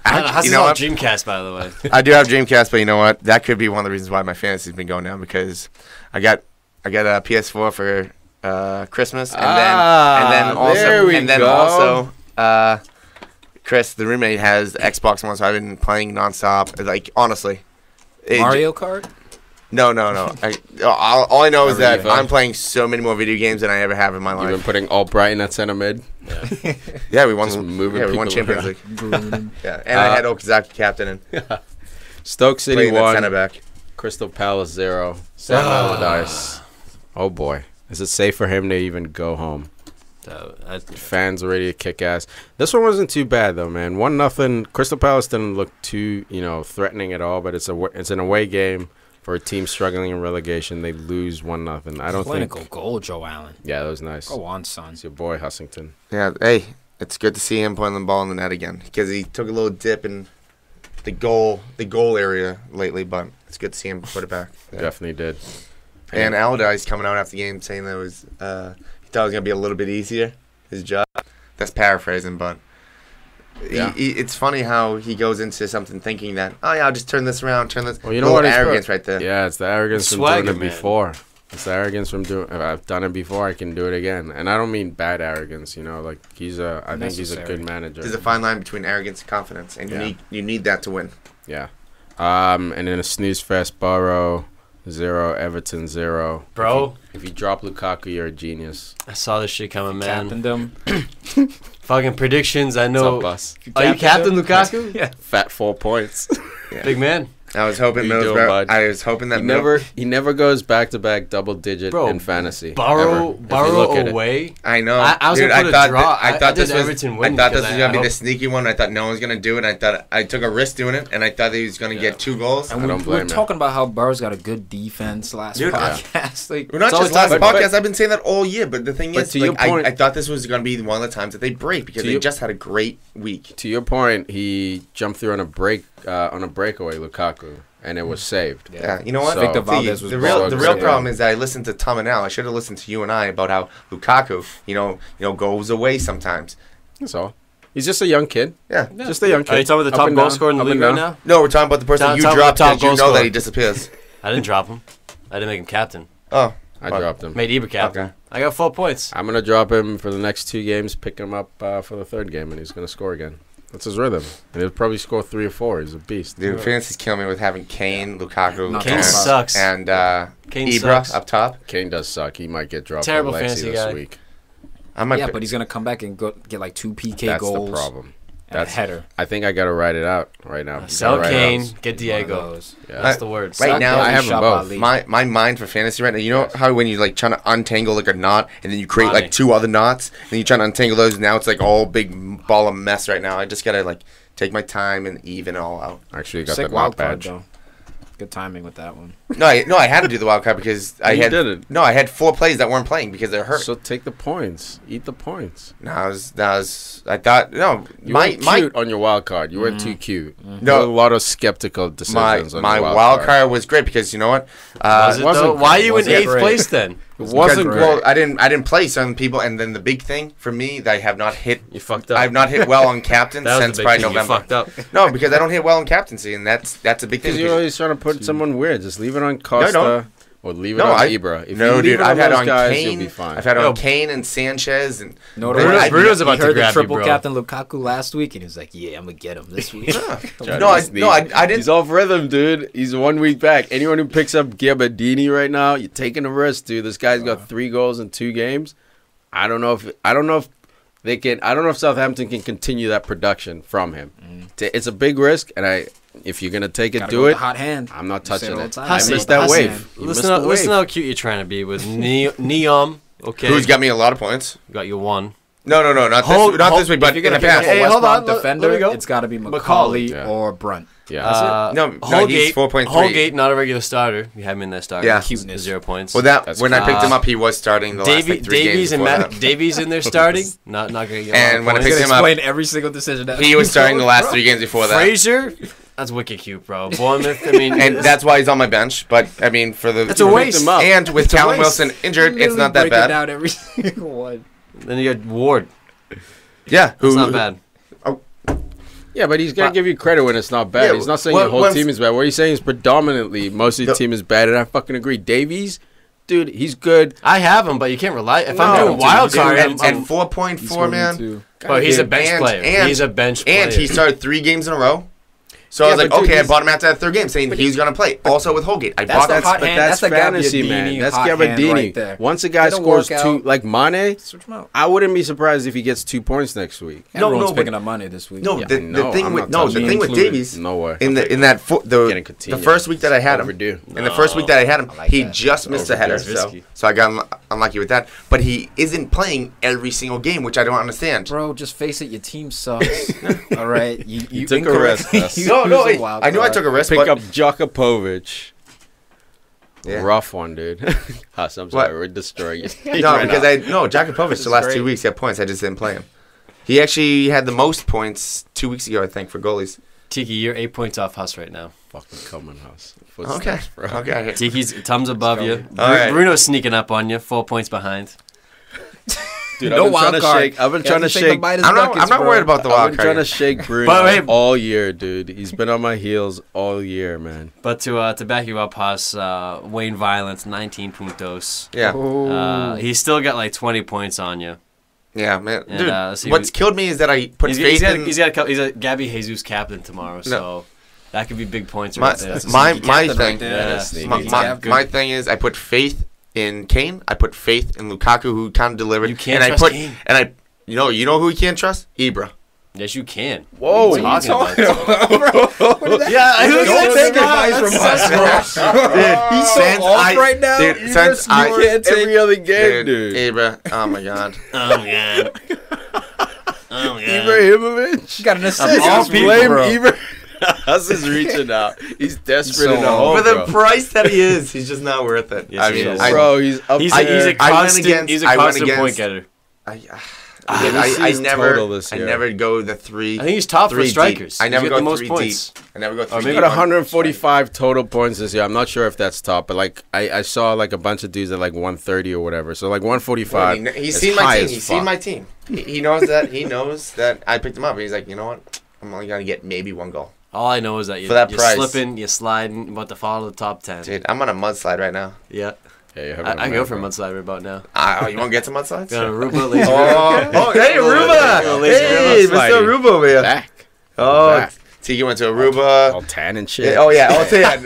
Hussey's You know on what? Dreamcast, by the way. I do have Dreamcast, but you know what? That could be one of the reasons why my fantasy's been going down because I got a PS4 for Christmas, and then also Chris, the roommate, has Xbox One, so I've been playing nonstop. Like honestly, Mario Kart? No. All I know is that FIFA. I'm playing so many more video games than I ever have in my You've been life. putting Albrighton at center mid. Yeah, we won. Just moving we won people Champions around. League. Yeah, and I had Okazaki captain and Stoke City playing at center 1, back. Crystal Palace 0. Sam Allardyce. Oh boy. Is it safe for him to even go home? Fans are ready to kick ass. This one wasn't too bad though, man. 1-0. Crystal Palace didn't look too, threatening at all. But it's an away game for a team struggling in relegation. They lose 1-0. I don't Clinical think. goal, Joe Allen. Yeah, that was nice. Go on, son. It's your boy Hussington. Yeah, hey, it's good to see him putting the ball in the net again because he took a little dip in the goal area lately, but it's good to see him put it back. Yeah. Definitely did. And Allardyce coming out after the game saying that he thought it was gonna be a little bit easier, his job. That's paraphrasing, but yeah. It's funny how he goes into something thinking that, oh yeah, I'll just turn this around, Well, you know what? Arrogance right there. Yeah, it's the arrogance from Swagger, doing it man. before. It's the arrogance from doing. If I've done it before, I can do it again. And I don't mean bad arrogance. Like I think he's a good manager. There's a fine line between arrogance and confidence, and you need that to win. Yeah. And then a snooze fest. Borough 0, Everton 0. Bro, if you drop Lukaku, you're a genius. I saw this shit coming, man. Captained him. Fucking predictions. I know. What's up, boss? Are you Captain Lukaku? Yeah. Fat 4 points. Yeah. Big man. I was hoping What you doing, Middlesbrough. bud? I was hoping that He never goes back to back double digit Bro, in fantasy. Borough look at it. away. I know. I was Dude, gonna put a draw. I thought did this was. Everton I win thought this because was gonna be I the hope- sneaky one. I thought no one was gonna do it. I took a risk doing it, and I thought he was gonna get 2 goals. And I don't we blame were him. talking about how Burrow's got a good defense last Dude, podcast. Like, We're not it's just always last talking about- podcast. I've been saying that all year. But the thing But is, to your point- I thought this was going to be one of the times that they break because To they your- just had a great week. To your point, he jumped through on a breakaway, Lukaku, and it was saved. Yeah, you know what? So- Victor See, Valdez was the real balling. problem is that I listened to Tom and Al. I should have listened to you and I about how Lukaku, goes away sometimes. That's all. He's just a young kid. Yeah. Just a young kid. Are you talking about the Up top and goal down, scorer in the up and league right down. now? No, we're talking about the person Talking you about dropped the top because you goal know that scorer. he disappears. I didn't drop him. I didn't make him captain. Oh, I dropped him. Made Ibra captain. Okay. I got 4 points. I'm going to drop him for the next 2 games, pick him up for the 3rd game, and he's going to score again. That's his rhythm. And he'll probably score 3 or 4. He's a beast. dude, fantasy's killing me with having Kane, Lukaku, Not Kane and, sucks. and Kane Ibra sucks. up top. Kane does suck. He might get dropped Terrible by Lexi fantasy this guy. week. I might. Yeah, but he's gonna come back and get like 2 PK That's goals. the problem. And a header. I think I got to write it out right now. Sell Right Kane, out. get Diego. Yeah. That's the word. Right now, I have them both. my mind for fantasy right now. You know how when you like trying to untangle like a knot and then you create Money. like 2 other knots and you trying to untangle those. And now it's like all big ball of mess right now. I just gotta like take my time and even it all out. Actually, got Sick the wild knot card badge. though. Good timing with that one. No, I had to do the wild card because I You had did it. No, I had 4 players that weren't playing because they're hurt. So take the points. Eat the points. I thought no. You weren't cute on your wild card. You weren't too cute. No. There were a lot of skeptical decisions on my your wild card was great because you know what? Was it wasn't though? great. Why are you in Wasn't 8th great. place then? It wasn't Because, well, great. I didn't play some people, and then the big thing for me that I have not hit. You fucked up. I've not hit well on captain That was since the big probably thing. November. You fucked up. No, because I don't hit well on captaincy, and that's a big thing. Because you're always trying to put someone weird. Just leave it on Costa no. or leave it No, on I- Ibra. If no, you leave dude, it I've had those on guys, Kane. you'll be fine. I've had Yo. on Kane and Sanchez, and No, Bruno's about he to heard grab the you, triple bro. captain Lukaku last week, and he was like, "Yeah, I'm gonna get him this week." I didn't. He's off rhythm, dude. He's 1 week back. Anyone who picks up Gabardini right now, you're taking a risk, dude. This guy's got 3 goals in 2 games. I don't know if they can. I don't know if Southampton can continue that production from him. It's a big risk, and if you're gonna take it, Gotta do go with it. the hot hand. I'm not Say it touching all it. the time. I Hussey, missed that Hussey. wave. You missed Listen, the listen wave. how cute you're trying to be with Neom. Okay, Who's got me a lot of points? got you 1. No, not Hold- this week, but If you're in gonna the pick up past. a Hey, West hold Brom on, let defender, me go. it's got to be Macaulay. Yeah. or Brunt. Yeah. No, he's 4.3. Holgate, not a regular starter. You have him in that starter. Yeah. Cuteness. 0 points. Well, That's when I picked him cool. up, he was starting the last like 3 Davies games and before Matt that. Davies in there starting. Not gonna get. And when I points. picked him up, Explain every single decision that he was starting the last 3 games before that. Frazier, that's wicked cute, bro. Bournemouth. I mean, And that's why he's on my bench. But I mean, for the That's a waste. him up. And with It's a Callum waste. Wilson injured, it's not that Break it bad. down every single one. then you got Ward. Yeah, That's not bad. Yeah, but he's gonna give you credit when it's not bad. Yeah, He's not saying well, your whole once- team is bad. What he's saying is predominantly most of the team is bad, and I fucking agree. Davies, dude, he's good. I have him, but you can't rely. If No, I'm doing wild dude, card, And I'm 4.4, man. Bro, he's a bench And- player. and- He's a bench player. And he started 3 games in a row. So I Yeah, was like, but dude, okay, I he's- bought him after that 3rd game, saying he's going to play. Also with Holgate. I That's bought the that. hot But hand. that's That's the fantasy, Gabardini man. That's hot hand Gabardini. right there. Once a guy It'll scores work 2, out. like Mane, Switch him out. I wouldn't be surprised if he gets 2 points next week. Everyone's no, picking but- up money this week. No, Yeah, the no, thing I'm with not touching it. Davies No way. in the Getting the first week that I had him, Overdue. in the first week that I had him, I like he that. just missed a header. Overdue. So I got him unlucky with that. But he isn't playing every single game, which I don't understand. Bro, just face it. Your team sucks. All right, you took a risk. No, I knew I took a risk. Pick but up Djokovic. Yeah. Rough one, dude. Huss, I'm sorry, we're destroying you. No, because Djokovic the last 2 weeks he had points. I just didn't play him. He actually had the most points 2 weeks ago, I think, for goalies. Tiki, you're 8 points off Huss right now. Fucking coming, Huss. Okay, Bro. okay. Tiki's Tom's above you. All right. Bruno's sneaking up on you, 4 points behind. Dude, No I've been wild trying to card. shake. I've been You trying have to take the shake. Midas I'm buckets, not bro. worried about the I've wild been card. trying to shake Bruno But wait. all year, dude. He's been on my heels all year, man. But to back you up, Huss, Wayne Violence, 19 puntos. Yeah, He's still got like 20 points on you. yeah, man. And, Dude, let's see what's killed me is that I put faith in... He's a Gabby Jesus captain tomorrow, so that could be big points My right there. my thing, Yeah. my thing is I put faith in Kane. I put faith in Lukaku, who kind of delivered. You can't and trust Kane. And I, you know who we can't trust? Ibra. Yes, you can. Whoa, What are you talking Yeah, I was don't gonna take say advice from us, bro. He's so off right now. Dude, since I can't take every other game, dude. Ibra. Oh my god. Oh, yeah. Oh, yeah. Ibrahimovic. You got an all assist. people, Blame bro. Ibra. Huss is reaching out. He's desperate So in the hole, For the bro. price that he is, he's just not worth it. Yes, he is. Bro, he's up He's there. a constant, he's a I went constant point against- getter. I his total this I year. never go the three. I think he's top for three deep. strikers. I never He's got go the most three points. deep. I never go three maybe He deep. got 145 total points this year. I'm not sure if that's top, but like I saw like a bunch of dudes at like 130 or whatever. So like 145. He's is seen my high team. as He's seen fuck. my team. He knows that. He knows that I picked him up. He's like, you know what? I'm only gonna get maybe one goal. All I know is that For that you're price. slipping, you're sliding, about to fall to the top 10. Dude, I'm on a mudslide right now. Yeah. Yeah, you're having a I go mad for a run. mudslide right about now. Oh, you want to get some mudslides? Got a Aruba laser. Hey, Aruba! Hey, Mr. Aruba over here. Back. Oh, Back. Tiki went to Aruba. All tan and shit. Oh yeah, all tan.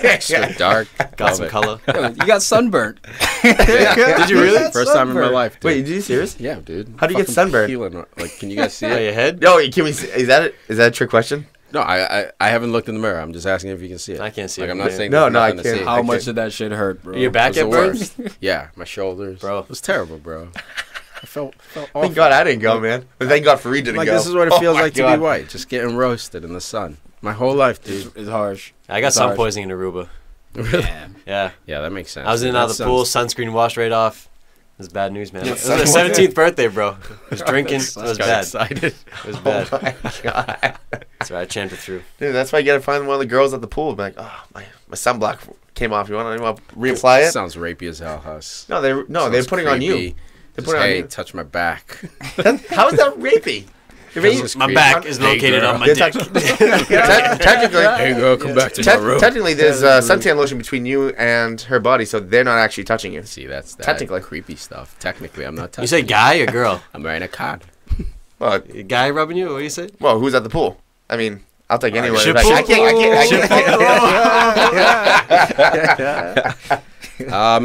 Extra dark. Got some Love it. color. Yo, you got sunburnt. Did you really? First time in my life, dude. Wait, did you serious? Yeah, dude. How do you get Fucking sunburned? peeling. Like, can you guys see Yeah, it? your head? Yo, can we? See, is that it? Is that a trick question? No, I haven't looked in the mirror. I'm just asking if you can see it. I can't see Like, it, I'm not man. saying No, there's no, I nothing to can't. see. How Okay. much did that shit hurt, bro? Your back It get was the burned? worst. Yeah, my shoulders. Bro. It was terrible, bro. I felt awful. Thank God I didn't go, man. But thank God Farid didn't Like, go. this is what it Oh feels my like to God. be white. Just getting roasted in the sun. My whole life, dude. It's harsh. I got It's sun harsh. poisoning in Aruba. Damn. Yeah. Yeah, that makes sense. I was in and out of the That pool, sounds- sunscreen washed right off. It was bad news, man. It was my 17th birthday, bro. I was drinking. It was got bad. excited. It was bad. Oh my God. So I champed it through. Dude, that's why you gotta find one of the girls at the pool. Be like, oh, my sunblock came off. You want to reapply it? Sounds rapey as hell, Huss. No, they're Sounds putting it on you. creepy. They're Just, putting it on hey, you. touch my back. How is that rapey? If he- Just My creepy. back is Hey, located girl. on my Yeah, dick. technically, Hey, girl, come back to my room. technically, there's suntan lotion between you and her body, so they're not actually touching you. See, that's that Technically. creepy stuff. Technically, I'm not touching You say guy or girl? I'm wearing a cod. Well, A guy rubbing you? What do you say? who's at the pool? I mean, I'll take anyone. ship I pool? can't.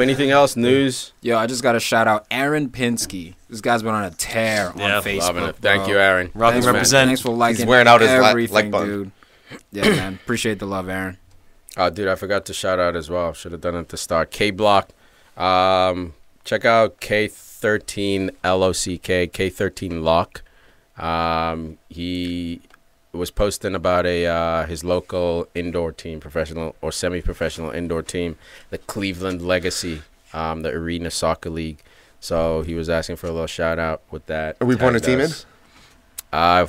Anything else? News? Yo, I just got to shout out Aaron Pinsky. This guy's been on a tear Yeah, on Facebook. Loving it. bro. Thank you, Aaron. Rock and Thanks for- represent. Thanks for liking He's wearing out his everything, like button. dude. Yeah, man. Appreciate the love, Aaron. Dude, I forgot to shout out as well. Should have done it at the start. K Block. Check out K13 LOCK, K13 Lock. He was posting about his local indoor team, professional or semi-professional indoor team, the Cleveland Legacy, the Arena Soccer League. So he was asking for a little shout out with that. Are we putting a Tagged team in? us.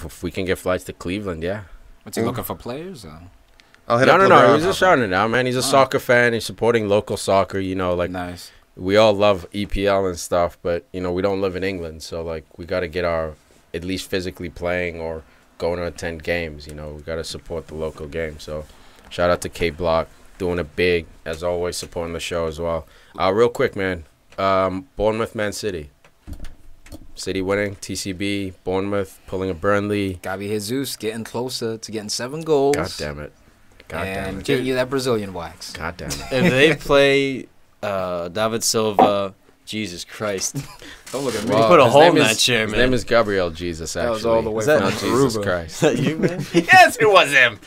If we can get flights to Cleveland, yeah. What's he looking for players? I'll hit No, up he LeBron. was just shouting it out, man. He's a soccer fan. He's supporting local soccer. You know, like Nice. we all love EPL and stuff, but you know we don't live in England, so like we got to get our at least physically playing or going to attend games. You know, we got to support the local game. So shout out to K Block doing it big as always, supporting the show as well. Real quick, man. Bournemouth, Man City. City winning, TCB, Bournemouth pulling a Burnley. Gabi Jesus getting closer to getting 7 goals. God damn it. God damn And it. getting you that Brazilian wax. God damn it. If they play David Silva, Jesus Christ. Don't look at me. You put a his hole name in is- that chair, His man. name is Gabriel Jesus, actually. That was all the way Is that from not Jesus Aruba. Christ? Is that you, man? Yes, it was him.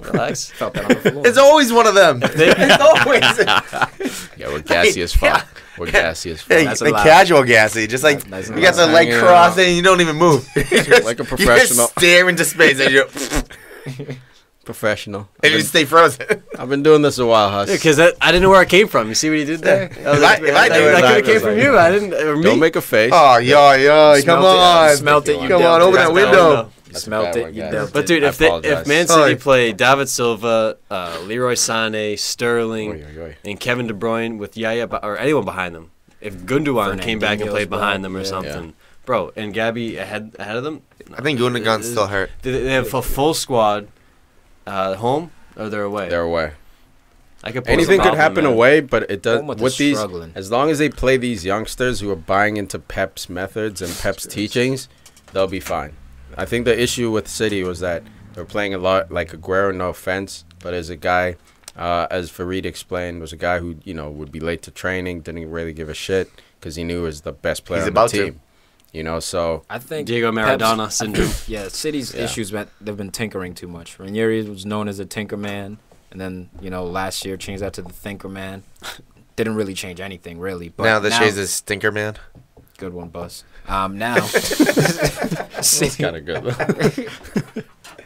Relax. Felt that on the floor. It's always one of them. It's always. Yeah, we're gassy as fuck. We're gassy as fuck. Hey, That's the allowed. casual gassy, just like Nice you and got the loud. leg Hanging crossed out. and you don't even move. Like a professional. You just stare into space and Professional. you stay frozen. I've been doing this a while, Huss. Because I didn't know where it came from. You see what he did there? If I do it, that could have came Exactly. from you. I didn't. Or me. Don't make a face. Oh, yo, come on. Smelt it. You Come dealt on, it. open that window. You That's a smelt bad it. one, You guys. dealt But it. dude, I if apologize. Man City Sorry. play David Silva, Leroy Sané, Sterling, Oy, oy, oy. and Kevin De Bruyne with Yaya or anyone behind them, if Gundogan came back and Fernandinho's played behind back, them or yeah. something, bro, and Gabby ahead of them, I think Gundogan's still hurt. they have a full squad, home or they're away. They're away. I could pose a Anything could problem, happen man. away, but it does Bournemouth with is these. struggling. As long as they play these youngsters who are buying into Pep's methods and Pep's teachings, they'll be fine. I think the issue with City was that they were playing a lot like Aguero. No offense, but as a guy, as Farid explained, was a guy who would be late to training, didn't really give a shit because he knew he was the best player He's on the about to. team. So I think Diego Maradona Pep's- syndrome. Yeah, City's Yeah. issues they've been tinkering too much. Ranieri was known as a tinker man, and then last year changed that to the thinker man. Didn't really change anything really. But Now the Shays is Stinker Man. good one, Buzz. Now it's kind of good.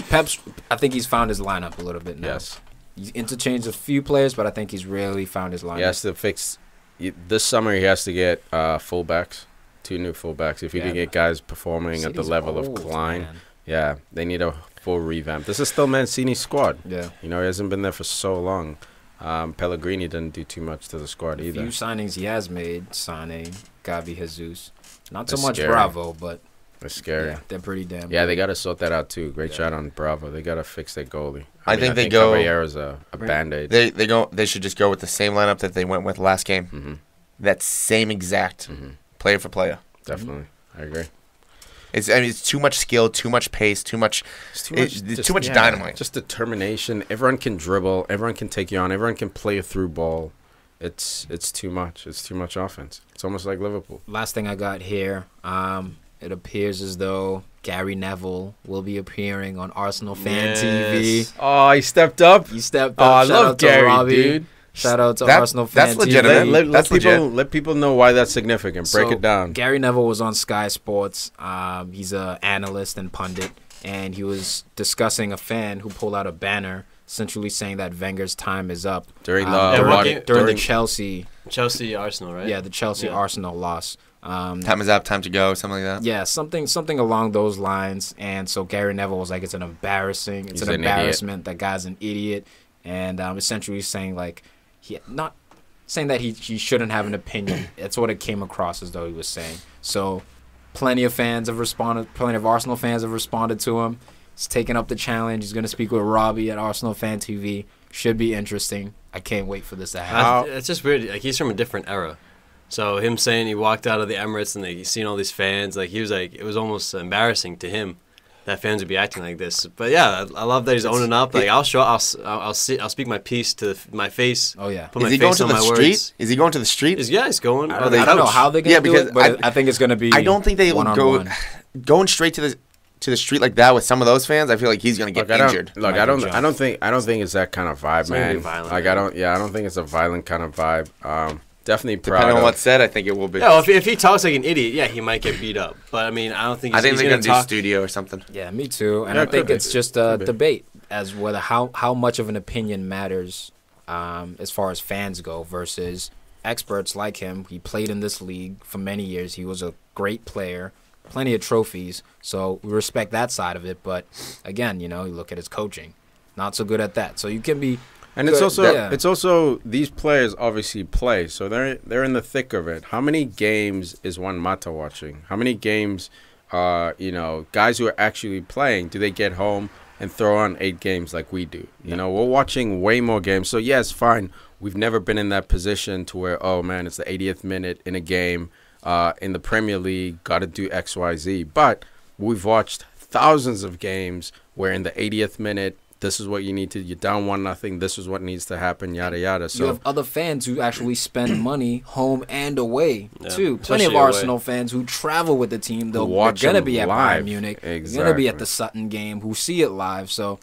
Pep's. I think he's found his lineup a little bit now. Yes, He's interchanged a few players, but I think he's really found his lineup. he has to fix. This summer, he has to get fullbacks, 2 new fullbacks. If he Yeah. can get guys performing at the City's level old, of Klein, man. yeah, they need a full revamp. This is still Mancini's squad. Yeah. He hasn't been there for so long. Pellegrini didn't do too much to the squad A few either. signings he has made: Sané, Gavi, Jesus. Not so That's much scary. Bravo, but It's scary. yeah, they're pretty damn. Yeah, good. they got to sort that out too. Great Yeah. shot on Bravo. They got to fix their goalie. I think they go- Caballero's a band-aid. They should just go with the same lineup that they went with last game. Hmm. That same exact player for player. Definitely. I agree. It's too much skill, too much pace, too much. It's too It's too much dynamite. Just determination. Everyone can dribble. Everyone can take you on. Everyone can play a through ball. It's too much. It's too much offense. It's almost like Liverpool. Last thing I got here, it appears as though Gary Neville will be appearing on Arsenal Fan TV. Yes. Oh, he stepped up. He stepped Oh, up. I Shout love out to Gary, Robbie. dude. Shout out to That- Arsenal Fan that's TV. legitimate. Let legit. let people know why that's significant. Break So, it down. Gary Neville was on Sky Sports. He's an analyst and pundit, and he was discussing a fan who pulled out a banner essentially saying that Wenger's time is up During during the Chelsea, Arsenal, right? the Chelsea Yeah. Arsenal loss. Time is up, time to go, something like that. Yeah, something along those lines. And so Gary Neville was like, it's an embarrassment. He's an idiot. That guy's an idiot. And essentially saying like, not saying that he shouldn't have an opinion. That's what it came across as though he was saying. So plenty of fans have responded. Plenty of Arsenal fans have responded to him. He's taken up the challenge. He's going to speak with Robbie at Arsenal Fan TV. Should be interesting. I can't wait for this to happen. It's just weird. Like, he's from a different era. So him saying he walked out of the Emirates and he's seen all these fans, like he was like, it was almost embarrassing to him that fans would be acting like this. But yeah, I love that he's owning up. Like I'll speak my piece to my face. Oh yeah. Put Is my he going face to on the my street? words. Is he going to the street? He's going. I don't know how they're gonna do because it, but I think it's gonna be. I don't think they will go one-on-one. going straight to the street like that with some of those fans. I feel like he's gonna get injured. Look, I don't think it's that kind of vibe, gonna be man. violent, Like man. I don't think it's a violent kind of vibe. Definitely proud Depending on of- what's said, I think it will be. Yeah, well, if he talks like an idiot, yeah, he might get beat up. But I mean, I don't think. I think they're gonna gonna do talk. studio or something. Yeah, me too. And Yeah, I it think could be. it's just a Could be. debate as whether how much of an opinion matters as far as fans go versus experts like him. He played in this league for many years. He was a great player, plenty of trophies. So we respect that side of it. But again, you look at his coaching, not so good at that. So you can be. And it's Good, also these players obviously play, so they're in the thick of it. How many games is Juan Mata watching? How many games, guys who are actually playing, do they get home and throw on 8 games like we do? We're watching way more games. So yes, fine. We've never been in that position to where, oh man, it's the 80th minute in a game in the Premier League, got to do X, Y, Z. But we've watched thousands of games where in the 80th minute, this is what you need to. You're down 1-0. This is what needs to happen. Yada yada. So you have other fans who actually spend money home and away too. Plenty Especially of away. Arsenal fans who travel with the team. They're gonna be at Bayern Munich. They're gonna be at the Sutton game. Who see it live. So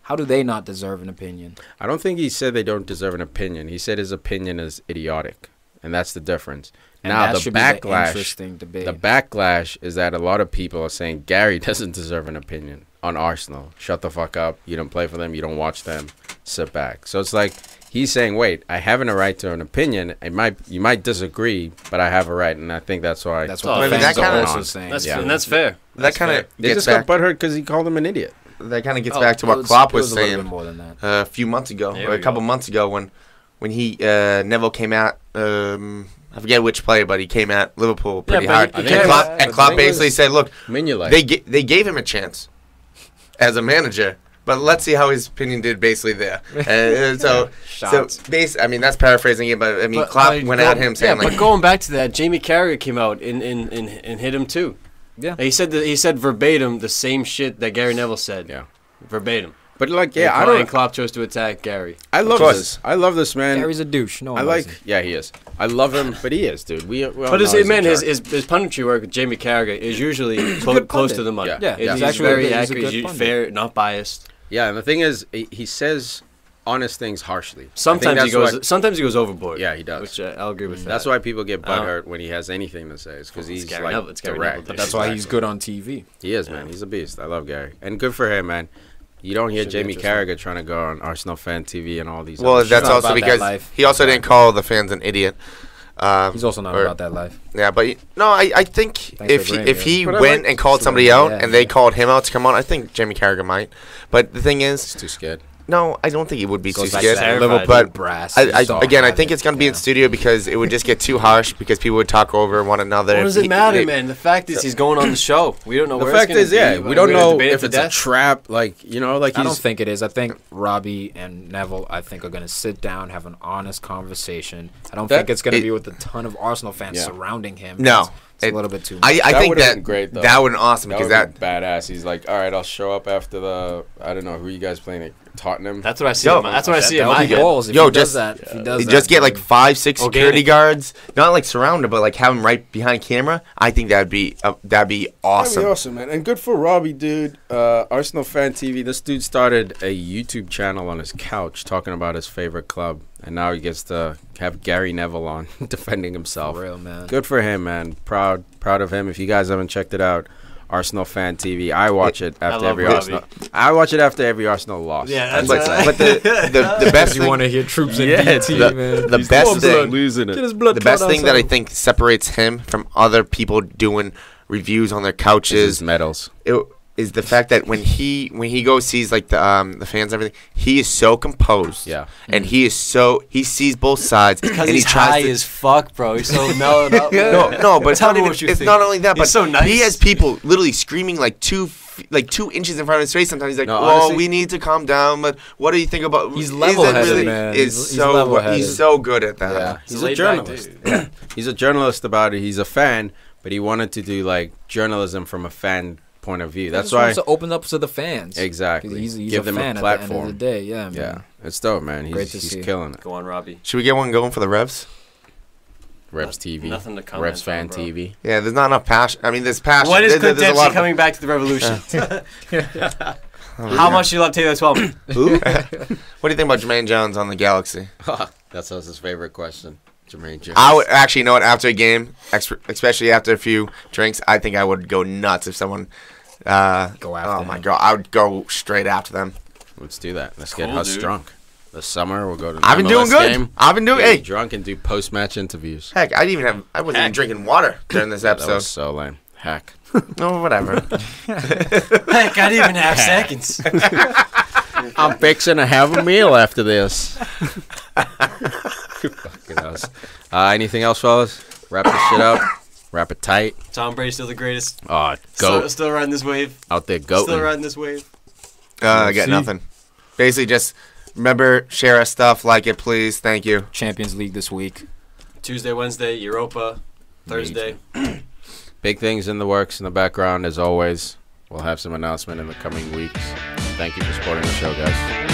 how do they not deserve an opinion? I don't think he said they don't deserve an opinion. He said his opinion is idiotic, and that's the difference. And now that the should be the backlash, interesting debate. the backlash is that a lot of people are saying Gary doesn't deserve an opinion on Arsenal. Shut the fuck up. You don't play for them. You don't watch them. Sit back. So it's like he's saying, wait, I have a right to an opinion. You might disagree, but I have a right, and I think that's why. That's what the maybe fans that are kinda- also saying. And that's fair. That kind of They gets just got back. butthurt because he called him an idiot. That kind of gets back to what It Klopp it was a little saying bit more than that. a few months ago, There or a we couple go. months ago, when he Neville came out. I forget which player, but he came at Liverpool pretty but hard. you And can't- Klopp the thing basically is- said, "Look, Mignolet. they gave him a chance as a manager, but let's see how his opinion did basically there." So Shots. I mean, that's paraphrasing it, but I mean, Klopp went at him saying but like, going back to that, Jamie Carragher came out and hit him too. Yeah. He said verbatim the same shit that Gary Neville said. Yeah. Verbatim. But like, And I Klopp- and don't. Klopp chose to attack Gary. I love course. this. I love this man. Gary's a douche. No one I likes like. him. Yeah, he is. I love him, but he is, dude. We all But know his he's a man, jerk. his punditry work with Jamie Carragher is usually good close pundit. to the money. Yeah. Yeah, He's actually very he's a accurate. good He's pundit. fair, not biased. Yeah, and the thing is, he says honest things harshly. Sometimes he that's goes. why- Sometimes he goes overboard. Yeah, he does. Which I'll agree with. That's that. why people get butthurt when he has anything to say. It's because It's he's Gary like Neville. It's Gary direct. Neville. But that's why he's good on TV. He is, man. He's a beast. I love Gary, and good for him, man. You don't hear Should be Jamie interesting. Carragher trying to go on Arsenal fan TV and all these. well, other that's shows. not also about that because life. he also didn't call the fans an idiot. He's also not or- about that life. Yeah, but no, I think Thanks if for he, agreeing, if he yeah. But I went like- and called Sure, somebody out yeah, and they yeah. called him out to come on, I think Jamie Carragher might. But the thing is, He's too scared. no, I don't think he would be too Goes back scared. to that Liverpool Liverpool But brass. again, I think it's going to be in studio because it would just get too harsh because people would talk over one another. What does it matter, man? The fact is, he's going on the show. We don't know The where fact it's is, gonna yeah, be. we don't We're gonna know debate it if to it's a death. trap. Like like I don't he's. think it is. I think Robbie and Neville, I think, are going to sit down, have an honest conversation. I don't think it's going to be with a ton of Arsenal fans Yeah. surrounding him. No. It's a little bit too much. I That think would've that been great, though. that would be awesome That because would that be badass. He's like, all right, I'll show up after the. I don't know who you guys playing at Tottenham. That's what I see. Yo, That's what I see in That would my be head. balls if Yo, he does just- that. If he does they that, just get like 5-6 security Organic. guards, not like surrounded, but like have him right behind camera. I think that'd be awesome. That'd be awesome, man. And good for Robbie, dude. Arsenal Fan TV. This dude started a YouTube channel on his couch talking about his favorite club. And now he gets to have Gary Neville on defending himself. For real, man. Good for him, man. Proud of him. If you guys haven't checked it out, Arsenal Fan TV. I watch it after love every Robbie. Arsenal. I watch it after every Arsenal loss. Yeah, that's But the best You thing, want to hear troops in Yeah, DT, man. the best Blood thing, losing Get it. his blood the best clot thing that I outside. think separates him from other people doing reviews on their Is couches medals. is the fact that when he goes sees like the fans and everything, he is so composed. Yeah. And he sees both sides and Because he he's tries high to as fuck, bro. He's so mellowed up. no, but it's Tell not me even, what you it's think. not only that, He's but so nice. he has people literally screaming like 2 inches in front of his face. Sometimes he's like, No, "Oh, honestly- we need to calm down." But what do you think about? He's is it level-headed, man. Is He's so level-headed. he's so good at that. Yeah. He's He's a a laid-back journalist. dude. He's a journalist about it. He's a fan, but he wanted to do like journalism from a fan point of view. That's He just why. wants to open up to the fans. Exactly. He's Give a them a fan at the platform. end of the day. Yeah, man. Yeah, it's dope, man. Great He's to see. killing it. Go on, Robbie. Should we get one going for the Revs? Revs TV. Nothing to comment Revs on, Fan bro. TV. Yeah, there's not enough passion. I mean, there's passion. When is There's a Clint lot Dempsey of- coming back to the Revolution? How much do you love Taylor Twellman? Who? What do you think about Jermaine Jones on the Galaxy? That's his favorite question. Jermaine Jones. I would actually, you know what? After a game, especially after a few drinks, I think I would go nuts if someone. Go after Oh my him. god, I would go straight after them. Let's do that. Let's get Cool, Huss dude. drunk. This summer we'll go to. I've been doing MLS good. Game, I've been doing. get Hey, drunk and do post-match interviews. heck, I wasn't even Heck. drinking water during this That episode. was so lame. Heck. No, whatever. Heck, I didn't even have seconds. I'm fixing to have a meal after this. Fucking us. Anything else, fellas? Wrap this shit up. Wrap it tight. Tom Brady's still the greatest. Go Still riding this wave. out there, Still goating. riding this wave. I got See? nothing. Basically, just remember, share our stuff, like it, please. Thank you. Champions League this week. Tuesday, Wednesday, Europa, Thursday. Big things in the works in the background, as always. We'll have some announcement in the coming weeks. Thank you for supporting the show, guys.